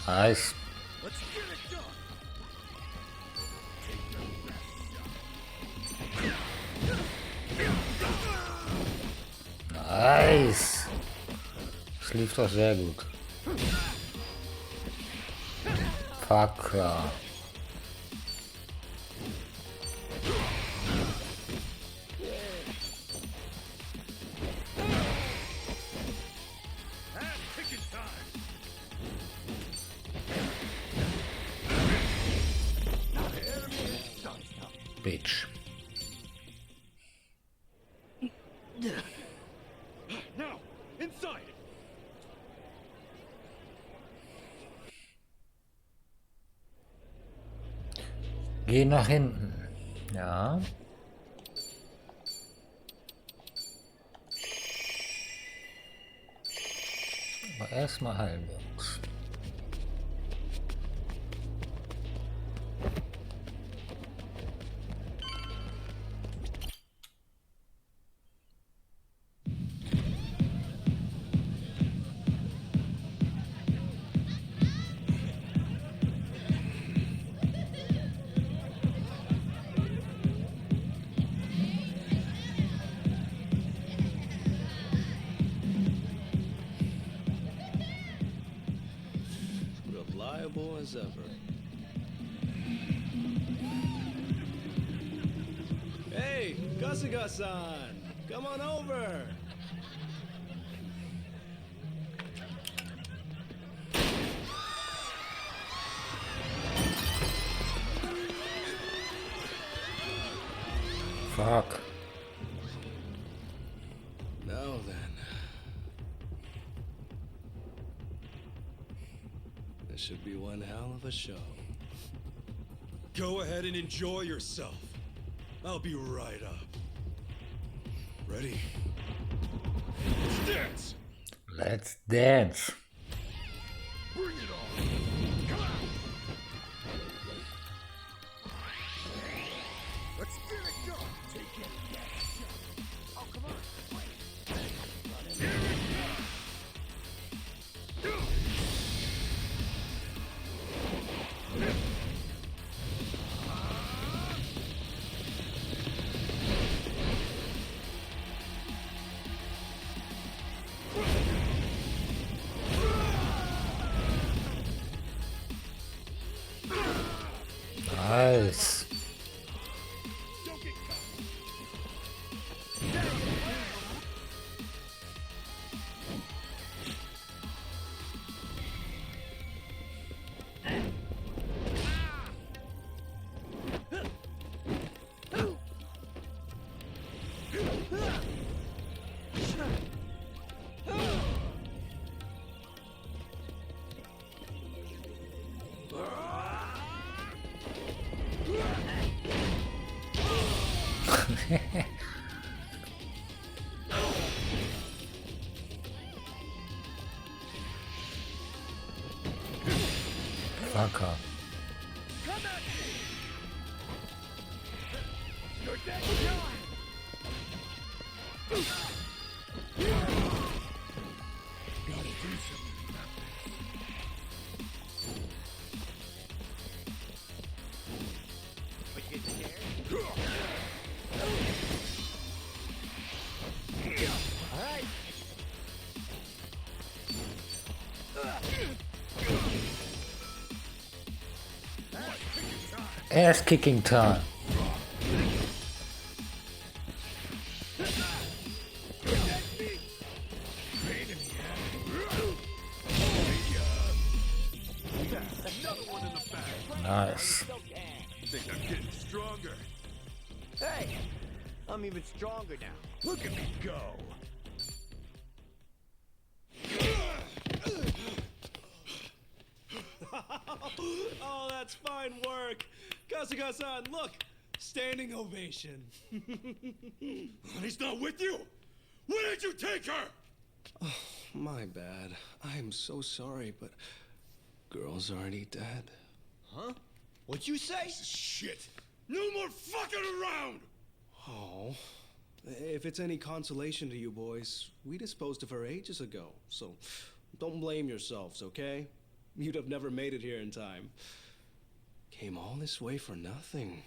Nice. Let's get it done. Nice. Das lief doch sehr gut. Fuck. Bitch. Now, inside. Geh nach hinten. Ja. Aber erstmal heilen wir uns. Reliable as ever. Hey, Kasuga-san! Come on over! Fuck. Now then. This should be one hell of a show. Go ahead and enjoy yourself. I'll be right up. Ready? Let's dance! Let's dance. Bring it on! Come on! Let's get it going! Take it! Oh, come on! Here it comes! Nice. Fucker. Ass kicking time. Nice. Think I'm getting stronger. Hey, I'm even stronger now. Look at me go. Oh, that's fine work. Kasuga-san, look! Standing ovation. He's not with you? Where did you take her? Oh, my bad. I am so sorry, but girl's already dead. Huh? What'd you say? Shit! No more fucking around! Oh. If it's any consolation to you boys, we disposed of her ages ago, so don't blame yourselves, okay? You'd have never made it here in time. Came all this way for nothing.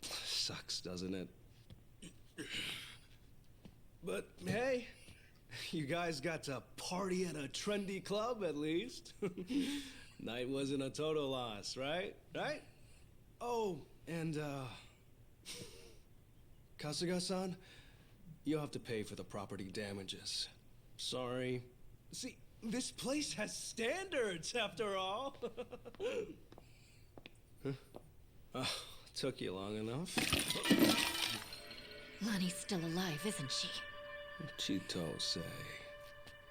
Sucks, doesn't it? But hey, you guys got to party at a trendy club at least. Night wasn't a total loss, right? Right? Oh, and Kasuga-san, you'll have to pay for the property damages. Sorry. See, this place has standards, after all. Huh? Took you long enough. Lonnie's still alive, isn't she? Chito-say.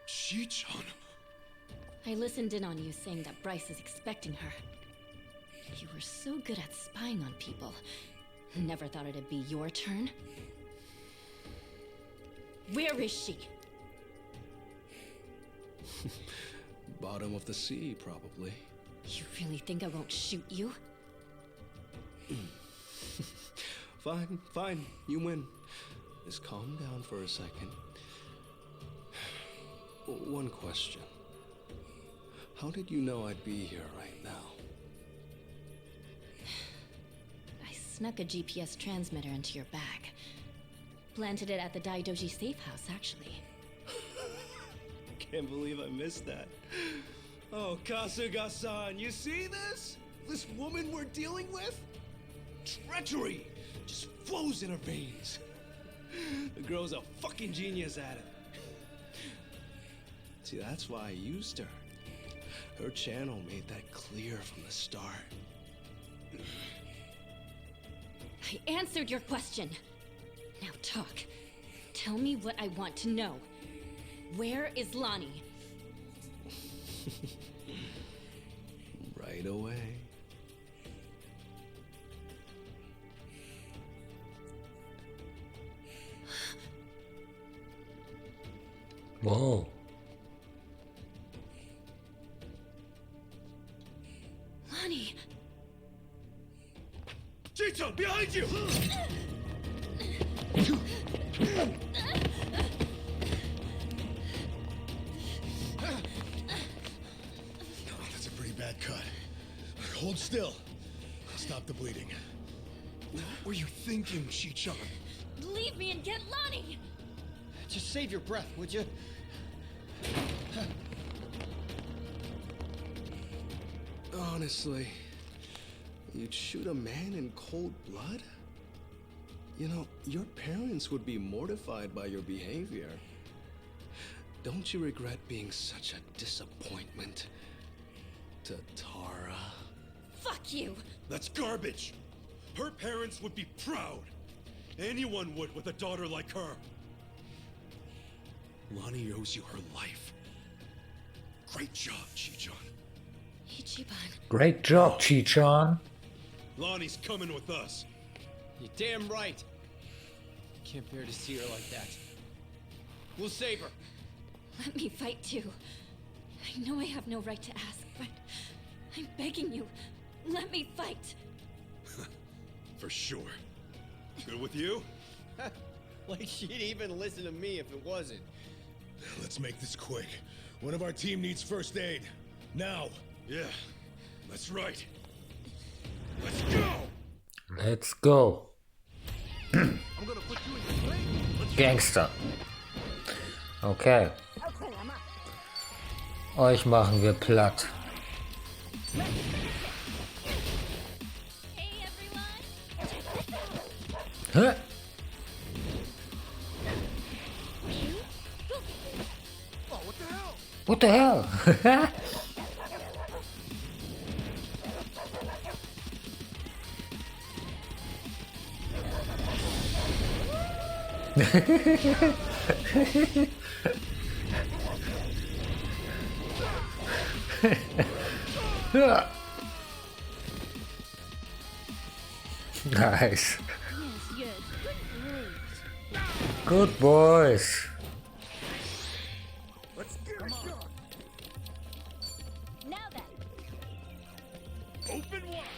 Shi-chan? I listened in on you saying that Bryce is expecting her. You were so good at spying on people. Never thought it'd be your turn. Where is she? Bottom of the sea, probably. You really think I won't shoot you? Fine, fine. You win. Just calm down for a second. One question. How did you know I'd be here right now? I snuck a GPS transmitter into your bag. Planted it at the Daidoji safe house, actually. Can't believe I missed that. Oh, Kasuga-san, you see this? This woman we're dealing with? Treachery just flows in her veins. The girl's a fucking genius at it. See, that's why I used her. Her channel made that clear from the start. I answered your question. Now talk. Tell me what I want to know. Where is Lonnie? Right away. Whoa. Lonnie! Chicho, behind you! That's a pretty bad cut. Hold still. Stop the bleeding. What were you thinking, Shi-chan? Leave me and get Lonnie! Just save your breath, would you? Honestly, you'd shoot a man in cold blood? You know, your parents would be mortified by your behavior. Don't you regret being such a disappointment to Tara? Fuck you! That's garbage! Her parents would be proud! Anyone would with a daughter like her! Lonnie owes you her life. Great job, Chi-chan. Ichiban. Great job, Chi-chan. Lonnie's coming with us. You're damn right. Can't bear to see her like that. We'll save her. Let me fight too. I know I have no right to ask, but I'm begging you. Let me fight. For sure. Good with you? Like she'd even listen to me if it wasn't. Let's make this quick. One of our team needs first aid. Now. Yeah, that's right. Let's go! Let's go. I'm gonna put you in your place. Gangster. Okay. Euch machen wir platt. Hä? What the hell? Nice. Good boys. Let's get it done. Now then. Open wide.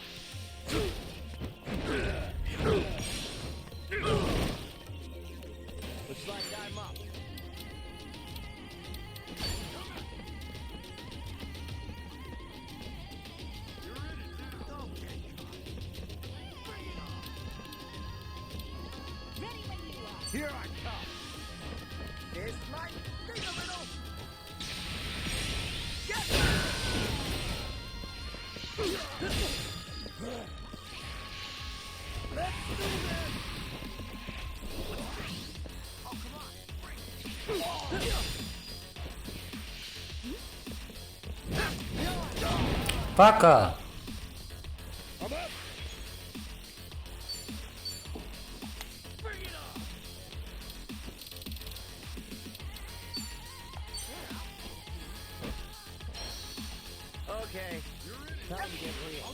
Looks like I'm up. Here I come. It's my thing-a-little. Get Let's do this. Oh, come on. Fucker. I'm up. Okay. Time to get real.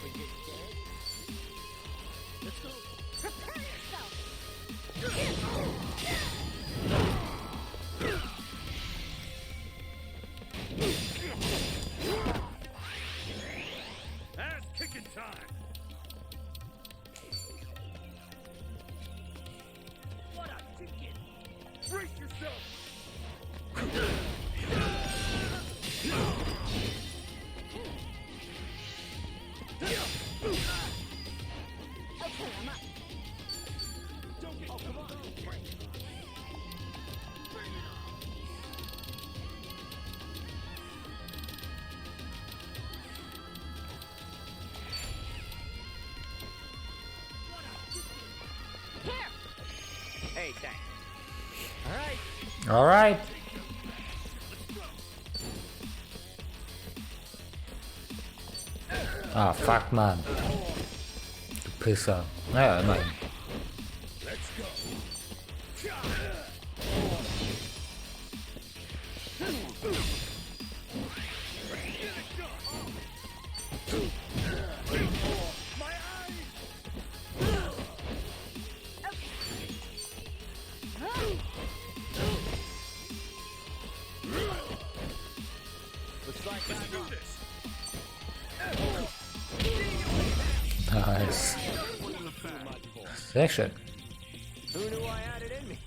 We get dead. Let's go. Prepare yourself. Ass kicking time. What a ticket. Brace yourself. Okay, I'm up. Oh, come on. Here. Hey, thanks. All right. All right. Ah, fuck, man. Du Pisser. Naja, immerhin. Let's go. My eyes. Looks Nice. Sehr schön. Who knew I had it in me?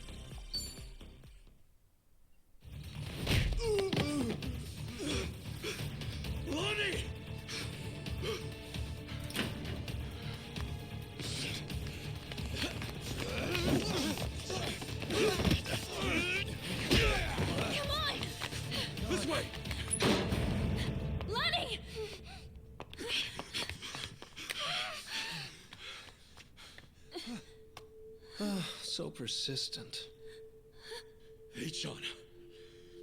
Lonnie! Come on! This way! Lonnie! So persistent. Achan,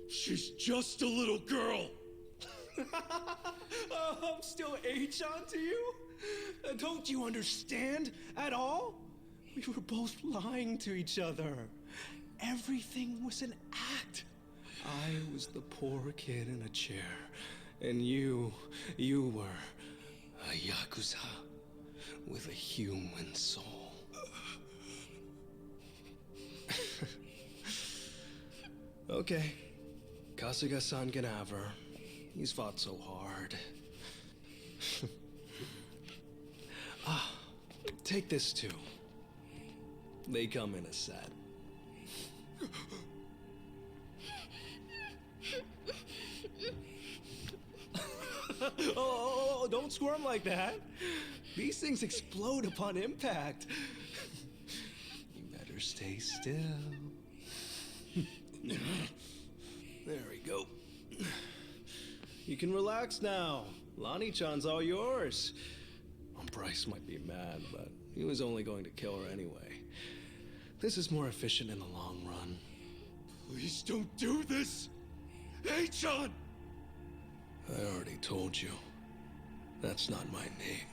she's just a little girl. I'm still Achan to you? Don't you understand at all? We were both lying to each other. Everything was an act. I was the poor kid in a chair, and you were a Yakuza with a human soul. Okay, Kasuga-san can have her. He's fought so hard. Take this too. They come in a set. Oh, don't squirm like that. These things explode upon impact. You better stay still. There we go. You can relax now. Lonnie-chan's all yours. Bryce might be mad, but he was only going to kill her anyway. This is more efficient in the long run. Please don't do this! Achan! I already told you. That's not my name.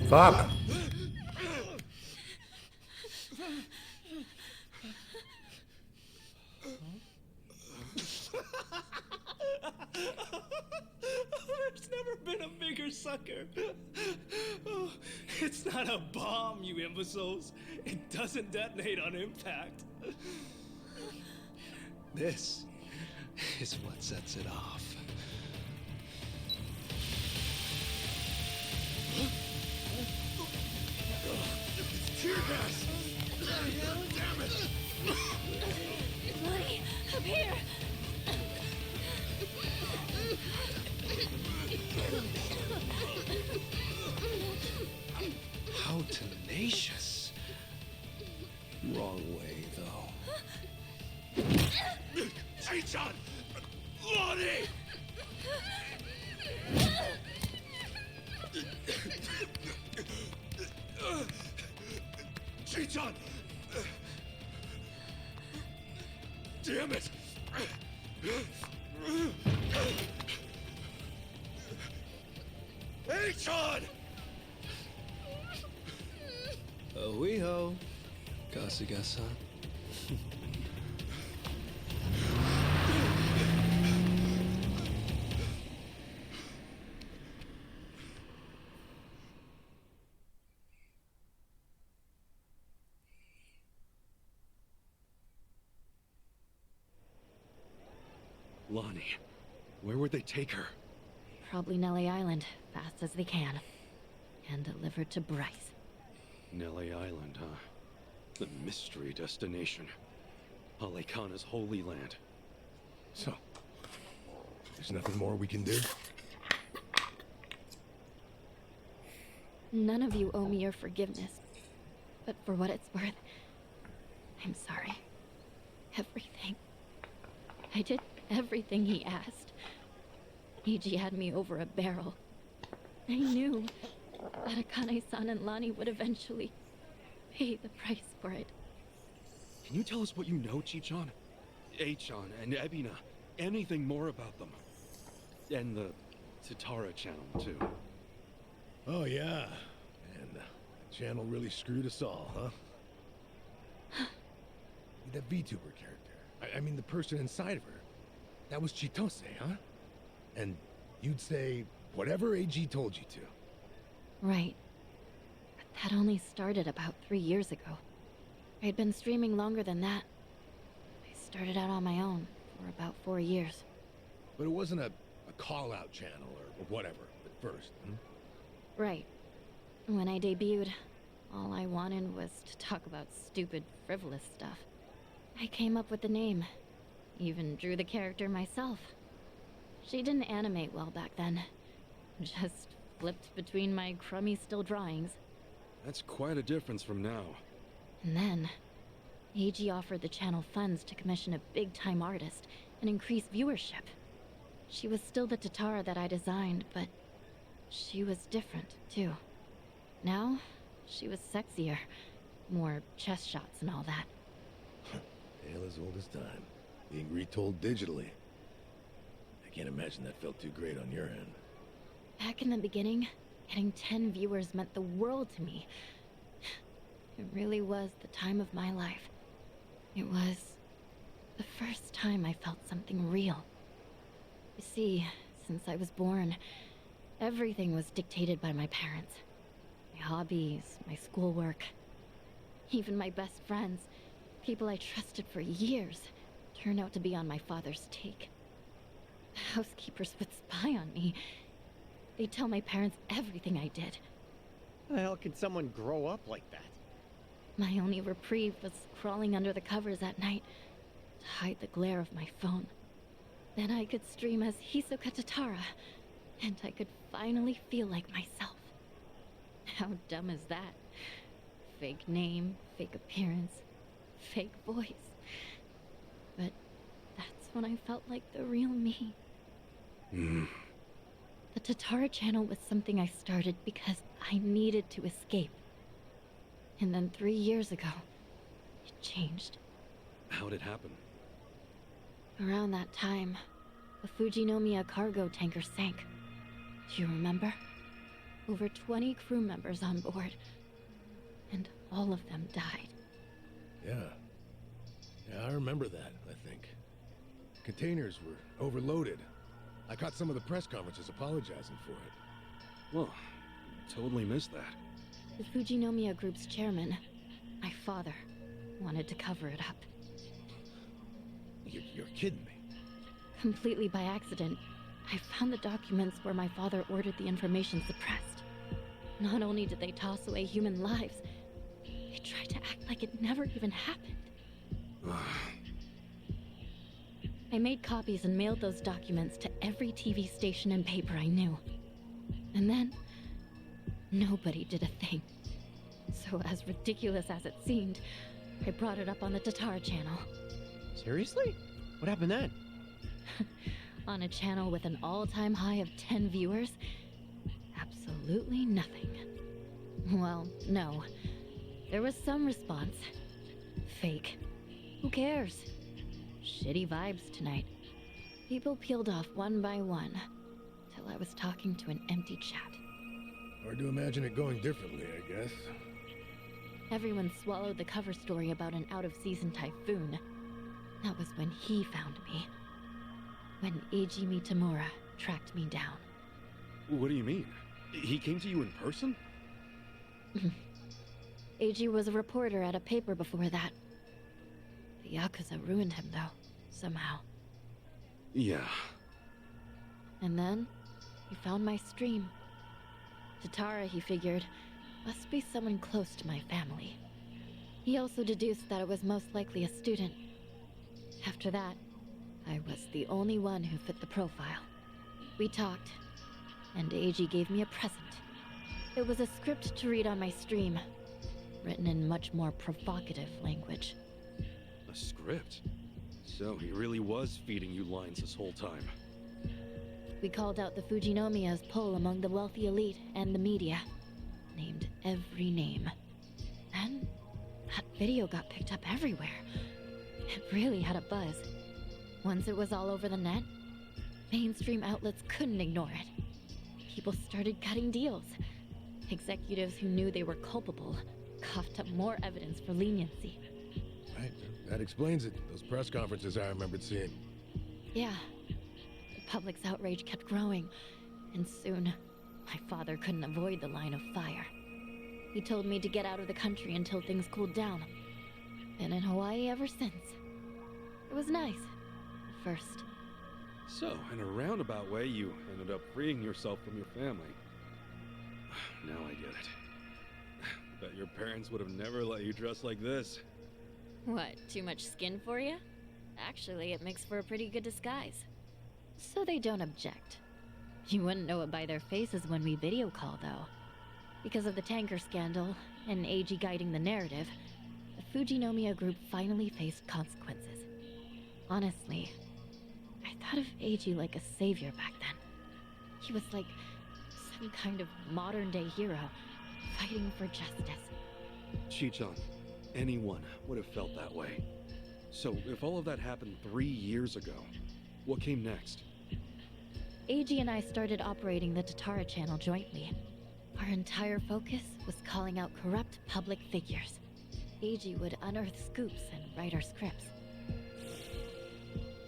Fuck. There's never been a bigger sucker. Oh, it's not a bomb, you imbeciles. It doesn't detonate on impact. This is what sets it off. Tear gas! Damn it! Lonnie, up here! How tenacious. Wrong way, though. Achan! Lonnie! Achan! Damn it! Achan! Oiho, Kasuga-san. Lonnie, where would they take her? Probably Nelly Island, fast as they can. And delivered to Bryce. Nelly Island, huh? The mystery destination. Palekana's holy land. So, there's nothing more we can do? None of you owe me your forgiveness. But for what it's worth, I'm sorry. Everything. I did everything he asked. Eiji had me over a barrel. I knew that Akane-san and Lonnie would eventually pay the price for it. Can you tell us what you know, Chichan? Achan and Ebina. Anything more about them? And the Tatara channel, too. Oh, yeah. And the channel really screwed us all, huh? The VTuber character. I mean, the person inside of her. That was Chitose, huh? And you'd say whatever AG told you to. Right. But that only started about 3 years ago. I'd been streaming longer than that. I started out on my own for about 4 years. But it wasn't a call-out channel or whatever at first, hmm? Right. When I debuted, all I wanted was to talk about stupid, frivolous stuff. I came up with the name. Even drew the character myself. She didn't animate well back then. Just flipped between my crummy still drawings. That's quite a difference from now. And then, AG offered the channel funds to commission a big-time artist and increase viewership. She was still the Tatara that I designed, but she was different, too. Now, she was sexier. More chest shots and all that. Tale as old as time. Being retold digitally. I can't imagine that felt too great on your end. Back in the beginning, getting 10 viewers meant the world to me. It really was the time of my life. It was the first time I felt something real. You see, since I was born, everything was dictated by my parents. My hobbies, my schoolwork, even my best friends, people I trusted for years, turned out to be on my father's take. The housekeepers would spy on me. They'd tell my parents everything I did. How the hell can someone grow up like that? My only reprieve was crawling under the covers at night to hide the glare of my phone. Then I could stream as Hisoka Tatara, and I could finally feel like myself. How dumb is that? Fake name, fake appearance, fake voice. But that's when I felt like the real me. The Tatara channel was something I started because I needed to escape. And then 3 years ago, it changed. How'd it happen? Around that time, the Fujinomiya cargo tanker sank. Do you remember? Over 20 crew members on board. And all of them died. Yeah, I remember that, I think. Containers were overloaded. I caught some of the press conferences apologizing for it. Well, totally missed that. The Fujinomiya Group's chairman, my father, wanted to cover it up. You're kidding me. Completely by accident, I found the documents where my father ordered the information suppressed. Not only did they toss away human lives, they tried to act like it never even happened. I made copies and mailed those documents to every TV station and paper I knew. And then, nobody did a thing. So as ridiculous as it seemed, I brought it up on the Tatara channel. Seriously? What happened then? On a channel with an all-time high of 10 viewers? Absolutely nothing. Well, no. There was some response. Fake. Who cares? Shitty vibes tonight. People peeled off one by one, till I was talking to an empty chat. Hard to imagine it going differently, I guess. Everyone swallowed the cover story about an out-of-season typhoon. That was when he found me. When Eiji Mitamura tracked me down. What do you mean? He came to you in person? Eiji was a reporter at a paper before that. The Yakuza ruined him, though, somehow. Yeah. And then, he found my stream. Tatara, he figured, must be someone close to my family. He also deduced that it was most likely a student. After that, I was the only one who fit the profile. We talked, and Eiji gave me a present. It was a script to read on my stream, written in much more provocative language. A script? So he really was feeding you lines this whole time. We called out the Fujinomiya's pull among the wealthy elite and the media. Named every name. Then, that video got picked up everywhere. It really had a buzz. Once it was all over the net, mainstream outlets couldn't ignore it. People started cutting deals. Executives who knew they were culpable coughed up more evidence for leniency. Right, that explains it. Those press conferences I remembered seeing. Yeah. The public's outrage kept growing, and soon, my father couldn't avoid the line of fire. He told me to get out of the country until things cooled down. Been in Hawaii ever since. It was nice. At first. So, in a roundabout way, you ended up freeing yourself from your family. Now I get it. Bet your parents would have never let you dress like this. What, too much skin for you? Actually, it makes for a pretty good disguise. So they don't object. You wouldn't know it by their faces when we video call, though. Because of the tanker scandal, and AG guiding the narrative, the Fujinomiya group finally faced consequences. Honestly, I thought of AG like a savior back then. He was like some kind of modern-day hero, fighting for justice. Chichan, anyone would have felt that way. So, if all of that happened 3 years ago, what came next? AG and I started operating the Tatara channel jointly. Our entire focus was calling out corrupt public figures. AG would unearth scoops and write our scripts.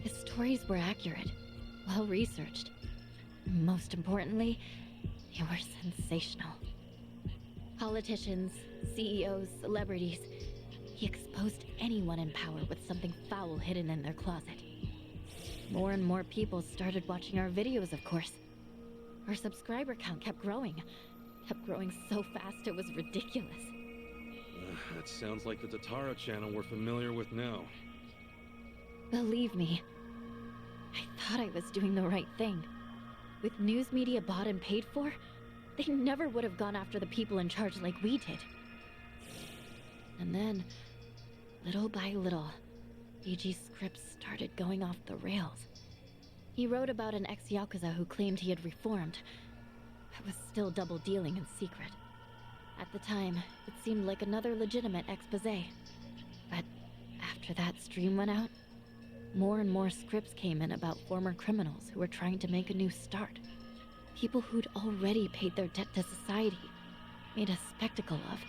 His stories were accurate, well-researched. Most importantly, they were sensational. Politicians, CEOs, celebrities. He exposed anyone in power with something foul hidden in their closet. More and more people started watching our videos, of course. Our subscriber count kept growing so fast it was ridiculous. That sounds like the Tatara channel we're familiar with now. Believe me, I thought I was doing the right thing. With news media bought and paid for, they never would have gone after the people in charge like we did. And then, little by little, AG's scripts started going off the rails. He wrote about an ex-Yakuza who claimed he had reformed, but was still double-dealing in secret. At the time, it seemed like another legitimate exposé. But after that stream went out, more and more scripts came in about former criminals who were trying to make a new start. People who'd already paid their debt to society, made a spectacle of.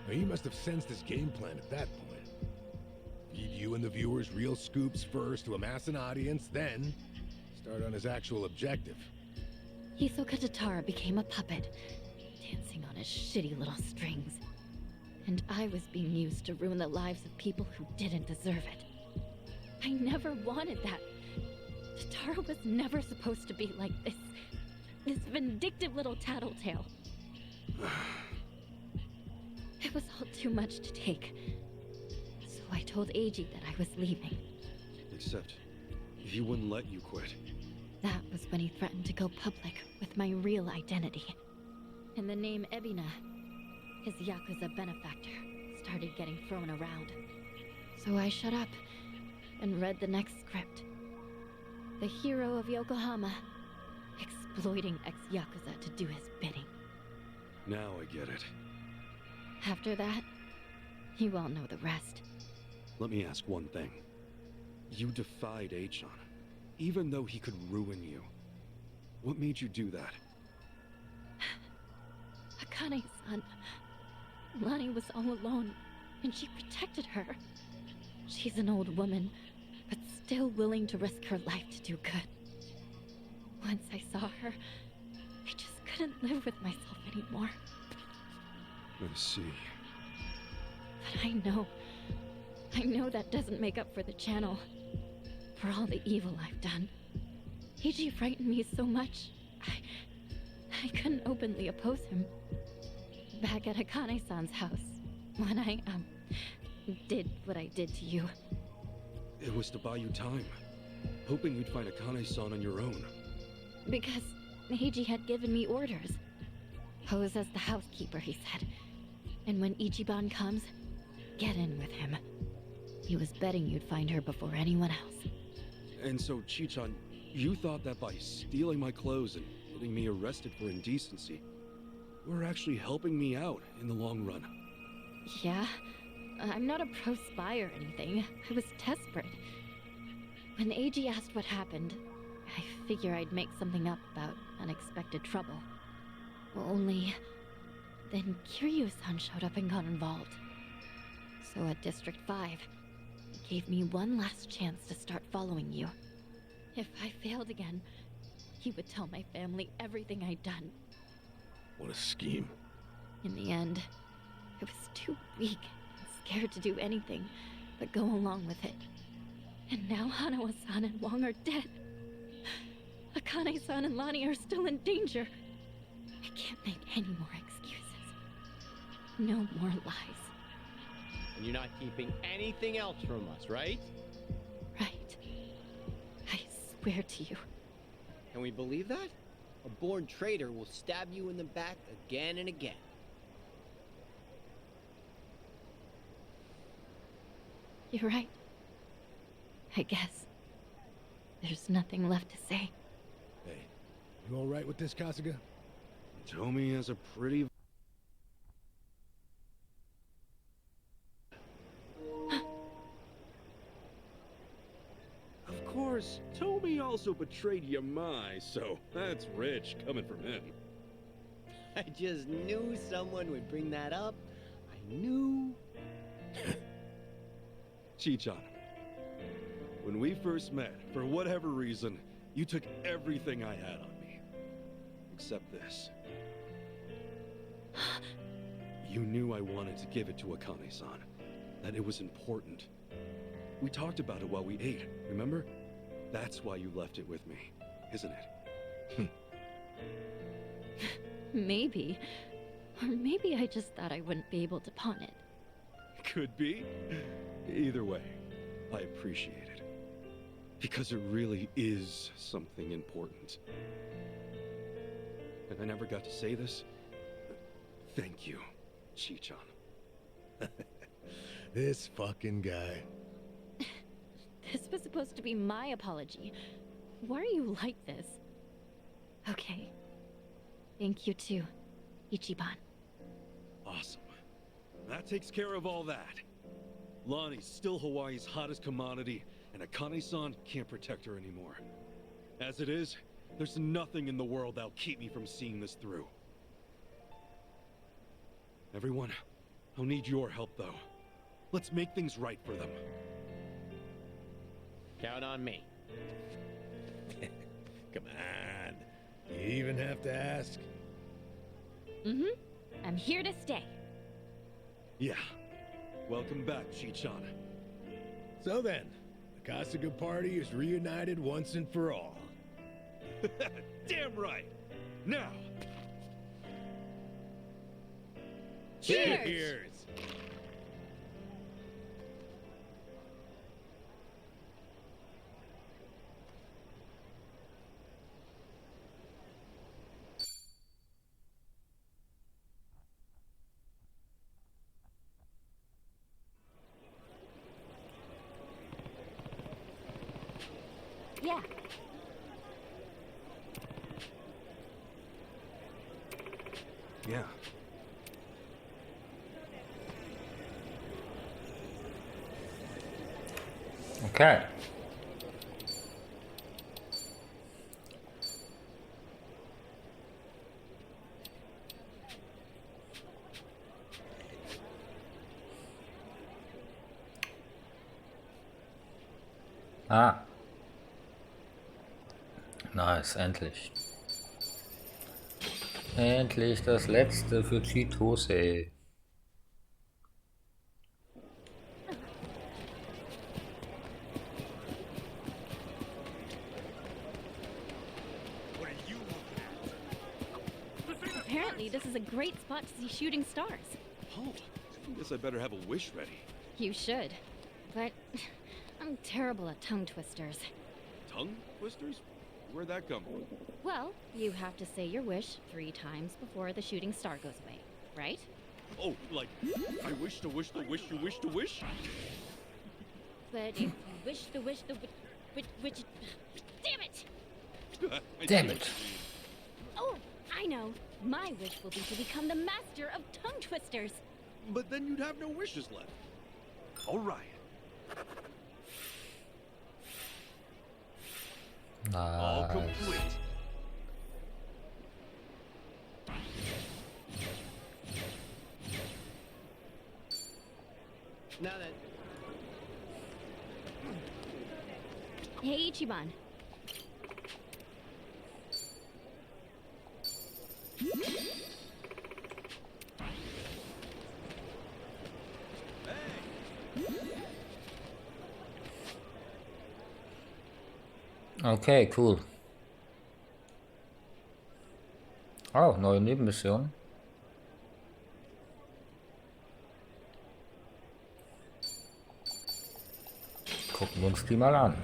Well, he must have sensed his game plan at that point. Feed you and the viewers real scoops first to amass an audience, then start on his actual objective. Hisoka Tatara became a puppet, dancing on his shitty little strings. And I was being used to ruin the lives of people who didn't deserve it. I never wanted that. Tatara was never supposed to be like this. This vindictive little tattletale. It was all too much to take. So I told AG that I was leaving. Except, he wouldn't let you quit. That was when he threatened to go public with my real identity. And the name Ebina, his Yakuza benefactor, started getting thrown around. So I shut up and read the next script. The hero of Yokohama, exploiting ex-Yakuza to do his bidding. Now I get it. After that, you all know the rest. Let me ask one thing. You defied Achan, even though he could ruin you. What made you do that? Akane-san. Lani was all alone, and she protected her. She's an old woman, but still willing to risk her life to do good. Once I saw her, I just couldn't live with myself anymore. I see. But I know that doesn't make up for the channel. For all the evil I've done. Eiji frightened me so much, I couldn't openly oppose him. Back at Akane-san's house, when I, did what I did to you. It was to buy you time, hoping you'd find Akane-san on your own. Because Eiji had given me orders. Pose as the housekeeper, he said. And when Ichiban comes, get in with him. He was betting you'd find her before anyone else. And so, Chichan, you thought that by stealing my clothes and getting me arrested for indecency, you were actually helping me out in the long run. Yeah? I'm not a pro spy or anything. I was desperate. When Eiji asked what happened, I figure I'd make something up about unexpected trouble. Only... then Kiryu-san showed up and got involved. So at District 5, he gave me one last chance to start following you. If I failed again, he would tell my family everything I'd done. What a scheme. In the end, I was too weak and scared to do anything but go along with it. And now Hanawa-san and Wong are dead. Akane-san and Lonnie are still in danger. I can't make any more excuses. No more lies. And you're not keeping anything else from us, right? Right. I swear to you. Can we believe that? A born traitor will stab you in the back again and again. You're right. I guess. There's nothing left to say. Hey, you alright with this, Kasuga? Tomi has a pretty... Of course, Tomi also betrayed Yamai, so that's rich coming from him. I just knew someone would bring that up. I knew. Chichan, when we first met, for whatever reason, you took everything I had on me. Except this. You knew I wanted to give it to Akane-san. That it was important. We talked about it while we ate, remember? That's why you left it with me, isn't it? Maybe. Or maybe I just thought I wouldn't be able to pawn it. Could be. Either way, I appreciate it. Because it really is something important. And I never got to say this. Thank you, Chichan. This fucking guy. This was supposed to be my apology. Why are you like this? Okay. Thank you too, Ichiban. Awesome. That takes care of all that. Lonnie's still Hawaii's hottest commodity, and Akane-san can't protect her anymore. As it is, there's nothing in the world that'll keep me from seeing this through. Everyone, I'll need your help though. Let's make things right for them. Count on me. Come on. You even have to ask? Mm-hmm. I'm here to stay. Yeah. Welcome back, Chichan. So then, the Kasuga party is reunited once and for all. Damn right! Now! Cheers! Cheers! Yeah. Yeah. Okay. Ah. Nice, endlich. Endlich das letzte für Chitose. Apparently, this is a great spot to see shooting stars. Oh, I guess I better have a wish ready. You should. But I'm terrible at tongue twisters. Tongue twisters? Where'd that come from? Well, you have to say your wish 3 times before the shooting star goes away, right? Oh, like, I wish to wish the wish you wish to wish? But if you wish the wish the which damn it! Damn it. Oh, I know. My wish will be to become the master of tongue twisters. But then you'd have no wishes left. All right. All Nice. complete. Now that... Hey, Ichiban. Okay, cool. Oh, neue Nebenmission. Gucken wir uns die mal an.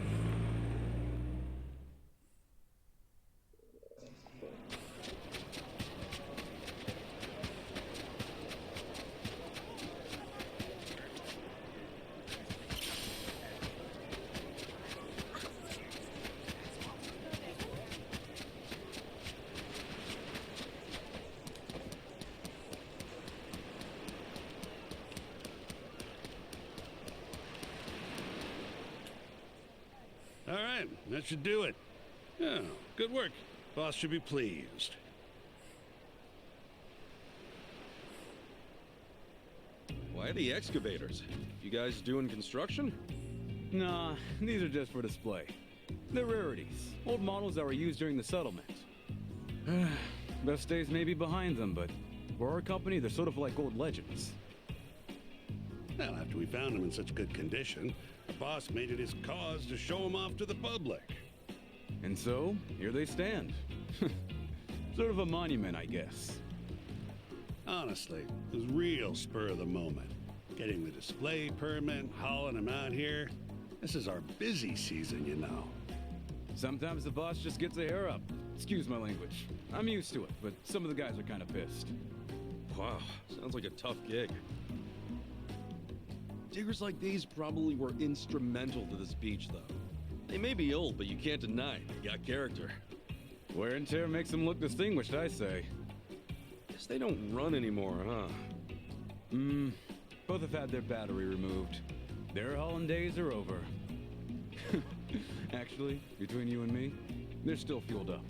All right, that should do it. Oh, good work. Boss should be pleased. Why the excavators? You guys doing construction? Nah, these are just for display. They're rarities. Old models that were used during the settlement. Best days may be behind them, but for our company, they're sort of like old legends. Well, after we found them in such good condition, the boss made it his cause to show them off to the public. And so, here they stand. Sort of a monument, I guess. Honestly, it was real spur of the moment. Getting the display permit, hauling them out here. This is our busy season, you know. Sometimes the boss just gets a hair up. Excuse my language. I'm used to it, but some of the guys are kind of pissed. Wow, sounds like a tough gig. Diggers like these probably were instrumental to this beach, though. They may be old, but you can't deny they got character. Wear and tear makes them look distinguished, I say. Guess they don't run anymore, huh? Both have had their battery removed. Their hauling days are over. Actually, between you and me, they're still fueled up.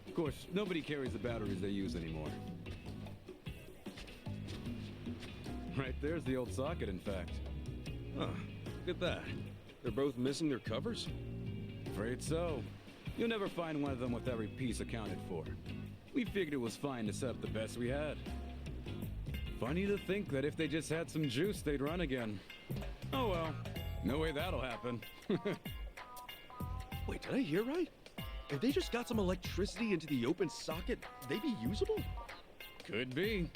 Of course, nobody carries the batteries they use anymore. Right there's the old socket, in fact. Huh, look at that. They're both missing their covers? Afraid so. You'll never find one of them with every piece accounted for. We figured it was fine to set up the best we had. Funny to think that if they just had some juice, they'd run again. Oh well, no way that'll happen. Wait, did I hear right? If they just got some electricity into the open socket, they'd be usable? Could be.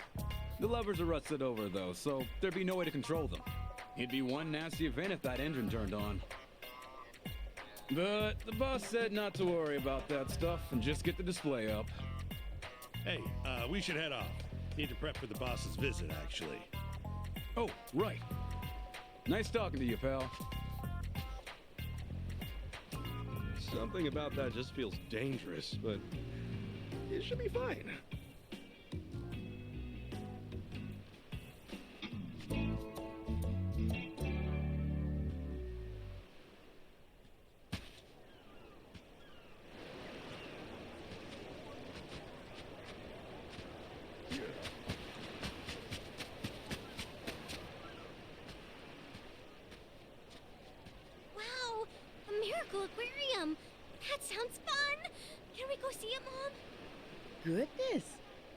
The levers are rusted over though, so there'd be no way to control them. It'd be one nasty event if that engine turned on. But the boss said not to worry about that stuff and just get the display up. Hey, we should head off. Need to prep for the boss's visit, actually. Oh, right. Nice talking to you, pal. Something about that just feels dangerous, but it should be fine. Wow, a miracle aquarium. That sounds fun. Can we go see it, Mom? Goodness.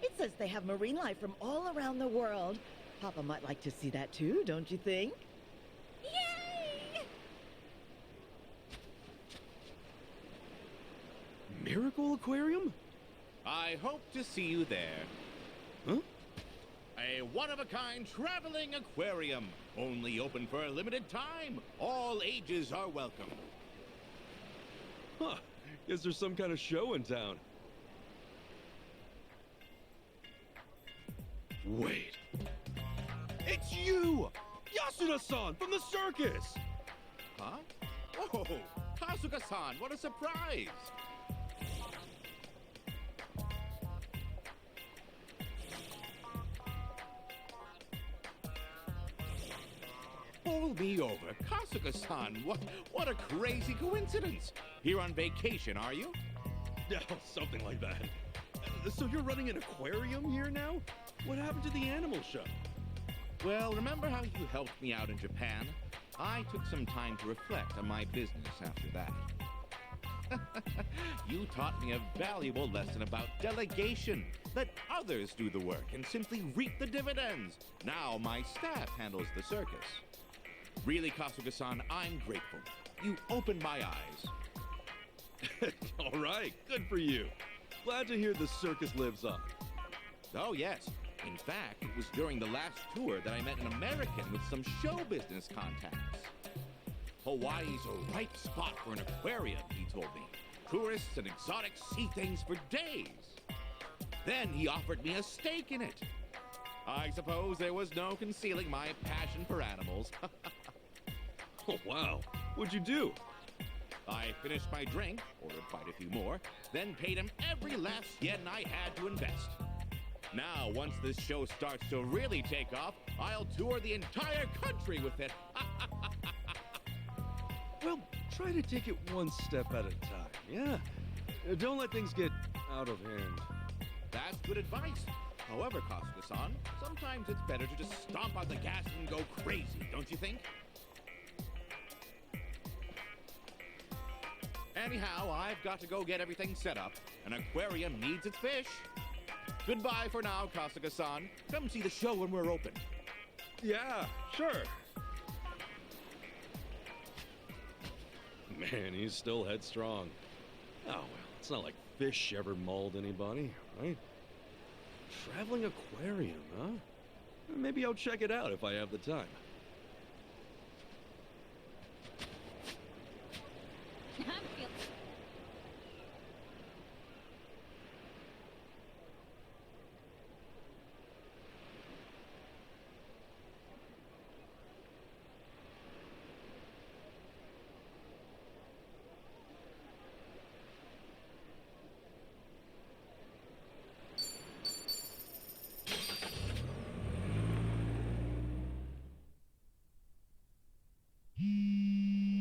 It says they have marine life from all around the world. Papa might like to see that too, don't you think? Yay! Miracle Aquarium? I hope to see you there. Huh? A one-of-a-kind traveling aquarium. Only open for a limited time. All ages are welcome. Huh. Guess there's some kind of show in town. Wait. It's you! Yasuda-san from the circus! Huh? Oh, Kasuga-san, what a surprise! Pull me over. Kasuga-san, what a crazy coincidence. Here on vacation, are you? Yeah, something like that. So you're running an aquarium here now? What happened to the animal show? Well, remember how you helped me out in Japan? I took some time to reflect on my business after that. You taught me a valuable lesson about delegation. Let others do the work and simply reap the dividends. Now my staff handles the circus. Really, Kasuga-san, I'm grateful. You opened my eyes. All right, good for you. Glad to hear the circus lives on. Oh, yes. In fact, it was during the last tour that I met an American with some show business contacts. Hawaii's a ripe spot for an aquarium, he told me. Tourists and exotic sea things for days. Then he offered me a stake in it. I suppose there was no concealing my passion for animals. Oh, wow. What'd you do? I finished my drink, ordered quite a few more, then paid him every last yen I had to invest. Now, once this show starts to really take off, I'll tour the entire country with it. Well, try to take it one step at a time, yeah? Don't let things get out of hand. That's good advice. However, Kasuga-san, sometimes it's better to just stomp on the gas and go crazy, don't you think? Anyhow, I've got to go get everything set up. An aquarium needs its fish. Goodbye for now, Kasuga-san. Come see the show when we're open. Yeah, sure. Man, he's still headstrong. Oh, well, it's not like fish ever mauled anybody, right? Traveling aquarium, huh? Maybe I'll check it out if I have the time.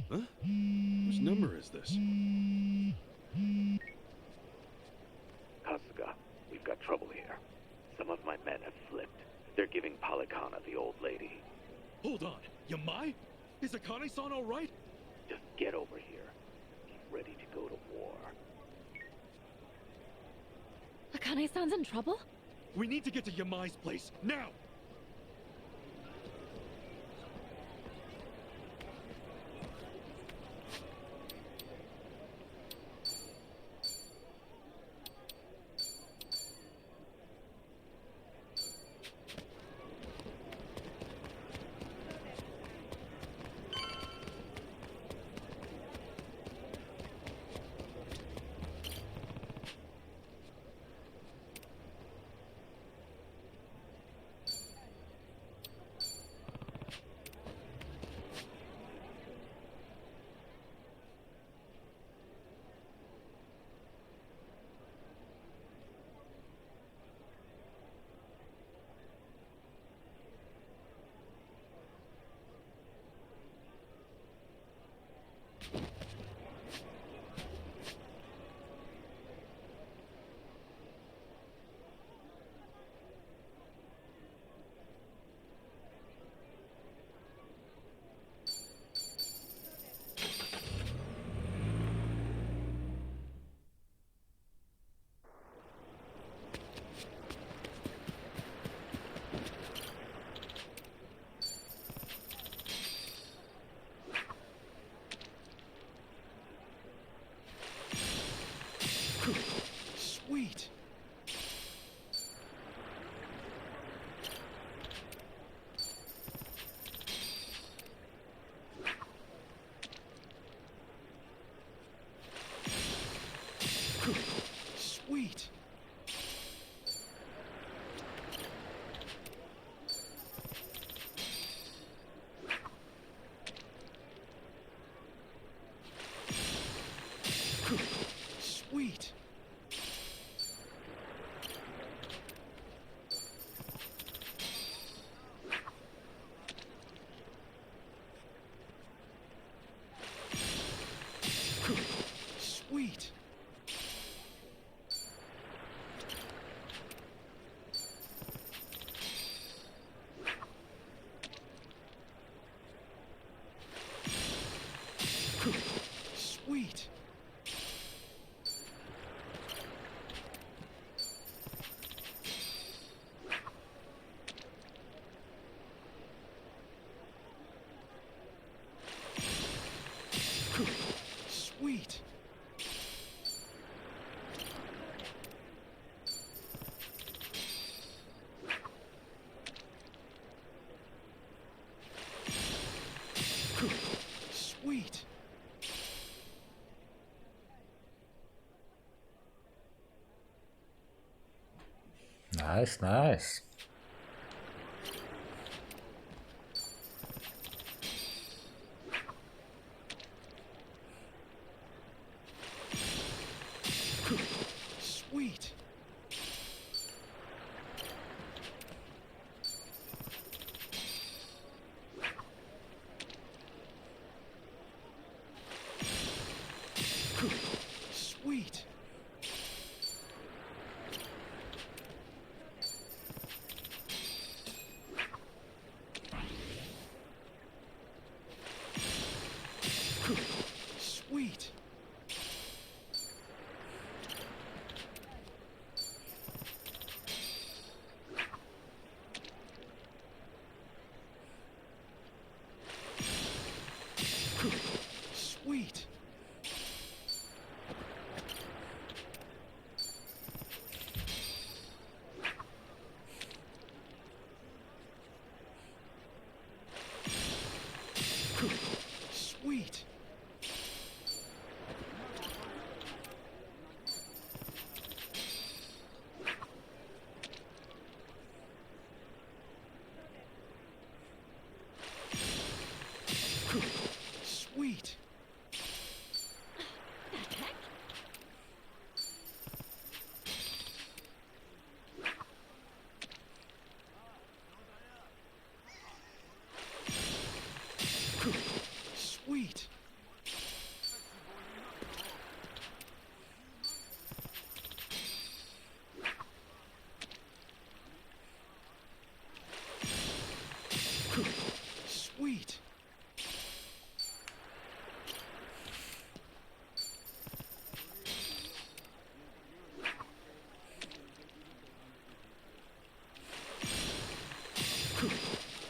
Huh? Whose number is this? Kasuga, we've got trouble here. Some of my men have flipped. They're giving Palikana the old lady. Hold on. Yamai? Is Akane-san all right? Just get over here. He's ready to go to war. Akane-san's in trouble? We need to get to Yamai's place, now! Nice, nice. Sweet. Sweet. Sweet. Sweet. Sweet. Sweet. Sweet. Sweet.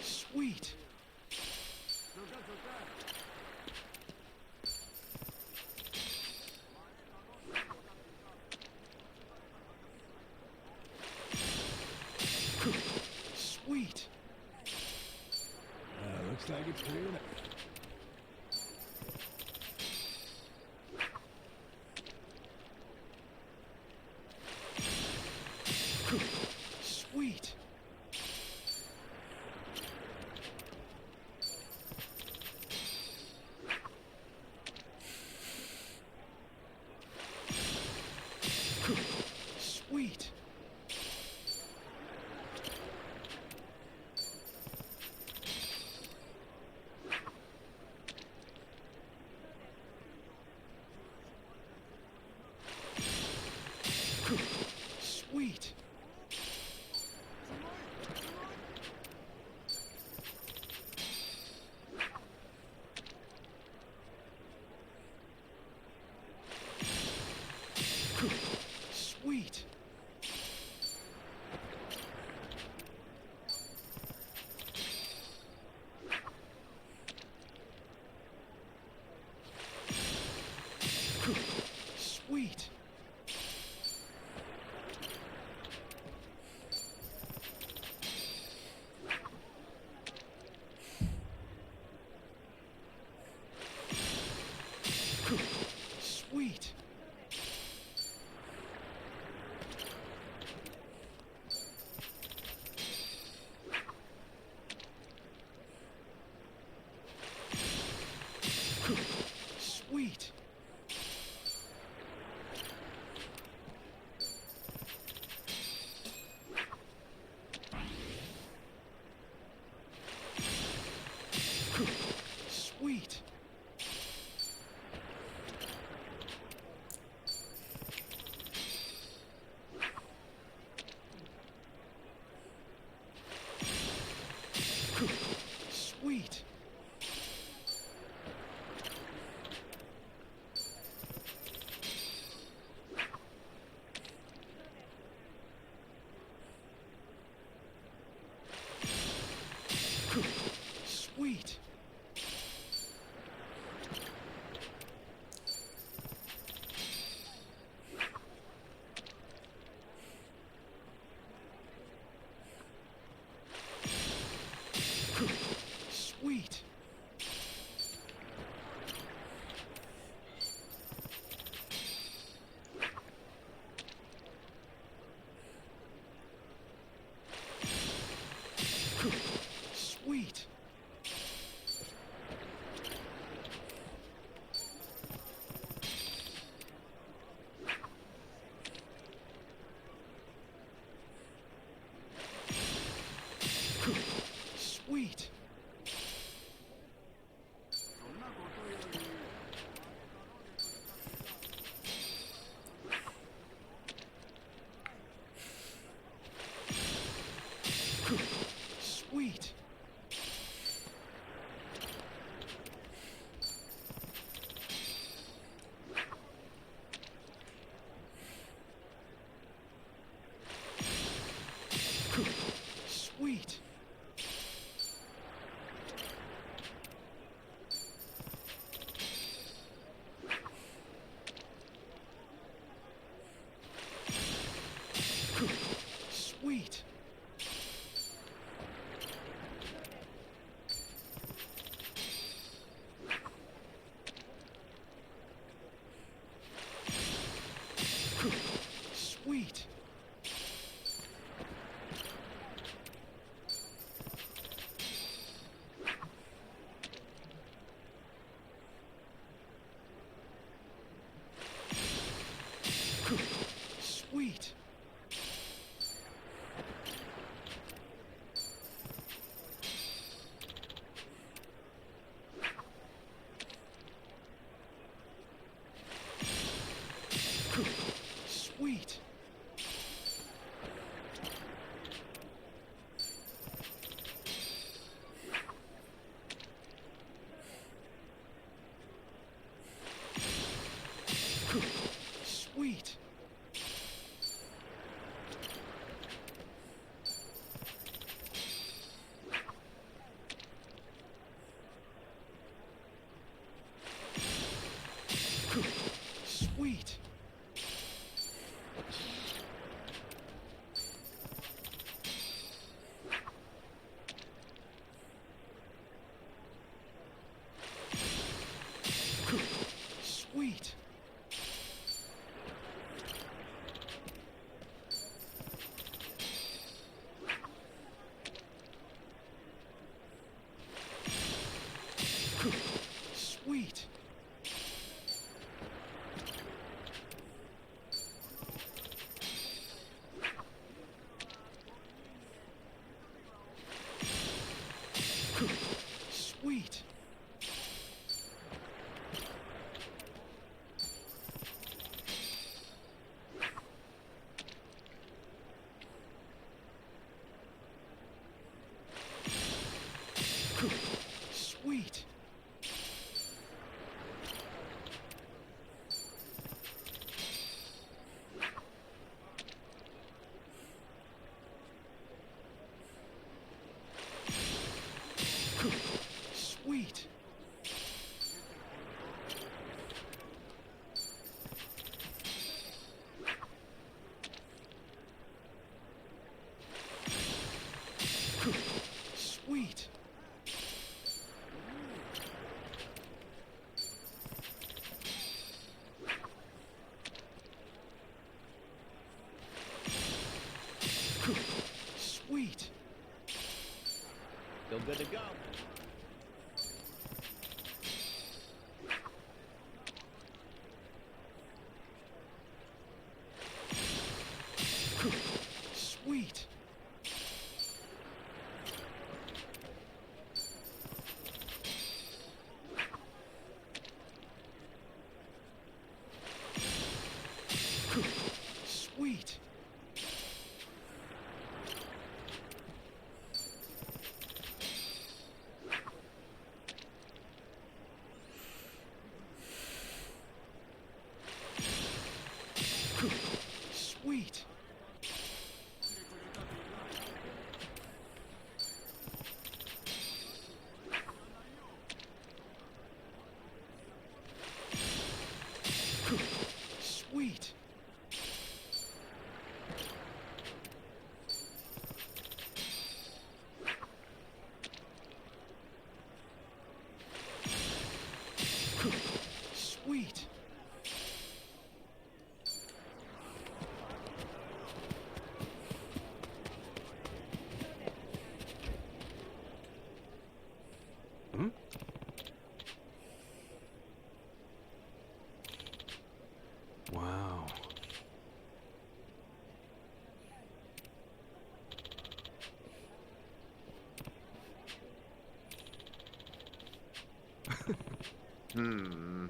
Sweet. Sweet. Looks like it's clear now. Sweet. Sweet. Sweet. Sweet. Sweet. Sweet. Sweet. Still good to go. Sweet. Sweet. Sweet. Sweet. Sweet. Hmm? Wow. Hmm.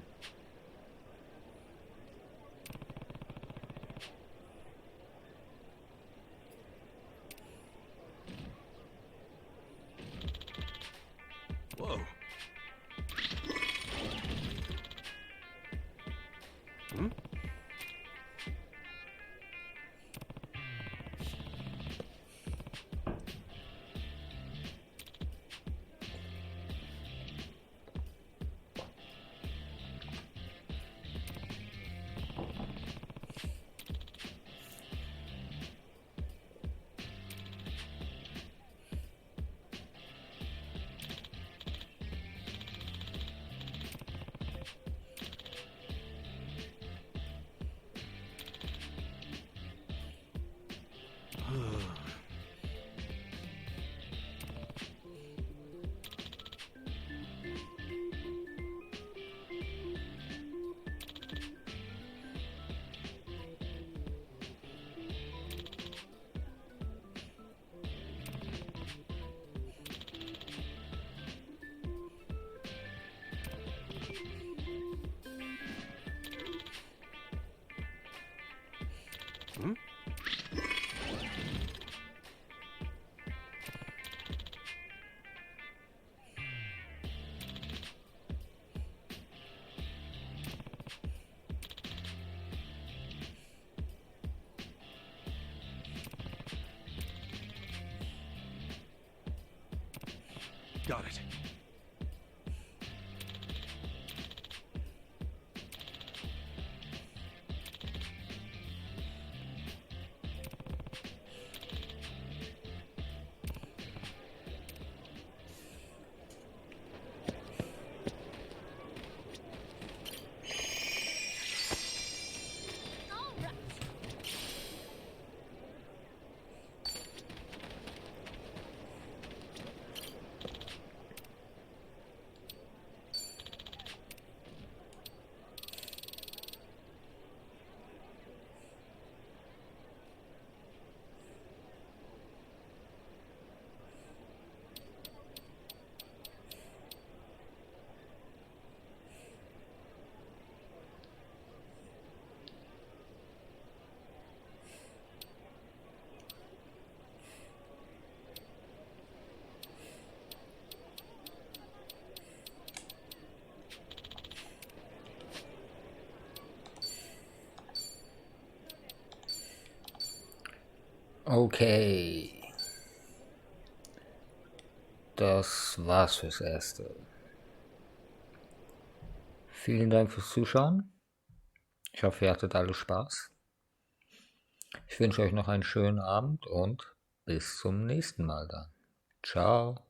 Whoa. Hmm? Hmm? Got it. Okay. Das war's fürs Erste. Vielen Dank fürs Zuschauen. Ich hoffe, ihr hattet alle Spaß. Ich wünsche euch noch einen schönen Abend und bis zum nächsten Mal dann. Ciao.